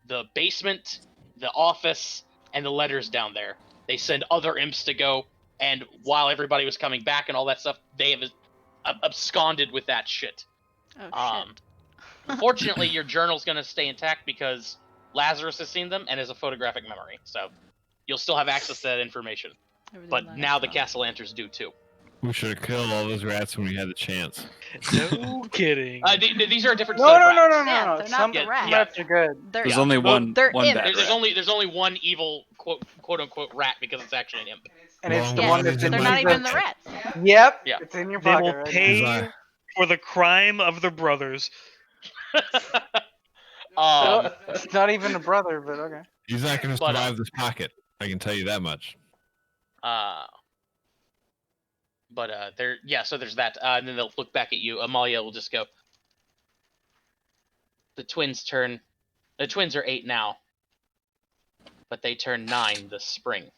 the basement, the office, and the letters down there. They send other imps to go, and while everybody was coming back and all that stuff, they have absconded with that shit. Oh, shit. Unfortunately, your journal's going to stay intact because Lazarus has seen them and has a photographic memory, so you'll still have access to that information. But now the Castellanchers do too. We should have killed all those rats when we had the chance. No kidding. These are a different No, set of no, rats. no, no, Yeah, no. they're Some not the rats. rats are good. They're, There's Yeah. only Well, one they're one imps. bad There's rat. there's only one evil quote unquote rat because it's actually an imp. And it's Long the yeah, one bodies that's in in they're my not even the the rats. Yep. Yeah. It's in your They pocket will right pay now. now. you for the crime of the brothers. It's not even a brother, but okay. He's not going to But, survive this pocket. I can tell you that much. So there's that. And then they'll look back at you. Amalia will just go. The twins are 8 now, but they turn 9 this spring.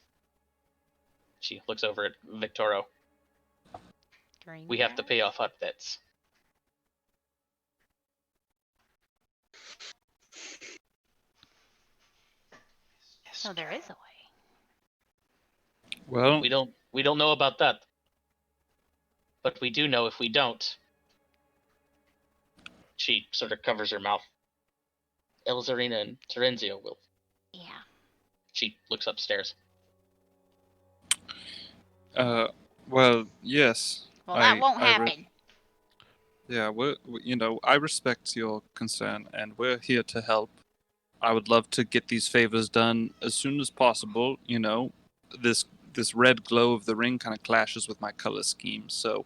She looks over at Victoro. We have to pay off hut debts. So there is a way. Well, We don't know about that. But we do know if we don't. She sort of covers her mouth. Elzarina and Terenzio will. Yeah. She looks upstairs. well, yes. Well, that won't I happen. Yeah, I respect your concern, and we're here to help. I would love to get these favors done as soon as possible. This red glow of the ring kind of clashes with my color scheme, so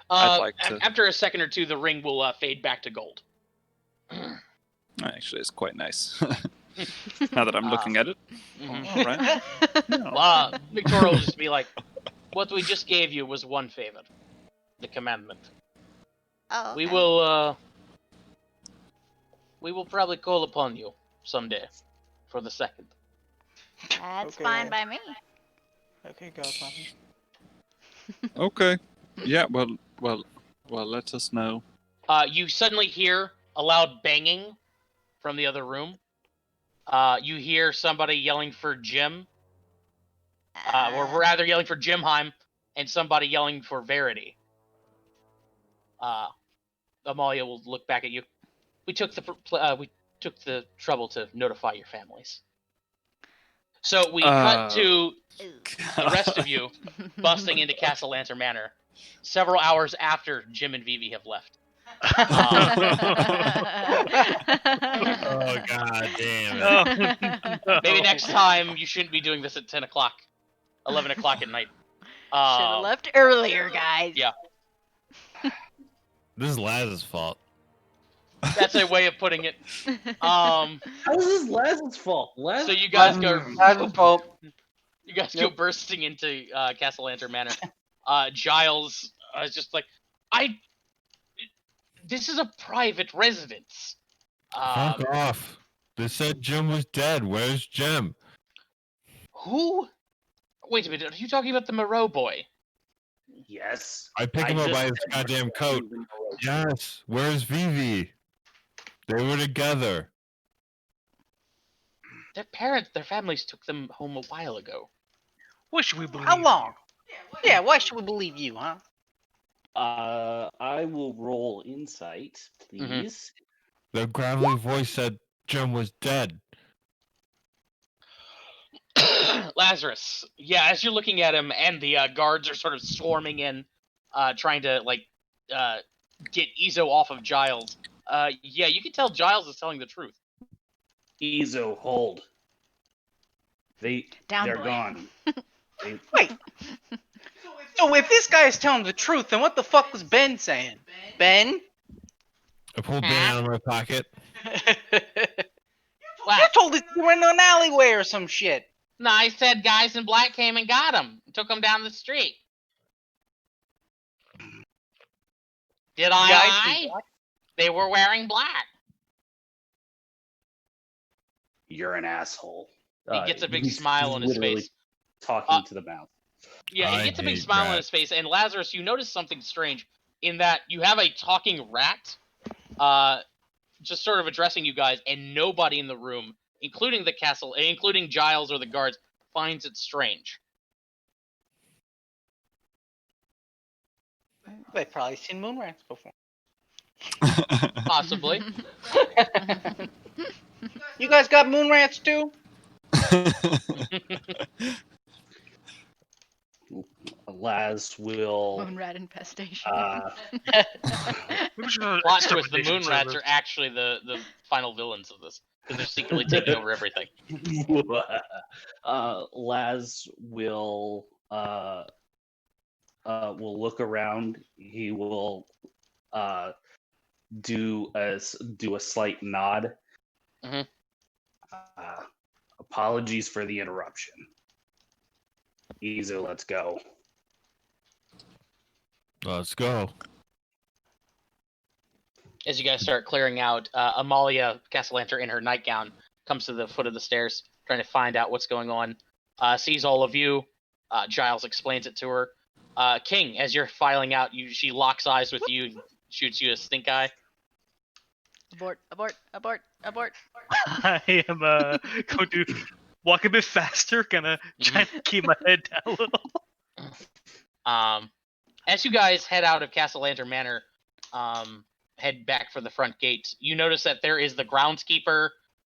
I'd like to. After a second or two, the ring will fade back to gold. Actually, it's quite nice. Now that I'm looking at it. Mhm. All right. Yeah. Victoria will just be like, "What we just gave you was one favor, the commandment. Oh, We okay. will probably call upon you someday for the second." That's Okay. fine by me. Okay, Godmother. Okay. Yeah. Well. Let us know. You suddenly hear a loud banging from the other room. You hear somebody yelling for Jim, or rather yelling for Jimheim, and somebody yelling for Verity. Amalia will look back at you. We took the trouble to notify your families. So we cut to the rest of you busting into Castle Lantern Manor several hours after Jim and Vivi have left. Oh god damn it. No. Maybe next time you shouldn't be doing this at 10 o'clock, 11 o'clock at night. Should have left earlier, guys. Yeah. This is Laz's fault. That's a way of putting it. How is this Laz's fault? So you guys go. Laz's fault. You guys go bursting into Castle Lantern Manor. Giles is just like, this is a private residence. Fuck off. They said Jim was dead. Where's Jim? Who? Wait a minute. Are you talking about the Moreau boy? Yes. I picked him up by his just- goddamn coat. Yes. Where's Vivi? They were together. Their families took them home a while ago. What should we believe? How long? Yeah, why should we believe you, huh? I will roll insight, please. The gravelly voice said Jim was dead. Lazarus. Yeah, as you're looking at him, and the guards are sort of swarming in, trying to get Izo off of Giles. Yeah, you can tell Giles is telling the truth. Ezo, hold. They're Down, boy. gone. Wait. So if this guy is telling the truth, then what the fuck was Ben saying? Ben? I pulled Ben out of my pocket. You told us you were in an alleyway or some shit. No, I said guys in black came and got him. Took him down the street. Did I Guys in lie? black? They were wearing black. You're an asshole. He gets a big he's smile on his literally face. Talking to the mouth. Yeah, he I gets a big hate smile on rats. his face. And Lazarus, you notice something strange in that you have a talking rat, just sort of addressing you guys, and nobody in the room, including Giles or the guards, finds it strange. They've probably seen moon rats before. Possibly. You guys got moon rats too? Laz will. Moonrat infestation. Maybe we should have an Plot twist: the extermination moon rats service. are actually the final villains of this, because they're secretly taking over everything. Laz will look around. He will do a slight nod. Mhm. Apologies for the interruption. Easy, let's go. Let's go. As you guys start clearing out, Amalia Castellanter in her nightgown comes to the foot of the stairs, trying to find out what's going on. Sees all of you. Giles explains it to her. King, as you're filing out, she locks eyes with you and shoots you a stink eye. Abort, abort, abort, abort. I am going to walk a bit faster, kind of trying to keep my head down a little. As you guys head out of Castle Lantern Manor, head back for the front gate, you notice that there is the groundskeeper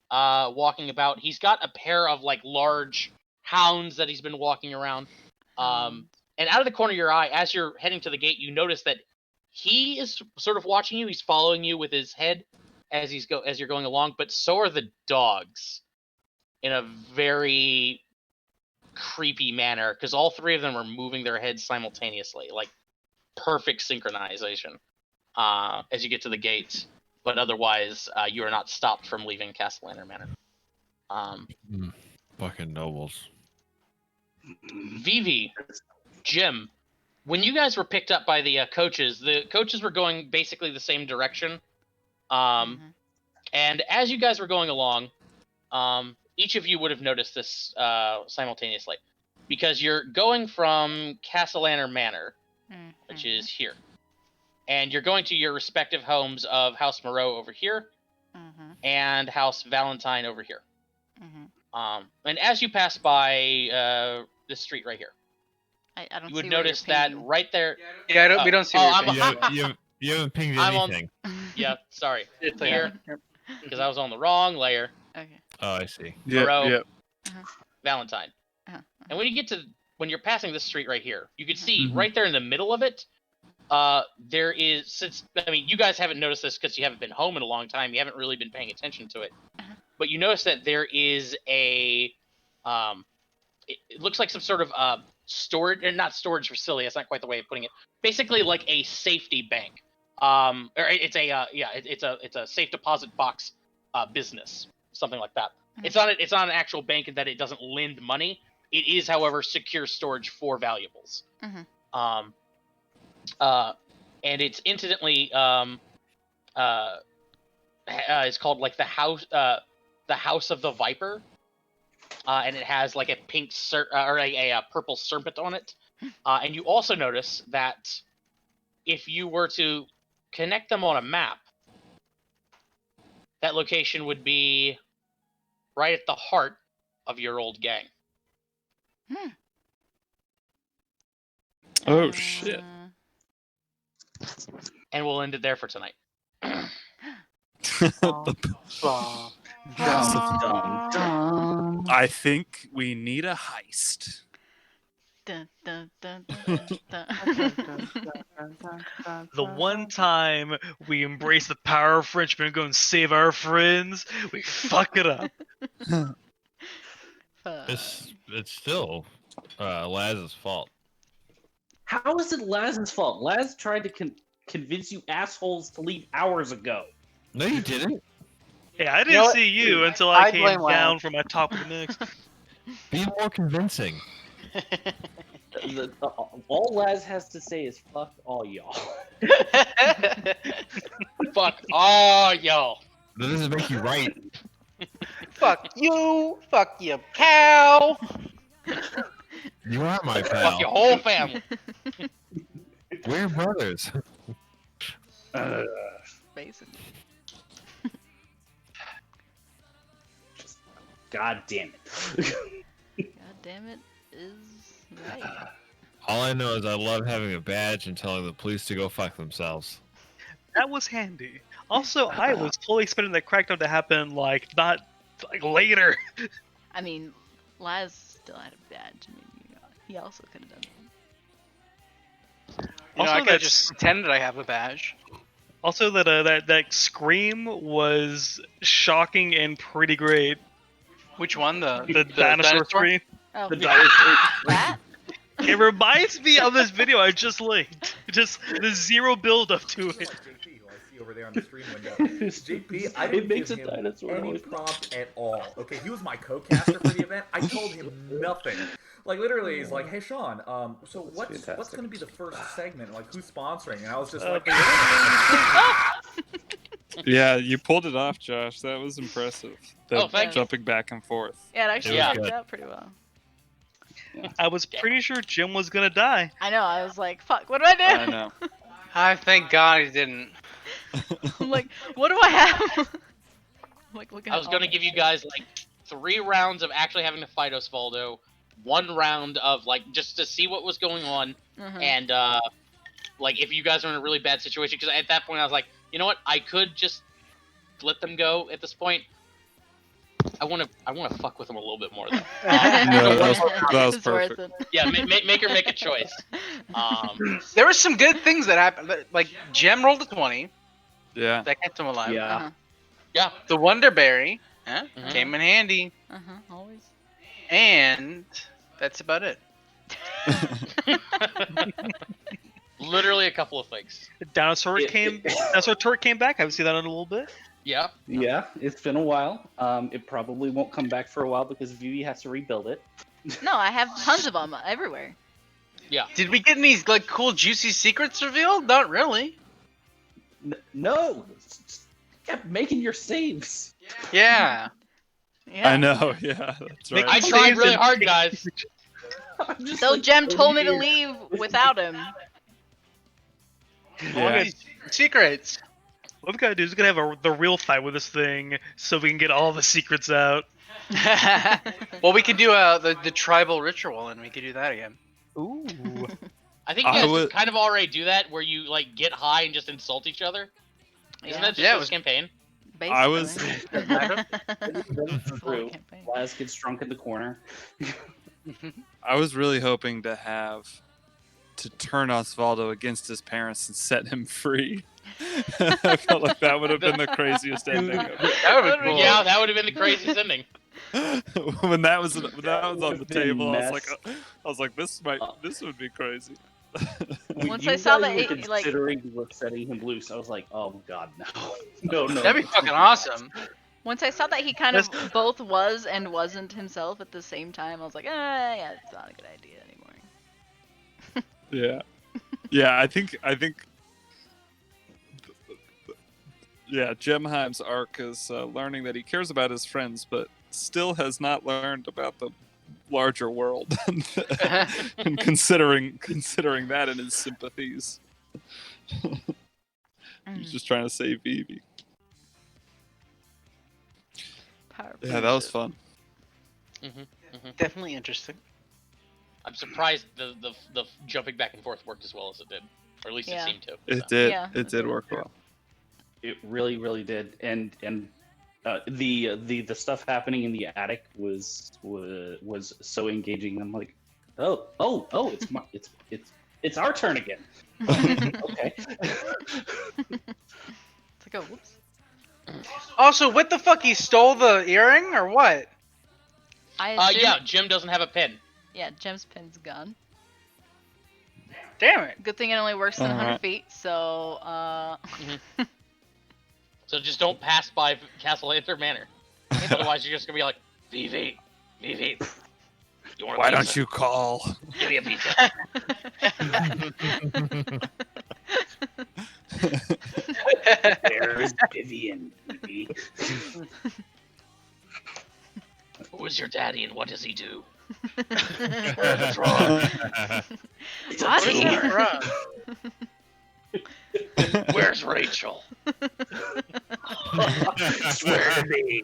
walking about. He's got a pair of like large hounds that he's been walking around. And out of the corner of your eye, as you're heading to the gate, you notice that he is sort of watching you. He's following you with his head as you're going along, but so are the dogs in a very creepy manner, because all three of them are moving their heads simultaneously, like perfect synchronization as you get to the gates. But otherwise, you are not stopped from leaving Castle Lantern Manor. Fucking nobles. Vivi, Jim, when you guys were picked up by the coaches were going basically the same direction. And as you guys were going along, each of you would have noticed this simultaneously, because you're going from Castle Lantern Manor, which is here, and you're going to your respective homes of House Moreau over here, and House Valentine over here. And as you pass by this street right here, I don't you would see where notice you're that pinging. right there. Yeah, we don't see. Where I'm you're pinging. You haven't pinged I'm on- anything. Yeah, sorry, It's here, Yep. because I was on the wrong layer. Okay. Oh, I see. Moreau, Valentine. Uh-huh. And when you're passing this street right here, you can see Mhm. right there in the middle of it, there is, you guys haven't noticed this because you haven't been home in a long time, you haven't really been paying attention to it, but you notice that there is a, it looks like some sort of storage, or not storage facility, that's not quite the way of putting it, basically like a safety bank. Or it's a safe deposit box business, something like that. It's not an actual bank in that it doesn't lend money. It is, however, secure storage for valuables. And it's incidentally it's called like the House of the Viper, and it has like a pink or a purple serpent on it. And you also notice that if you were to connect them on a map, that location would be right at the heart of your old gang. Oh shit. And we'll end it there for tonight. I think we need a heist. Dun, dun, dun, dun, dun, dun. The one time we embrace the power of Frenchmen and go and save our friends, we fuck it up. It's still Laz's fault. How is it Laz's fault? Laz tried to convince you assholes to leave hours ago. No, you didn't. Yeah, I You know didn't what? see you until I I came blame Lance. down from my top of the mix. Be more convincing. All Laz has to say is "fuck all y'all." Fuck all y'all. That doesn't make you right. Fuck you, cow. You are my Fuck pal. your whole family. We're brothers. Basically. God damn it. God damn it is right. All I know is I love having a badge and telling the police to go fuck themselves. That was handy. Also, I was totally expecting that crackdown to happen not later. I mean, Laz still had a badge. I mean, he also could have done it. You know, Also, I could that's- just pretend that I have a badge. Also, that scream was shocking and pretty great. Which one? The dinosaur scream. Oh, The dinosaur. that? It reminds me of this video I just linked. Just the zero build up to it. over there on the stream window. JP, I didn't give him any prompt at all. Okay, he was my co-caster for the event. I told him nothing. Like literally, he's like, "Hey Sean, so what's going to be the first segment? Like who's sponsoring?" And I was just like, Yeah, you pulled it off, Josh. That was impressive. The thank you. jumping back and forth. Yeah, it actually Yeah. worked out pretty well. I was pretty sure Jim was gonna die. I know. I was like, "Fuck, what do I do?" I know. I thank God he didn't. I'm like, "What do I have?" I'm like, looking I at was all gonna my give you shit. guys like 3 rounds of actually having to fight Osvaldo, 1 round of like just to see what was going on, Mhm. and like if you guys are in a really bad situation, because at that point I was like, you know what, I could just let them go at this point. I want to fuck with them a little bit more though. No, that was It's worth perfect. it. Yeah, make her make a choice. There were some good things that happened. Like Jem rolled a 20. Yeah. That kept him alive. Yeah. Uh-huh. Yeah. The Wonderberry Mhm. came in handy, Always. and that's about it. Literally a couple of things. Dinosaur turret came back. I haven't seen that in a little bit. Yeah. Yeah, it's been a while. It probably won't come back for a while because Vivi has to rebuild it. No, I have tons of them everywhere. Yeah. Did we get any like cool juicy secrets revealed? Not really. No! Kept making your saves. Yeah. Yeah. I know. Yeah, that's right. I tried really hard, guys. I'm just So like, Jem told me to here. leave without him. Yeah. Secrets. What we gotta do is we gotta have the real fight with this thing, so we can get all the secrets out. Well, we could do the tribal ritual, and we could do that again. Ooh. I think you I guys would- kind of already do that, where you like get high and just insult each other. Isn't that just Yeah, it this was- campaign? Basically. I was- True. Campaign. Laz gets drunk in the corner. I was really hoping to turn Osvaldo against his parents and set him free. I felt like that would have been the craziest ending. That would be cool. Yeah, that would have been the craziest ending. when that was on the table, I mess. was like, this would be crazy. Once You I saw guys that were he, like- considering setting him loose, I was like, oh god, no. No. That'd be fucking awesome. Once I saw that he kind of both was and wasn't himself at the same time, I was like, yeah, it's not a good idea anymore. Yeah, I think. Yeah, Gemheim's arc is learning that he cares about his friends, but still has not learned about the larger world, and considering that in his sympathies. He's just trying to save Vivi. Power Yeah, that was fun. Definitely interesting. I'm surprised the jumping back and forth worked as well as it did, or at least Yeah. it seemed to. It so. did. Yeah, it did work well. It really, really did. And the stuff happening in the attic was so engaging. I'm like, oh, it's our turn again. Okay. It's like, oh, whoops. Also, what the fuck? He stole the earring or what? I assume, Yeah, Jim doesn't have a pin. Yeah, Jem's pin's gone. Damn it. Good thing it only works in 100 Alright. feet, so, So just don't pass by Castle Lanther Manor. Otherwise, you're just gonna be like, Vivi, you want a Why pizza? don't you call? Give me a pizza. There's Vivian. Who is your daddy and what does he do? It's What is team. that Where's Rachel? Swear to me.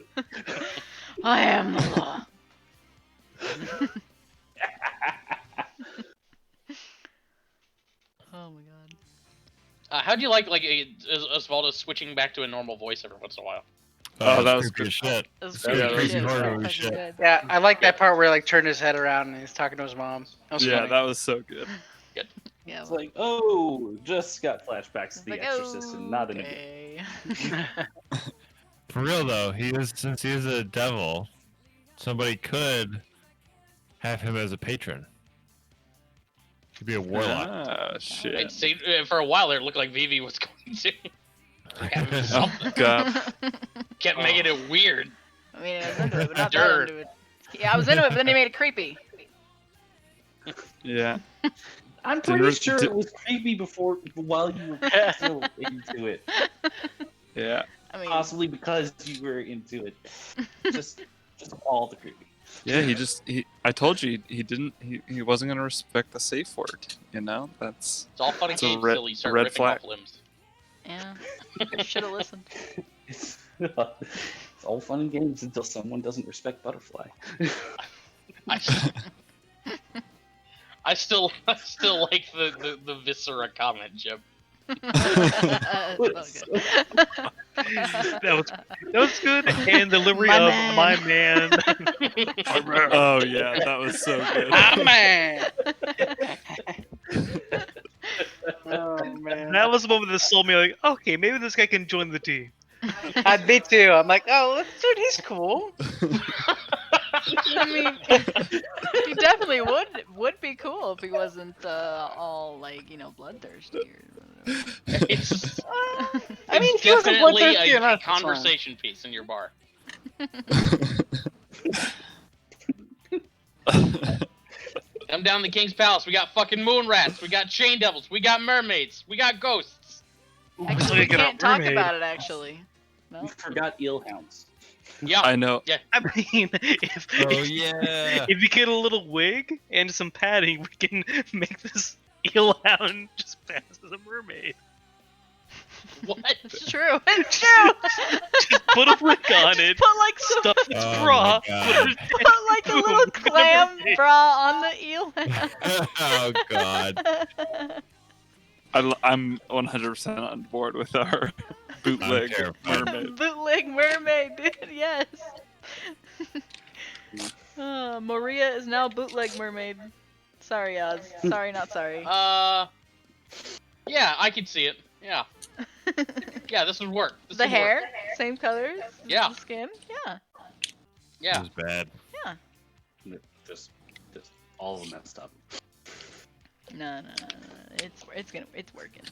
I am the law. Oh my god. How do you like Osvaldo switching back to a normal voice every once in a while? Oh, that was creepy as shit. That's Yeah, that was shit. horror Fucking movie shit. good. Yeah, I like that part where he like turned his head around and he's talking to his mom. That was Yeah, funny. that was so good. Yeah, It's like, oh, just got flashbacks to The like, Exorcist and not in a good. okay. For real though, since he is a devil, somebody could have him as a patron. Could be a warlock. Ah, shit. See, for a while there, it looked like Vivi was going to. Something. God. Kept making it weird. I mean, I was into it, but not that Dirt. into it. Yeah, I was into it, but then he made it creepy. Yeah. I'm Didn't pretty re- sure di- it was creepy while you were still into it. Yeah. I mean, Possibly because you were into it. Just all the creepy. Yeah, I told you he wasn't gonna respect the safe word, you know? That's It's all fun and It's a games red- until you start red ripping flag. off limbs. yeah, I should have listened. It's all fun and games until someone doesn't respect Butterfly. I still like the viscera comment, Jim. It's all good. That was good. And the delivery My of man. my man. Oh yeah, that was so good. Ah, man. Oh man. That was the moment that sold me like, okay, maybe this guy can join the team. Me too. I'm like, oh, dude, he's cool. I mean, he definitely would be cool if he wasn't all like bloodthirsty. It's, I mean, it's if he wasn't definitely bloodthirsty a enough, it's fine. conversation piece in your bar. Come down to the King's Palace. We got fucking moon rats. We got chain devils. We got mermaids. We got ghosts. Actually, we Look at a can't talk mermaid. about it. Actually, You no. forgot eelhounds. Yeah. I know. I mean, if, Oh yeah. if you get a little wig and some padding, we can make this eelhound just pass as a mermaid. What? It's true. It's true. Just put a wig on it, Put like some, stuff its Oh bra, my put God. it put like a little Boom. clam bra on the eel. Oh God. I'm 100% on board with our bootleg terrified. mermaid. Bootleg mermaid, dude. Yes. Maria is now bootleg mermaid. Sorry, Oz. Sorry, not sorry. Yeah, I can see it. Yeah. Yeah, this would work. This The would work. hair, same colors. Yeah. The skin. Yeah. It Yeah. was bad. Just all messed up. No. It's working.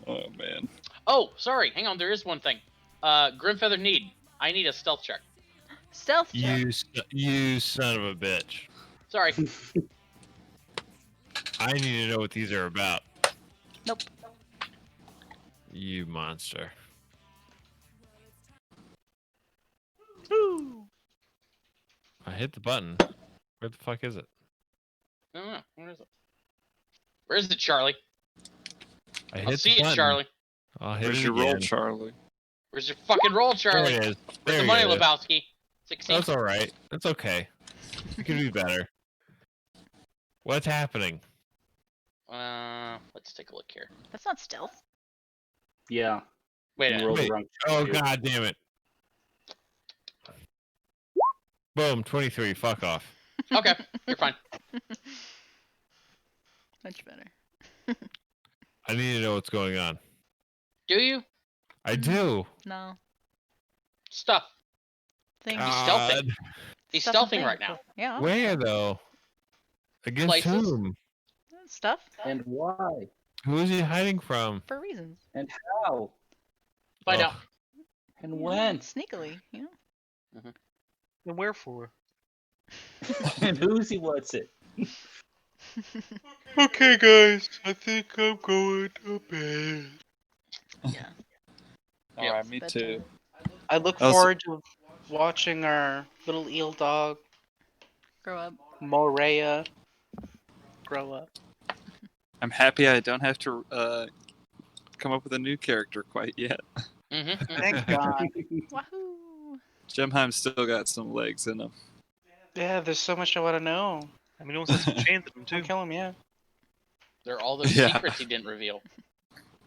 Oh man. Oh, sorry. Hang on. There is one thing. Grimfeather need. I need a stealth check. Stealth check. You son of a bitch. Sorry. I need to know what these are about. Nope. You monster. I hit the button. Where the fuck is it? I don't know. Where is it? Where is it, Charlie? I I'll hit see the it, button. Charlie. I'll hit Where's it your roll, again. Charlie? Where's your fucking roll, There Charlie? it is. Where's There the you money, go. Lebowski? 16. That's all right. That's okay. It could be better. What's happening? Let's take a look here. That's not stealth. Yeah. Wait a You rolled minute. the Wait. wrong Oh check. god damn it. Boom, 23. Fuck off. Okay, you're fine. Much better. I need to know what's going on. Do you? I do. No. Stuff. Thing. stealthing. He's Stuff and stealthing things. right now. Yeah. Where though? Against Places. whom? Stuff And why? Who is he hiding from? for reasons. And how? Find Ugh. out. And Yeah, when? Sneakily, you know. And wherefore? And who's he what's it? Okay, guys, I think I'm going to bed. Yeah. Alright, me Bedtime. too. I look Also- forward to watching our little eel dog, Grow up. Morea, grow up. I'm happy I don't have to come up with a new character quite yet. Mm-hmm. Thank God. Wahoo! Gemheim's still got some legs in him. Yeah, there's so much I want to know. I mean, he also has some chains in him, too. Don't kill him, yeah. There are all those Yeah. secrets he didn't reveal.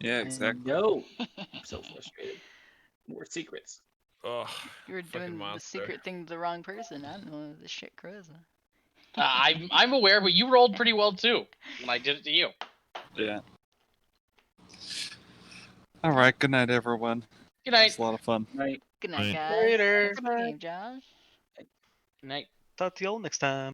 Yeah, exactly. No. I'm so frustrated. More secrets. Ugh. You were Fucking doing the monster. secret thing to the wrong person. I don't know this shit, Chris. I'm aware, but you rolled pretty well too when I did it to you. Yeah. Alright, good night, everyone. Good It night. was a lot of fun. Right. Good night, Right. guys. Later. Thanks for the game, Josh. Good night. Talk to y'all next time.